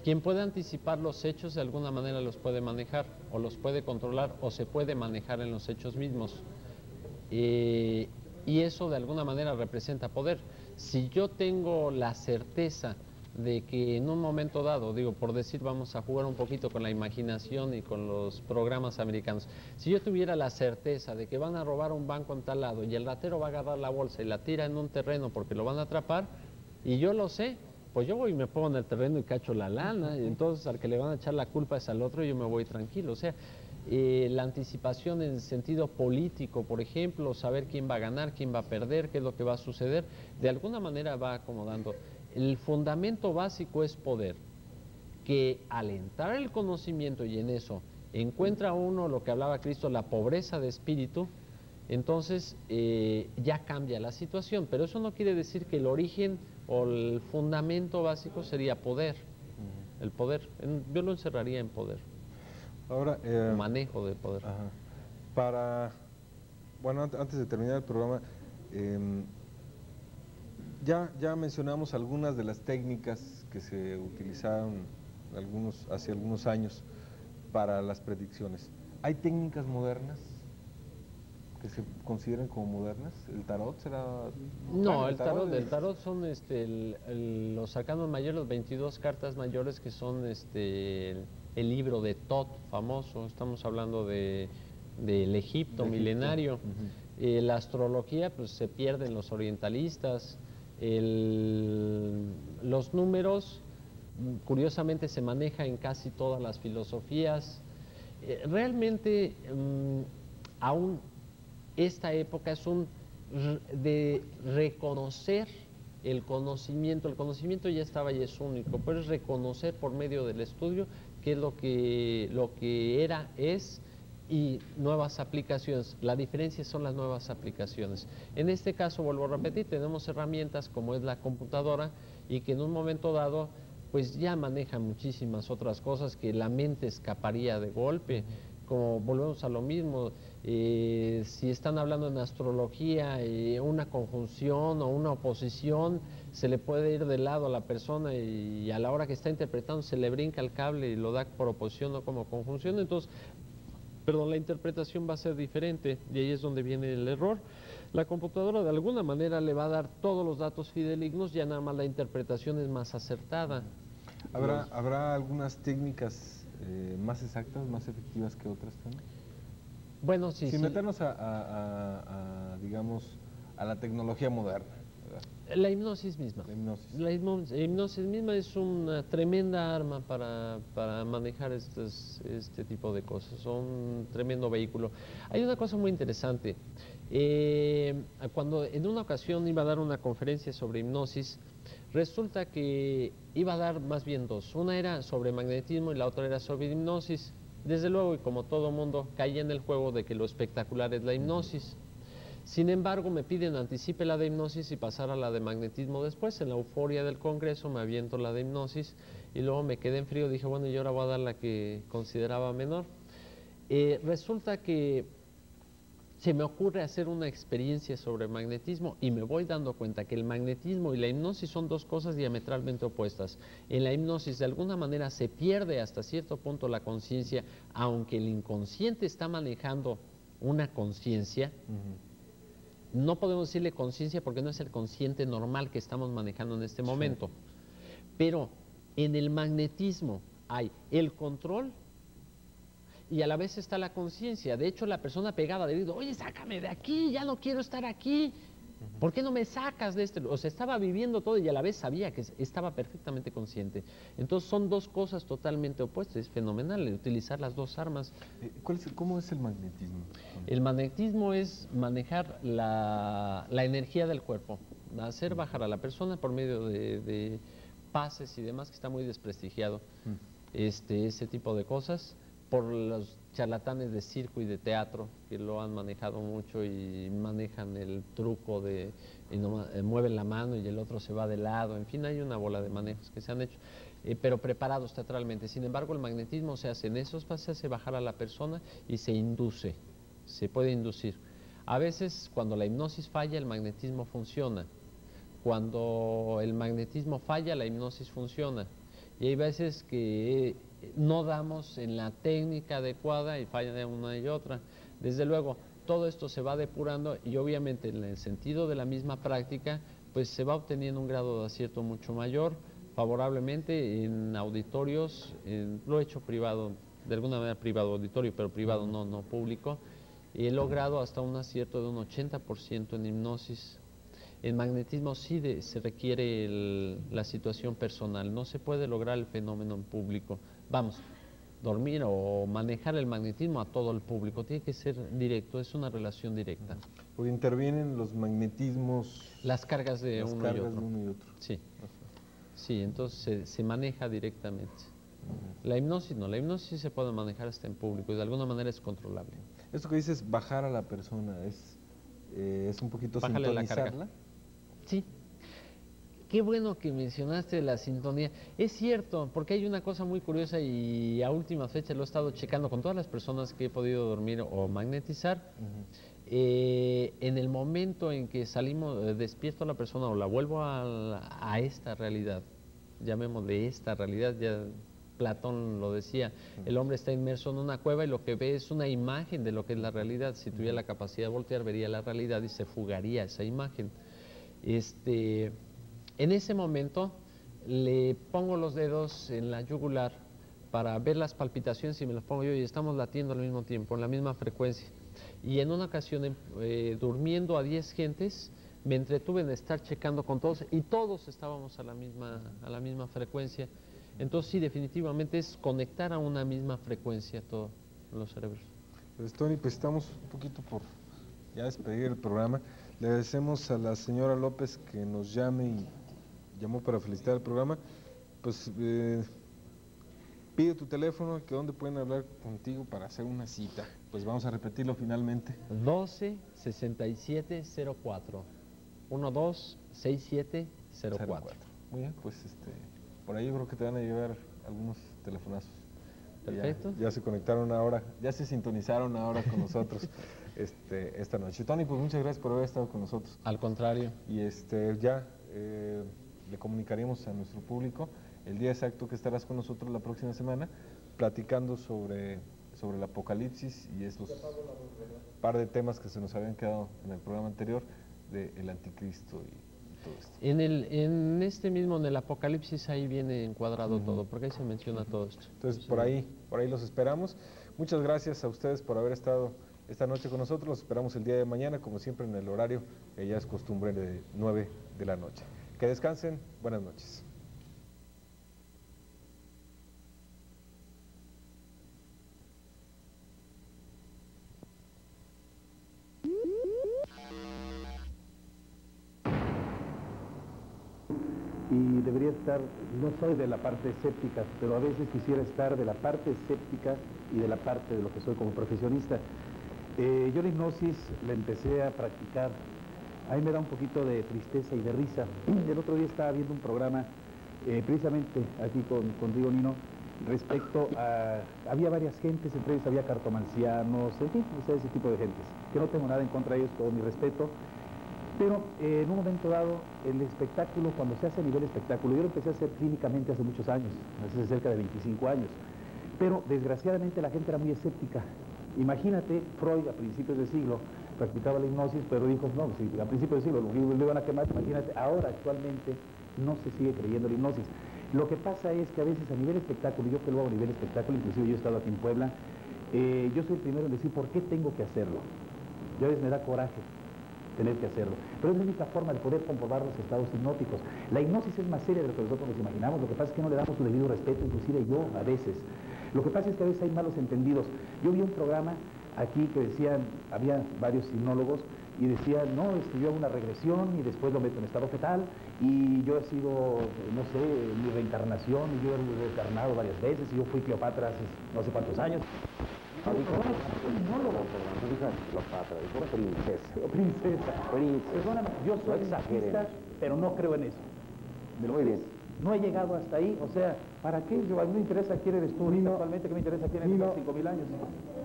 Speaker 10: Quien puede anticipar los hechos de alguna manera los puede manejar, o los puede controlar, o se puede manejar en los hechos mismos. Y eso de alguna manera representa poder. Si yo tengo la certeza de que en un momento dado, digo, por decir, vamos a jugar un poquito con la imaginación y con los programas americanos, si yo tuviera la certeza de que van a robar un banco en tal lado y el ratero va a agarrar la bolsa y la tira en un terreno porque lo van a atrapar, y yo lo sé, pues yo voy y me pongo en el terreno y cacho la lana, y entonces al que le van a echar la culpa es al otro y yo me voy tranquilo. O sea, la anticipación en sentido político, por ejemplo, saber quién va a ganar, quién va a perder, qué es lo que va a suceder, de alguna manera va acomodando. El fundamento básico es poder, que al entrar el conocimiento y en eso encuentra uno lo que hablaba Cristo, la pobreza de espíritu, entonces ya cambia la situación, pero eso no quiere decir que el origen o el fundamento básico sería poder, el poder, yo lo encerraría en poder.
Speaker 2: Ahora,
Speaker 10: manejo de poder.
Speaker 2: Ajá. Bueno, antes de terminar el programa, ya mencionamos algunas de las técnicas que se utilizaron hace algunos años para las predicciones. ¿Hay técnicas modernas que se consideren como modernas? ¿El tarot será...?
Speaker 10: No, el tarot son los arcanos mayores, los 22 cartas mayores, que son el libro de Tot, famoso. Estamos hablando del Egipto milenario. La astrología, pues se pierden los orientalistas. Los números, curiosamente, se maneja en casi todas las filosofías. Realmente, aún esta época es de reconocer el conocimiento. El conocimiento ya estaba y es único, pero es reconocer por medio del estudio qué es lo que era, es, y nuevas aplicaciones. La diferencia son las nuevas aplicaciones. En este caso, vuelvo a repetir, tenemos herramientas como es la computadora, y que en un momento dado pues ya maneja muchísimas otras cosas que la mente escaparía de golpe. Como volvemos a lo mismo, si están hablando en astrología, una conjunción o una oposición, se le puede ir de lado a la persona y a la hora que está interpretando se le brinca el cable y lo da por oposición o como conjunción. Entonces, la interpretación va a ser diferente, y ahí es donde viene el error. La computadora de alguna manera le va a dar todos los datos fidedignos, ya nada más la interpretación es más acertada.
Speaker 2: ¿Habrá algunas técnicas más exactas, más efectivas que otras también?
Speaker 10: Bueno, sí.
Speaker 2: Sin meternos digamos, a la tecnología moderna, ¿verdad?
Speaker 10: La hipnosis misma. La hipnosis misma es una tremenda arma para manejar este tipo de cosas, son un tremendo vehículo. Hay una cosa muy interesante. Cuando en una ocasión iba a dar una conferencia sobre hipnosis, resulta que iba a dar más bien dos. Una era sobre magnetismo y la otra era sobre hipnosis. Desde luego, y como todo mundo, caía en el juego de que lo espectacular es la hipnosis. Sin embargo, me piden anticipe la de hipnosis y pasar a la de magnetismo después. En la euforia del congreso me aviento la de hipnosis y luego me quedé en frío. Dije, bueno, y ahora voy a dar la que consideraba menor. Resulta que se me ocurre hacer una experiencia sobre magnetismo y me voy dando cuenta que el magnetismo y la hipnosis son dos cosas diametralmente opuestas. En la hipnosis, de alguna manera, se pierde hasta cierto punto la conciencia, aunque el inconsciente está manejando una conciencia. No podemos decirle conciencia porque no es el consciente normal que estamos manejando en este momento. Pero en el magnetismo hay el control y a la vez está la conciencia. De hecho, la persona pegada le dice, oye, sácame de aquí, ya no quiero estar aquí. ¿Por qué no me sacas de este? O sea, estaba viviendo todo y a la vez sabía que estaba perfectamente consciente. Entonces son dos cosas totalmente opuestas. Es fenomenal utilizar las dos armas.
Speaker 2: ¿Cómo es el magnetismo?
Speaker 10: El magnetismo es manejar la energía del cuerpo, hacer bajar a la persona por medio de pases y demás, que está muy desprestigiado ese tipo de cosas, por los charlatanes de circo y de teatro que lo han manejado mucho y manejan el truco de mueven la mano y el otro se va de lado. En fin, hay una bola de manejos que se han hecho, pero preparados teatralmente. Sin embargo, el magnetismo se hace en esos pases, se hace bajar a la persona y se induce, se puede inducir. A veces, cuando la hipnosis falla, el magnetismo funciona. Cuando el magnetismo falla, la hipnosis funciona. Y hay veces que no damos en la técnica adecuada y falla de una y otra. Desde luego, todo esto se va depurando y obviamente en el sentido de la misma práctica, pues se va obteniendo un grado de acierto mucho mayor, favorablemente en auditorios, lo he hecho privado, de alguna manera privado auditorio, pero privado no público, y he logrado hasta un acierto de un 80% en hipnosis. En magnetismo sí se requiere la situación personal, no se puede lograr el fenómeno en público. Vamos, dormir o manejar el magnetismo a todo el público, tiene que ser directo, es una relación directa.
Speaker 2: Porque intervienen los magnetismos...
Speaker 10: Las cargas de uno
Speaker 2: y otro.
Speaker 10: Sí, sí, entonces se maneja directamente. La hipnosis no, la hipnosis se puede manejar hasta en público y de alguna manera es controlable.
Speaker 2: Esto que dices, bajar a la persona, es un poquito
Speaker 10: bájale
Speaker 2: sintonizarla.
Speaker 10: La carga. Sí. Qué bueno que mencionaste la sintonía. Es cierto, porque hay una cosa muy curiosa y a última fecha lo he estado checando con todas las personas que he podido dormir o magnetizar. En el momento en que salimos, despierto a la persona o la vuelvo a esta realidad, llamémosle esta realidad, ya Platón lo decía, el hombre está inmerso en una cueva y lo que ve es una imagen de lo que es la realidad. Si tuviera la capacidad de voltear, vería la realidad y se fugaría esa imagen. En ese momento le pongo los dedos en la yugular para ver las palpitaciones y me los pongo yo y estamos latiendo al mismo tiempo, en la misma frecuencia. Y en una ocasión, durmiendo a 10 gentes, me entretuve en estar checando con todos y todos estábamos a la misma frecuencia. Entonces sí, definitivamente es conectar a una misma frecuencia todos los cerebros.
Speaker 2: Pues Tony, pues estamos un poquito por ya despedir el programa. Le agradecemos a la señora López que nos llame y llamó para felicitar el programa. Pues pide tu teléfono, que dónde pueden hablar contigo para hacer una cita. Pues vamos a repetirlo finalmente.
Speaker 10: 12-6704. 12-6704.
Speaker 2: Muy bien, pues por ahí yo creo que te van a llegar algunos telefonazos.
Speaker 10: Perfecto.
Speaker 2: Ya se conectaron ahora, ya se sintonizaron ahora con nosotros esta noche. Tony, pues muchas gracias por haber estado con nosotros.
Speaker 10: Al contrario.
Speaker 2: Y ya le comunicaremos a nuestro público el día exacto que estarás con nosotros la próxima semana, platicando sobre el apocalipsis y esos par de temas que se nos habían quedado en el programa anterior del anticristo y todo esto.
Speaker 10: En el apocalipsis ahí viene encuadrado todo, porque ahí se menciona todo esto.
Speaker 2: Entonces por ahí los esperamos. Muchas gracias a ustedes por haber estado esta noche con nosotros. Los esperamos el día de mañana, como siempre en el horario que ya es costumbre, de 9 de la noche. Que descansen, buenas noches.
Speaker 3: Y debería estar, no soy de la parte escéptica, pero a veces quisiera estar de la parte escéptica y de la parte de lo que soy como profesionista. Yo la hipnosis la empecé a practicar, a mí me da un poquito de tristeza y de risa. El otro día estaba viendo un programa, precisamente aquí contigo, Nino, respecto a, había varias gentes, entre ellos había cartomancianos, en fin, ese tipo de gentes, que no tengo nada en contra de ellos, todo mi respeto. Pero en un momento dado, el espectáculo, cuando se hace a nivel espectáculo, yo lo empecé a hacer clínicamente hace muchos años, hace cerca de 25 años, pero desgraciadamente la gente era muy escéptica. Imagínate, Freud a principios del siglo practicaba la hipnosis, pero dijo, no, si a principios del siglo lo iban a quemar, imagínate, ahora actualmente no se sigue creyendo la hipnosis. Lo que pasa es que a veces a nivel espectáculo, yo que lo hago a nivel espectáculo, inclusive yo he estado aquí en Puebla, yo soy el primero en decir, ¿por qué tengo que hacerlo? Yo a veces me da coraje. tener que hacerlo. Pero es la única forma de poder comprobar los estados hipnóticos. La hipnosis es más seria de lo que nosotros nos imaginamos. Lo que pasa es que no le damos su debido respeto, inclusive yo a veces. Lo que pasa es que a veces hay malos entendidos. Yo vi un programa aquí que decían, había varios hipnólogos, y decían, no, yo hago una regresión y después lo meto en estado fetal, y yo he sido, no sé, mi reencarnación, y yo he reencarnado varias veces, y yo fui Cleopatra hace no sé cuántos años. Perdóname, yo soy artista, pero no creo en eso. Muy bien. No he llegado hasta ahí, o sea, ¿para qué? Yo, a mí me interesa quién eres tú, actualmente, ¿qué me interesa quién eres tú 5.000 años?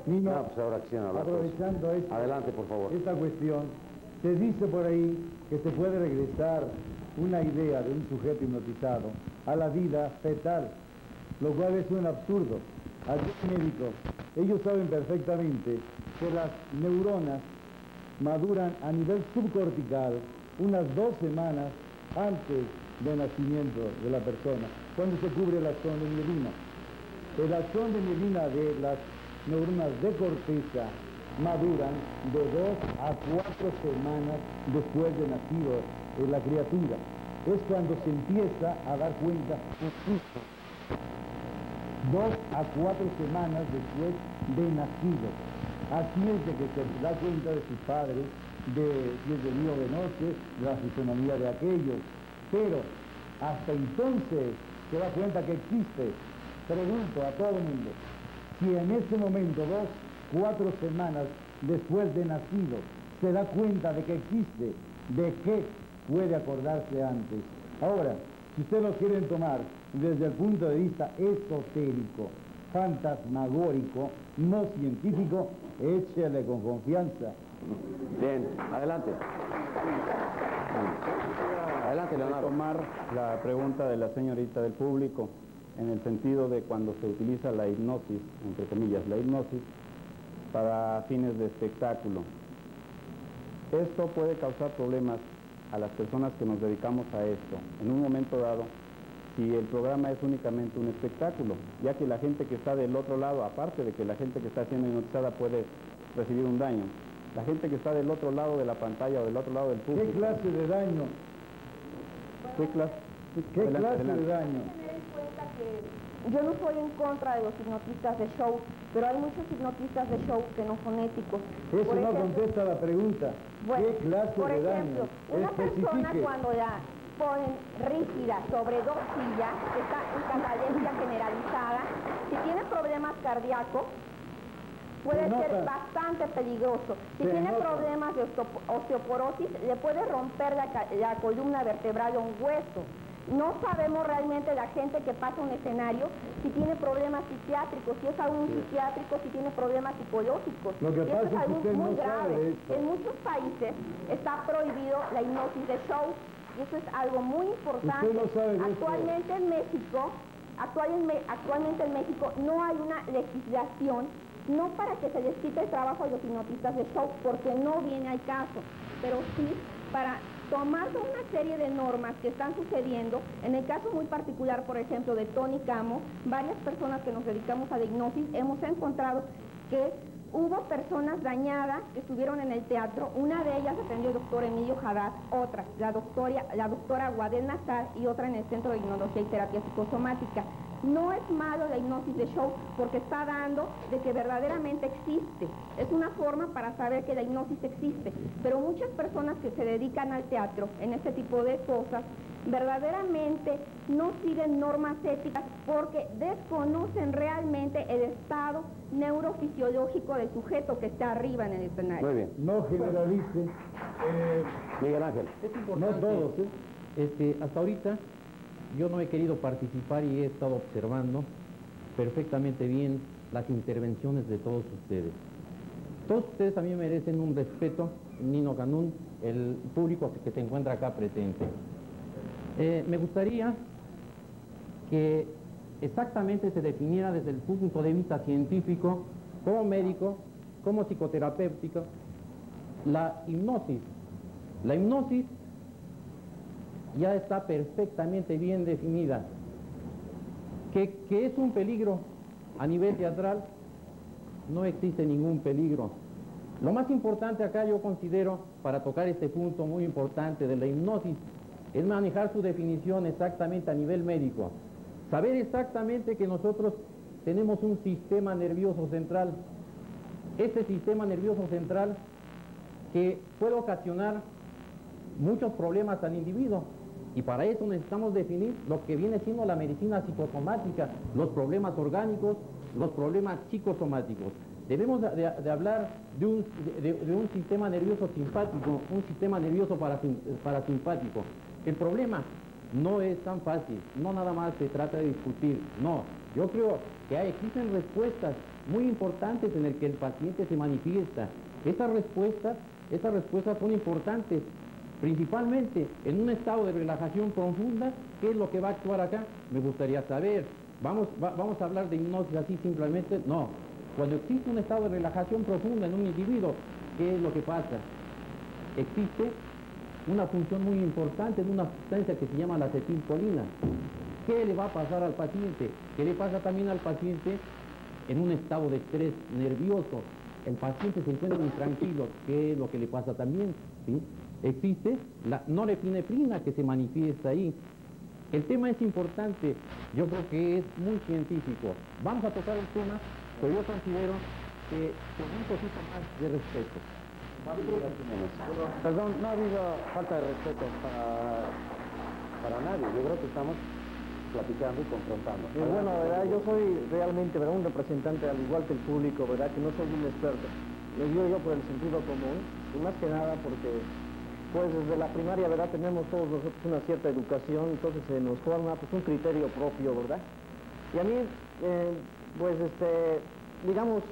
Speaker 4: Nino, pues ahora aprovechando
Speaker 15: adelante, por favor.
Speaker 4: Esta cuestión, se dice por ahí que se puede regresar una idea de un sujeto hipnotizado a la vida fetal, lo cual es un absurdo. Aquí médicos, ellos saben perfectamente que las neuronas maduran a nivel subcortical unas 2 semanas antes del nacimiento de la persona, cuando se cubre el axón de mielina. El axón de mielina de las neuronas de corteza maduran de 2 a 4 semanas después de nacido la criatura. Es cuando se empieza a dar cuenta 2 a 4 semanas después de nacido. Así es de que se da cuenta de sus padres, de si es de día o de noche, de la fisonomía de aquellos. Pero hasta entonces se da cuenta que existe. Pregunto a todo el mundo, si en ese momento, 2, 4 semanas después de nacido, se da cuenta de que existe, ¿de qué puede acordarse antes? Ahora, si ustedes lo quieren tomar desde el punto de vista esotérico, fantasmagórico, no científico, échele con confianza.
Speaker 15: Bien, adelante. Adelante, Leonardo.
Speaker 22: Tomar la pregunta de la señorita del público en el sentido de cuando se utiliza la hipnosis, entre comillas, la hipnosis, para fines de espectáculo. Esto puede causar problemas a las personas que nos dedicamos a esto. En un momento dado, si el programa es únicamente un espectáculo, ya que la gente que está del otro lado, aparte de que la gente que está siendo hipnotizada puede recibir un daño, la gente que está del otro lado de la pantalla o del otro lado del público...
Speaker 4: ¿Qué clase de daño?
Speaker 22: ¿Qué clase
Speaker 4: de daño?
Speaker 23: Yo no soy en contra de los hipnotistas de show, pero hay muchos hipnotistas de show que no son éticos.
Speaker 4: Eso no contesta la pregunta.
Speaker 23: Bueno,
Speaker 4: ¿qué clase
Speaker 23: por
Speaker 4: de
Speaker 23: ejemplo,
Speaker 4: daño?
Speaker 23: una persona cuando la ponen rígida sobre 2 sillas, que está en catalepsia generalizada, si tiene problemas cardíacos, puede ser bastante peligroso. Si tiene problemas de osteoporosis, le puede romper la columna vertebral o un hueso. No sabemos realmente la gente que pasa un escenario si tiene problemas psiquiátricos, si es algún psiquiátrico, si tiene problemas psicológicos.
Speaker 4: Lo que pasa
Speaker 23: es algo
Speaker 4: que
Speaker 23: muy
Speaker 4: no
Speaker 23: grave. En muchos países está prohibido la hipnosis de show y eso es algo muy importante.
Speaker 4: Usted no sabe de
Speaker 23: actualmente en México, actualmente en México no hay una legislación, no para que se les quite el trabajo a los hipnotistas de show, porque no viene al caso, pero sí para tomar una serie de normas que están sucediendo. En el caso muy particular, por ejemplo, de Tony Camo, varias personas que nos dedicamos a la hipnosis hemos encontrado que hubo personas dañadas que estuvieron en el teatro. Una de ellas atendió el doctor Emilio Haddad, otra, la doctora Guadel Nazar, y otra en el Centro de Hipnología y Terapia Psicosomática. No es malo la hipnosis de show porque está dando de que verdaderamente existe. Es una forma para saber que la hipnosis existe. Pero muchas personas que se dedican al teatro en este tipo de cosas verdaderamente no siguen normas éticas porque desconocen realmente el estado neurofisiológico del sujeto que está arriba en el escenario.
Speaker 15: Muy bien.
Speaker 4: No generalice.
Speaker 15: Miguel Ángel.
Speaker 24: Es importante.
Speaker 4: No todos,
Speaker 24: hasta ahorita yo no he querido participar y he estado observando perfectamente bien las intervenciones de todos ustedes. Todos ustedes a mí merecen un respeto, Nino Canún, el público que se encuentra acá presente. Me gustaría que exactamente se definiera desde el punto de vista científico, como médico, como psicoterapéutico, la hipnosis. La hipnosis ya está perfectamente bien definida. Que es un peligro a nivel teatral, no existe ningún peligro. Lo más importante acá yo considero, para tocar este punto muy importante de la hipnosis, es manejar su definición exactamente a nivel médico. Saber exactamente que nosotros tenemos un sistema nervioso central. Este sistema nervioso central que puede ocasionar muchos problemas al individuo. Y para eso necesitamos definir lo que viene siendo la medicina psicosomática, los problemas orgánicos, los problemas psicosomáticos. Debemos de hablar de un sistema nervioso simpático, un sistema nervioso parasimpático. El problema no es tan fácil, no nada más se trata de discutir, no. Yo creo que existen respuestas muy importantes en el que el paciente se manifiesta. Estas respuestas son importantes, principalmente en un estado de relajación profunda. ¿Qué es lo que va a actuar acá? Me gustaría saber. ¿Vamos a hablar de hipnosis así simplemente? No. Cuando existe un estado de relajación profunda en un individuo, ¿qué es lo que pasa? Existe una función muy importante de una sustancia que se llama la acetilcolina. ¿Qué le va a pasar al paciente? ¿Qué le pasa también al paciente en un estado de estrés nervioso? El paciente se encuentra intranquilo. ¿Qué es lo que le pasa también? ¿Sí? Existe la norepinefrina que se manifiesta ahí. El tema es importante, yo creo que es muy científico. Vamos a tocar un tema, pero yo considero que con un poquito más de respeto.
Speaker 1: Perdón, no ha habido falta de respeto para nadie. Yo creo que estamos platicando y confrontando.
Speaker 5: Bueno, ¿verdad? Yo soy realmente, ¿verdad?, un representante, al igual que el público, ¿verdad?, que no soy un experto. Lo digo yo por el sentido común, y más que nada porque, pues desde la primaria, ¿verdad?, tenemos todos nosotros una cierta educación, entonces se nos forma pues un criterio propio, ¿verdad? Y a mí, digamos,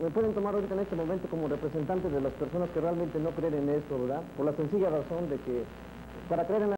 Speaker 5: me pueden tomar ahorita en este momento como representante de las personas que realmente no creen en esto, ¿verdad? Por la sencilla razón de que para creer en